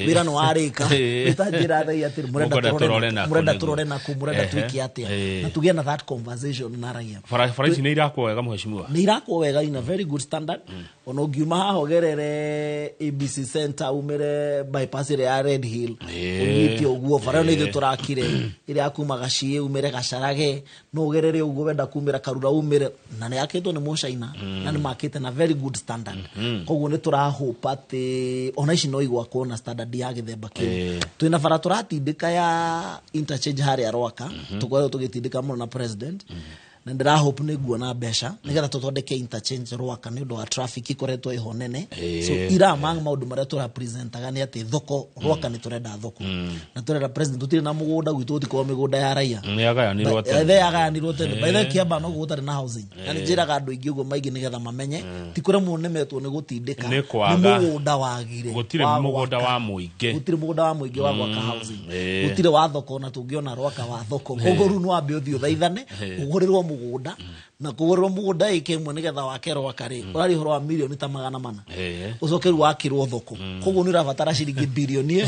Speaker 21: wira no arika tutanjira thai atiri murenda turore na kumurenda twiki atia na tugia na that conversation na raia
Speaker 1: fara ici ni irakwo wega mheshimiwa
Speaker 21: ni irakwo wega in a very good standard ono ngiuma haho gerere ABC Center umere bypass ire ya Red Hill ugiti uguo fara no ithu turakire ire akuma gashie umere gasharage no gerere uguo wenda kumira Karura umere na ne yaketwo ni mushaina na ni makete na very good standard koguo ni turahopa ati ona ici no igwa kuona standard ya githemba kiu twina fara turatindika ya interchange haria Rwaka tukorwo tugitindika muno na president na ndira hope ni guona besha nigetha tuthondeke interchange Rwaka ni undu wa traffic ikoretwo ihonene so ira mang maundu maria tu representaga ni ati thoko Rwaka ni turenda thoko na turenda president tutire na mugunda gwitu utiko migunda ya raia
Speaker 1: ni agaya ni rote
Speaker 21: ni rote by the Kiamba no gutari na housing na njiraga andu ingi ugo maigi nigetha mamenye tikure munemetwo ni gutindika
Speaker 1: ni mugunda
Speaker 21: wagire
Speaker 1: gutire mugunda wa muingi
Speaker 21: gutire mugunda wa muingi wa gwaka housing gutire wa thoko na tungiona Rwaka wa thoko koguo ru no ambe uthio thaithane ugurirwo mugunda na kugurwo mugunda ikemwe nigetha wakerwo akari urari horo wa milioni ta 400 ucokeru wakirwo thoko koguo ni rabatara ciringi bilioni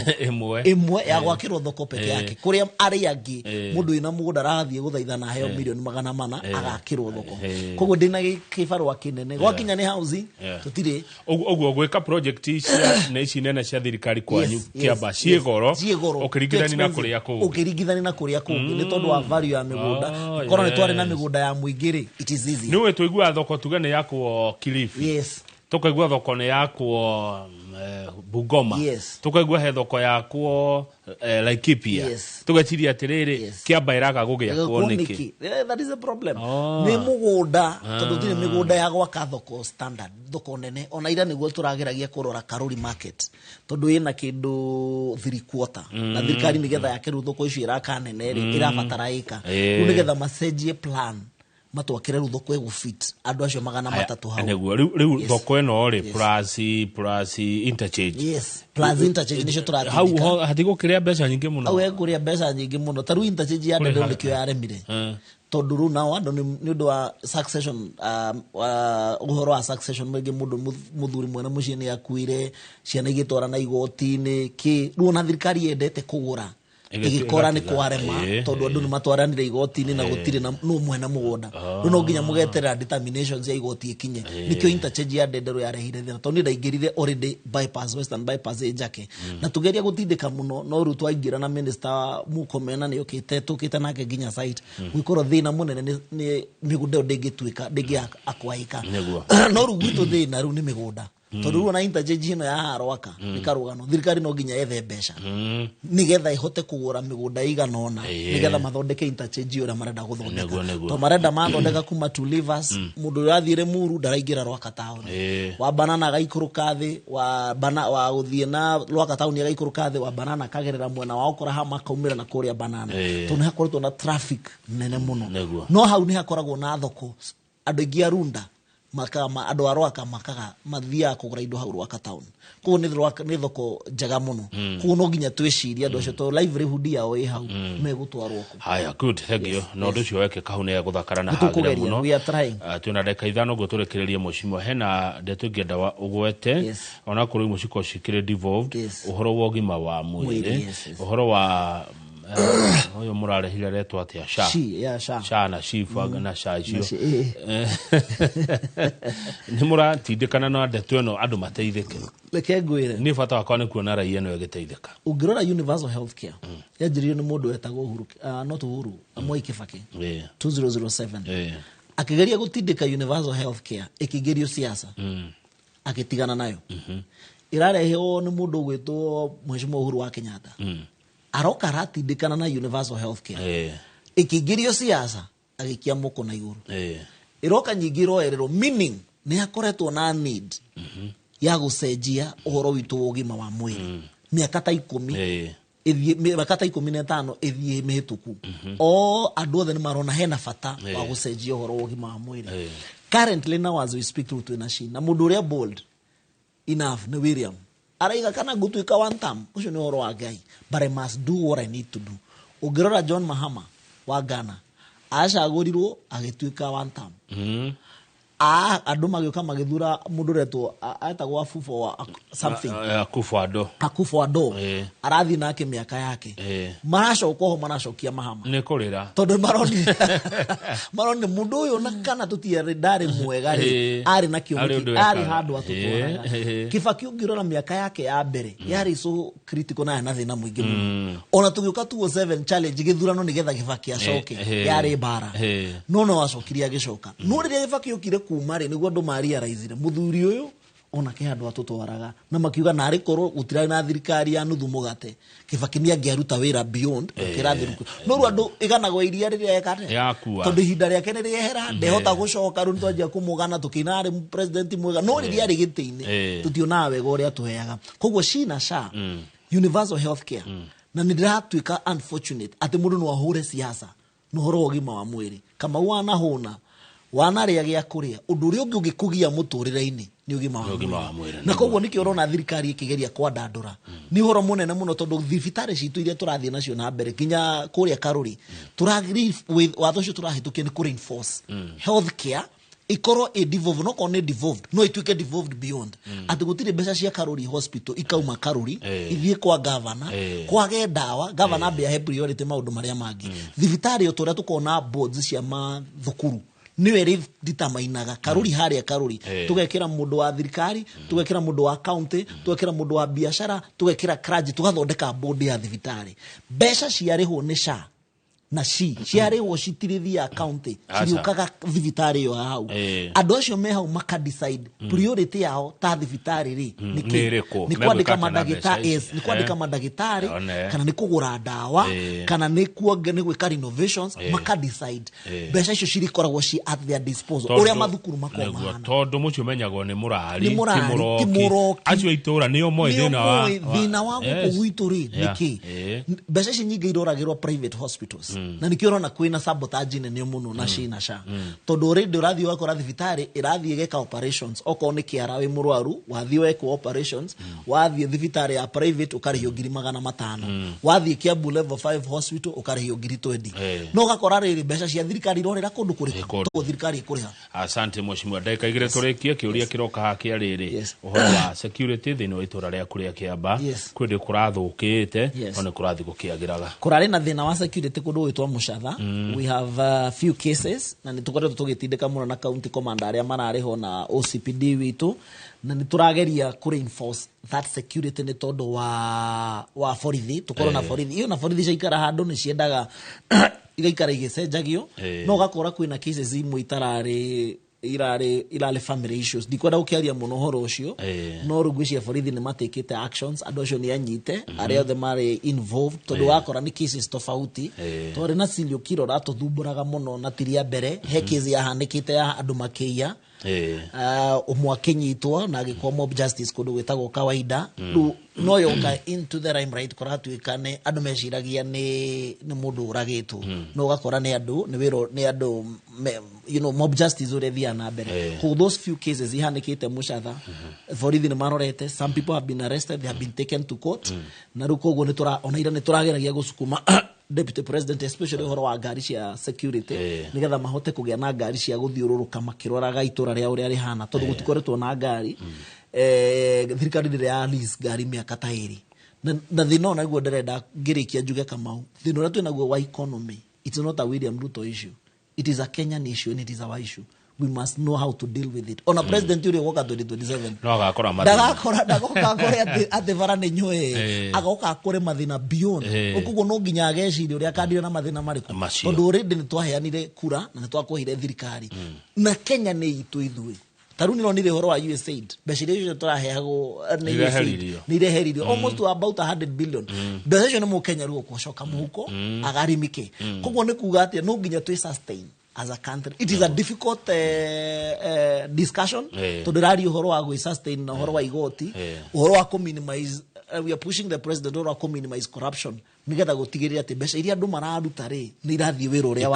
Speaker 21: imwe ya gwakirwo thoko peke yake kuria ari angi mundu ina mugunda rathie guthaithana heo milioni 400 agakirwo thoko koguo ndina kibarwa kinene gwakinya ni housing tutire
Speaker 1: oguo gweka project ici nene cia thirikari kwanyu Kiamba ciegoro
Speaker 21: ukiringithania na kuria kungi ni tondu wa value ya migunda korwo ni twari na migunda ya muingiri it is easy
Speaker 1: niwe tuigua thoko tugane yakwo Kilifi tukaigua thoko ne yakwo Bungoma tukaigua he thoko yakwo Laikipia tugachiria atiriri Kiamba iraga gugia kuoneki
Speaker 21: that is a problem ni mugunda tondu tiri migunda ya gwaka thoko standard thoko nene ona ira niguo turageragia kurora Karuri market tondu ina kindu 3/4 na thirikari nigetha yakiru thoko icio iraka nene irabatara ika nigetha macenjie plan matwakire ru thoko egu fit andu acio 300 hau
Speaker 1: neguo riu thoko eno ri plus interchange
Speaker 21: plus interchange nicio turatindika
Speaker 1: hau hatigo kiria mbeca nyingi muno
Speaker 21: hau ekuria mbeca nyingi muno taru interchange ya ndendo nikio yaremire tondu ru nao andu ni undu wa succession uhoro wa succession mwege mundu muthuri mwena mucie ni akuire ciana igitwara na igoti-ini ki ru na thirikari yendete kugura igikora ni kwarema tondu andu ni matwaranire igoti-ini na gutire na no mwena mugunda no nginya mugeterera determinations ya igoti ikinye nikio interchange ya ndendero ya rehire thina tondu ndaingirire already bypass western bypass ejake na tugeria gutindika muno no ru twaingira na minister Mukomena ni okite tukite nake nginya site gwikoro thina munene ni migunda ndingituika ndingi akwaika no ru gwitu thina ru ni migunda tondu ru na interchange ino ya Rwaka ikarugano thirikari no nginya ethe mbeca nigetha ihote kugura migunda iganona nigetha mathondeke interchange ura marenda guthondeka to marenda mathondeka kuma to livers mundu rathire Muru ndaraingira Rwaka town wa banana gaikuruka thi wa guthie na Rwaka town gaikuruka thi wa banana kagerera mwena wa okora hama kaumira na kuria banana tondu hakoretwo na traffic nene muno no hau ni hakoragwo na thoko andu ingi arunda makama andu Rwaka makaga mathia kugura indo hau Rwaka town ko ni thoko jaga muno ko no nginya twiciria andu acio to livelihood yao hau megutwarwo ko
Speaker 1: haya good thank you no nducio weke kahune ya guthakara na hagira muno tuna ndeka ithano go turekererie mucimo hena ndetu ngenda wa ugwete ona kuri muciko cikire devolved uhoro wa ugima wa mwiri uhoro wa oyo murarehire retwa atia sha na shifa na sha icio ni muratindikana na ndeto eno andu mateithike
Speaker 21: leke ngwire
Speaker 1: ni bata wakwa ni kuona raia eno igiteithika
Speaker 21: ungirora universal healthcare yajirio ni mundu wetagwo Uhuru not Uhuru Moi Kibaki 2007 akigeria gutindika universal healthcare ikigerio siasa agitigana nayo irareheo ni mundu gwitwo Mheshimiwa Uhuru wa Kenyatta aroka ratindikana na universal healthcare ikigirio siasa agikia moko na iguru iroka nyingiro erero meaning ni akoretwo na need ya gucenjia uhoro witu ugima wa mwiri miaka ta 10 miaka ta 15 ithie mihituku o andu othe ni marona hena bata wa gucenjia uhoro ugima wa mwiri currently now as we speak to Twinashi na mundu uria bold enough ni William araiga kana gutuika one term ucio ni uhoro wa Ngai but I must do what I need to do ugirora John Mahama wa Ghana acagurirwo agituika one term andu magioka magithura mundu retwo atagwa Akufo something Akufo Addo arathi nake miaka yake maracoka ho maracokia Mahama
Speaker 1: ni kurira
Speaker 21: tondu maroni mundu uyu na kana tutiare ndari mwega ri ari na kiumuki ari handu atutwara Kibaki ungirora miaka yake ya mbere yari so critical na thina mwingi muno ona tugiuka 207 challenge githurano nigetha Kibaki acoke yari bara no acokiria agicoka no riria Kibaki ukire kumari niguo andu mariaraizire muthuri uyu ona ke andu atutwaraga na makiuga na ari korwo gutira na thirikari ya nuthu mugate Kibaki ni angiaruta wira beyond kirathiruku no ru andu iganagwo iria riria ekate tondu hinda riake ni riehera ndehota gucoka ru twanjia kumugana tukina ari president mwega no riria ri gitiine tutiona wega uria tuheaga koguo Shina Sha universal healthcare na ndiratuika unfortunate ati mundu no ahure siasa no horo ugima wa mwiri kama wana hona wanaria gya kuria undu uri ungikugia muturire-ini ni ugima wa mwiri na koguo nikio urona thirikari ikigeria kwandandura ni horo munene muno tondu thibitari citu iria turathie nacio na mbere kinya kuria Karuri turagiri watho cio turahitukia ni ku reinforce healthcare ikoro devolved no kone devolved no ituike devolved beyond ati gutire mbeca cia Karuri hospital ikauma Karuri ithie kwa governor kwage dawa governor be he priority maundu maria mangi thibitari uturia tukona boards cia mathukuru niwe ri ditamainaga Karuri haria Karuri tugekira mundu wa thirikari tugekira mundu wa county tugekira mundu wa biashara tugekira clergy tugathondeka board ya thibitari mbeca ciarihwo ni Sha na ciarihwo citirithia account ciriukaga thibitari yo hau andu acio me hau maka decide priority yao ta thibitari ri ni kwandika madagitari ni kwandika madagitari kana ni kugura dawa kana ni kuonge ni gwika renovations maka decide mbeca icio cirikoragwo ci at their disposal uria mathukuru makoma
Speaker 1: tondu mucio menyagwo ni murari ti muroki acio itura ni omo thina wa gukuwitu ri niki mbeca ici nyingi iroragirwo private hospitals na nikiona kwina sabotage nene muno na Shina Sha tondu already urathi wako thibitari irathi geka operations oko ni kiara we murwaru wathi weko operations wathi thibitari ya private ukarihio 500 wathi Kiambu level 5 hospital ukarihio 20 no gakora riri mbeca cia thirikari irorera kundu kuriku to thirikari ikuriha asante Mheshimiwa ndeka igire turikie kiuria kiroka hakia riri uhoro wa security thini wa itura ria kuria Kiamba kwende kurathukite ona kurathi gukiagiraga
Speaker 21: kurari na thina wa security kundu witwa Mushatha we have a few cases na nitukoretwo tugitindika muno na county commander aria marariho na OCPD witu na niturageria ku reinforce that security ni tondu wa borithi tukorwo na borithi iyo na borithi ciikara handu ni ciendaga igaikara igicenjagio no gakora kwina cases imwe irare family issues ndikwenda ukiaria muno horo ucio no rugwicia borithi ni matekete actions andu acio ni anyite aria othe mari involved tondu wakora ni cases tofauti tori na Silio Kirora tuthumburaga muno na tiria mbere he case yahanikite ya andu makia umwakinyitwo na gikwa mob justice kundu gwitagwo kawaida no yoka into the rhyme right kuratuikane andu meciragia ni mundu uragitwo no gakora ni andu ni andu you know mob justice uredia na mbere for those few cases ihanikite Mushatha borithi ni marorete some people have been arrested they have been taken to court na ruko go ni turageragia gusukuma Deputy President especially horo wa ngari cia security nigetha mahote kugia na ngari cia guthiururuka makiroraga itura ria uria rihana tondu gutikoretwo na ngari thirikari ndire ya lease ngari miaka ta iri na thina ona guo ndirenda ngirikia njuge Kamau thina uria twina guo wa economy it's not a William Ruto issue it is a Kenyan issue and it is our issue we must know how to deal with it on a president uri woka 2027
Speaker 1: no agakora
Speaker 21: kore ate varane nyoe agoka akore mathina beyond okugo no nginya ageciri uri akandire na mathina mariku tondu already ni twaheanire kura na ni twakuhire thirikari na Kenya ni itu ithui taruni no nire horo wa USAID mbeca icio turaheagwo ni reheririo almost about 100 billion mbeca icio ni mukenya ruo kucoka muhuko agarimike koguo ni kuga atia no nginya twi sustain as a country. It is a difficult discussion to the horo wa go sustain na horo wa igoti horo wa minimize we are pushing the president horo wa minimize corruption nigetha gutigirira ati mbeca iria andu mararuta ri ni irathie wira uria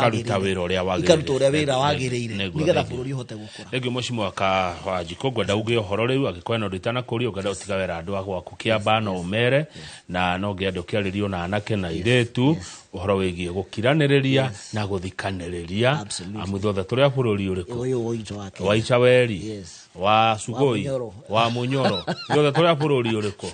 Speaker 21: wagirire nigetha bururi uhote gukura
Speaker 1: rĩngĩ mũcimo aka wa Njiko ngwenda uge ũhoro rĩu agĩkorwo na nditana kũrĩ ũngenda ũtiga wĩra andũ agwaku kĩamba no ũmere na no ngĩenda ũkĩarĩrio na anake na iretu ũhoro wĩgiĩ gũkiranĩrĩria na gũthikanĩrĩria amũthothe tũrĩa bũrũri ũrĩkũ wa Ichaweri wa Sugoi wa Munyoro thothe tũrĩa bũrũri ũrĩkũ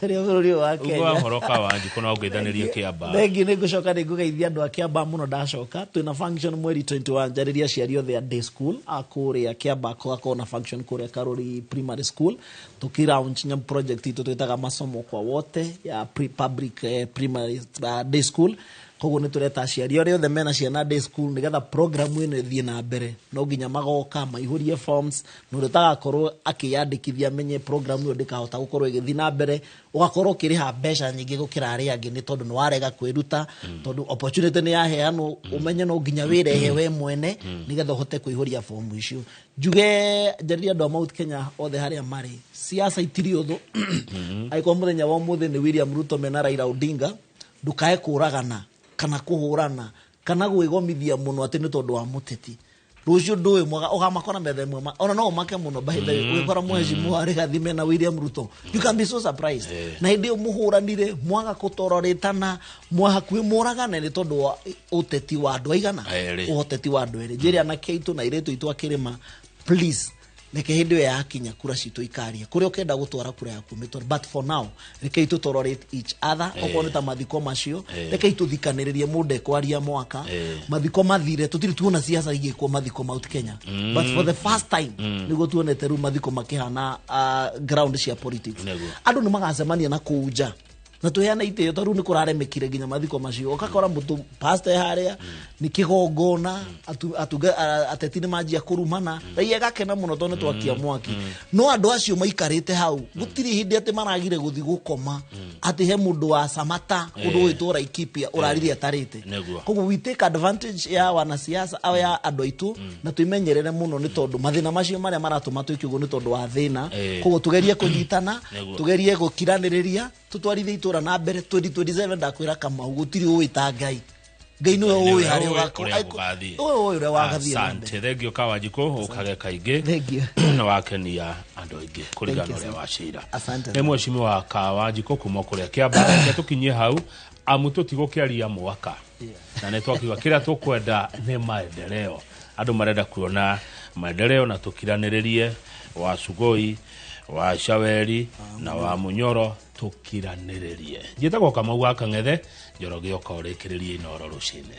Speaker 1: ũhoro ka wa Njiko no ũgeithanĩrie kĩamba
Speaker 21: thengi nĩ ngũcoka nĩ ngũgeithia andũ a Kĩamba mũno ndacoka twĩna function mweri 21 njarĩria aciari othe a day school akũrĩa Kĩamba gũgakorwo na function kũrĩa Karuri primary school tukiraunch nyam project itũ twĩtaga masomo kwa wote ya public primary day school koguo nĩ tureta aciari arĩa othe mena ciana day school nigetha program ĩno ĩthiĩ na mbere no nginya magoka maihũrie forms no rĩtagakorwo akĩyandĩkithia menye program ĩyo ndĩkahota gũkorwo ĩgĩthiĩ na mbere ũgakorwo ũkĩrĩha mbeca nyingĩ gũkĩra arĩa angĩ nĩ tondũ nĩ warega kwĩruta tondũ opportunity nĩ yaheanwo ũmenye no nginya wĩrehe we mwene nigetha ũhote kũihũria form icio njuge njarĩria andũ a Mount Kenya othe harĩa marĩ siasa itiri ũthũ aiko mũthenya wa ũmũthĩ nĩ William Ruto mena Raila Odinga ndukae kũragana kana kuhurana kana gwĩgomithia muno ati nĩ tondũ wa muteti rucio ndũĩ mwaga ũgamakora metha ĩmwe ona no make muno bahitha gwĩkora mheshimiwa wa Rigathi na William Ruto you can be so surprised na hĩndĩ mũhũranire mwaga kũtororetana mwahakuĩ mũragana nĩ tondũ wa ũteti wa andũ aigana ũteti wa andũ erĩ njĩrĩ anake aitũ na iretu itũ akĩrĩma please reke hĩndĩ ĩyo yakinya kura citũ ikaria kũrĩa ũkenda gũtwara kura yaku mĩtoro but for now reke itũ tolerate each other okorwo nĩ ta mathiko macio reke itũ thikanĩrĩrie mũndũ ekwaria mwaka mathiko mathire tũtirĩ tuona siasa igĩkwo mathiko Mount Kenya but for the first time nĩguo tuonete rĩu mathiko makĩhana ground cia politics andũ nĩ magacemania na kũnja na tuheana itĩo tondũ nĩ kũraremekire nginya mathiko macio ũgakora mũtu pastor harĩa nĩ kĩgongona ateti nĩ manjia kũrumana raia gakena mũno tondũ nĩ twakia mwaki no andũ acio maikarĩte hau gũtirĩ hĩndĩ atĩ maragire gũthi gũkoma atĩ he mũndũ wa Samata ũndũ wĩtwo Laikipia ũrarire atarĩte koguo we take advantage ya wanasiasa au ya andũ aitũ na tuimenyerere mũno nĩ tondũ mathĩna macio marĩa maratũma twĩke ũguo nĩ tondũ wa thĩna koguo tugerie kũnyitana tugerie gũkiranĩrĩria tutwarithie itura na mbere 2027 ndakwĩra Kamau gũtirĩ ũwĩta Ngai Ngai nĩwe ũĩ harĩa ũgathie ũrĩa wagathie
Speaker 1: asante thengio ka wa Njiko ũkage kaingĩ na wakenia andũ aingĩ kũringana ũrĩa wacira nĩ mheshimiwa ka wa Njiko kuma kũrĩa Kĩamba tũkinyie hau amu tũtigũkĩaria mwaka na nĩ twakiuga kĩrĩa tũkwenda nĩ maendeleo andũ marenda kuona maendeleo na tũkiranĩrĩrie wa Sugoi wa Ichaweri na wa Munyoro tukiranĩrĩrie njĩtagwo Kamau wa Kang'ethe Njoroge oka ũrĩkĩrĩrie inoro rũcinĩ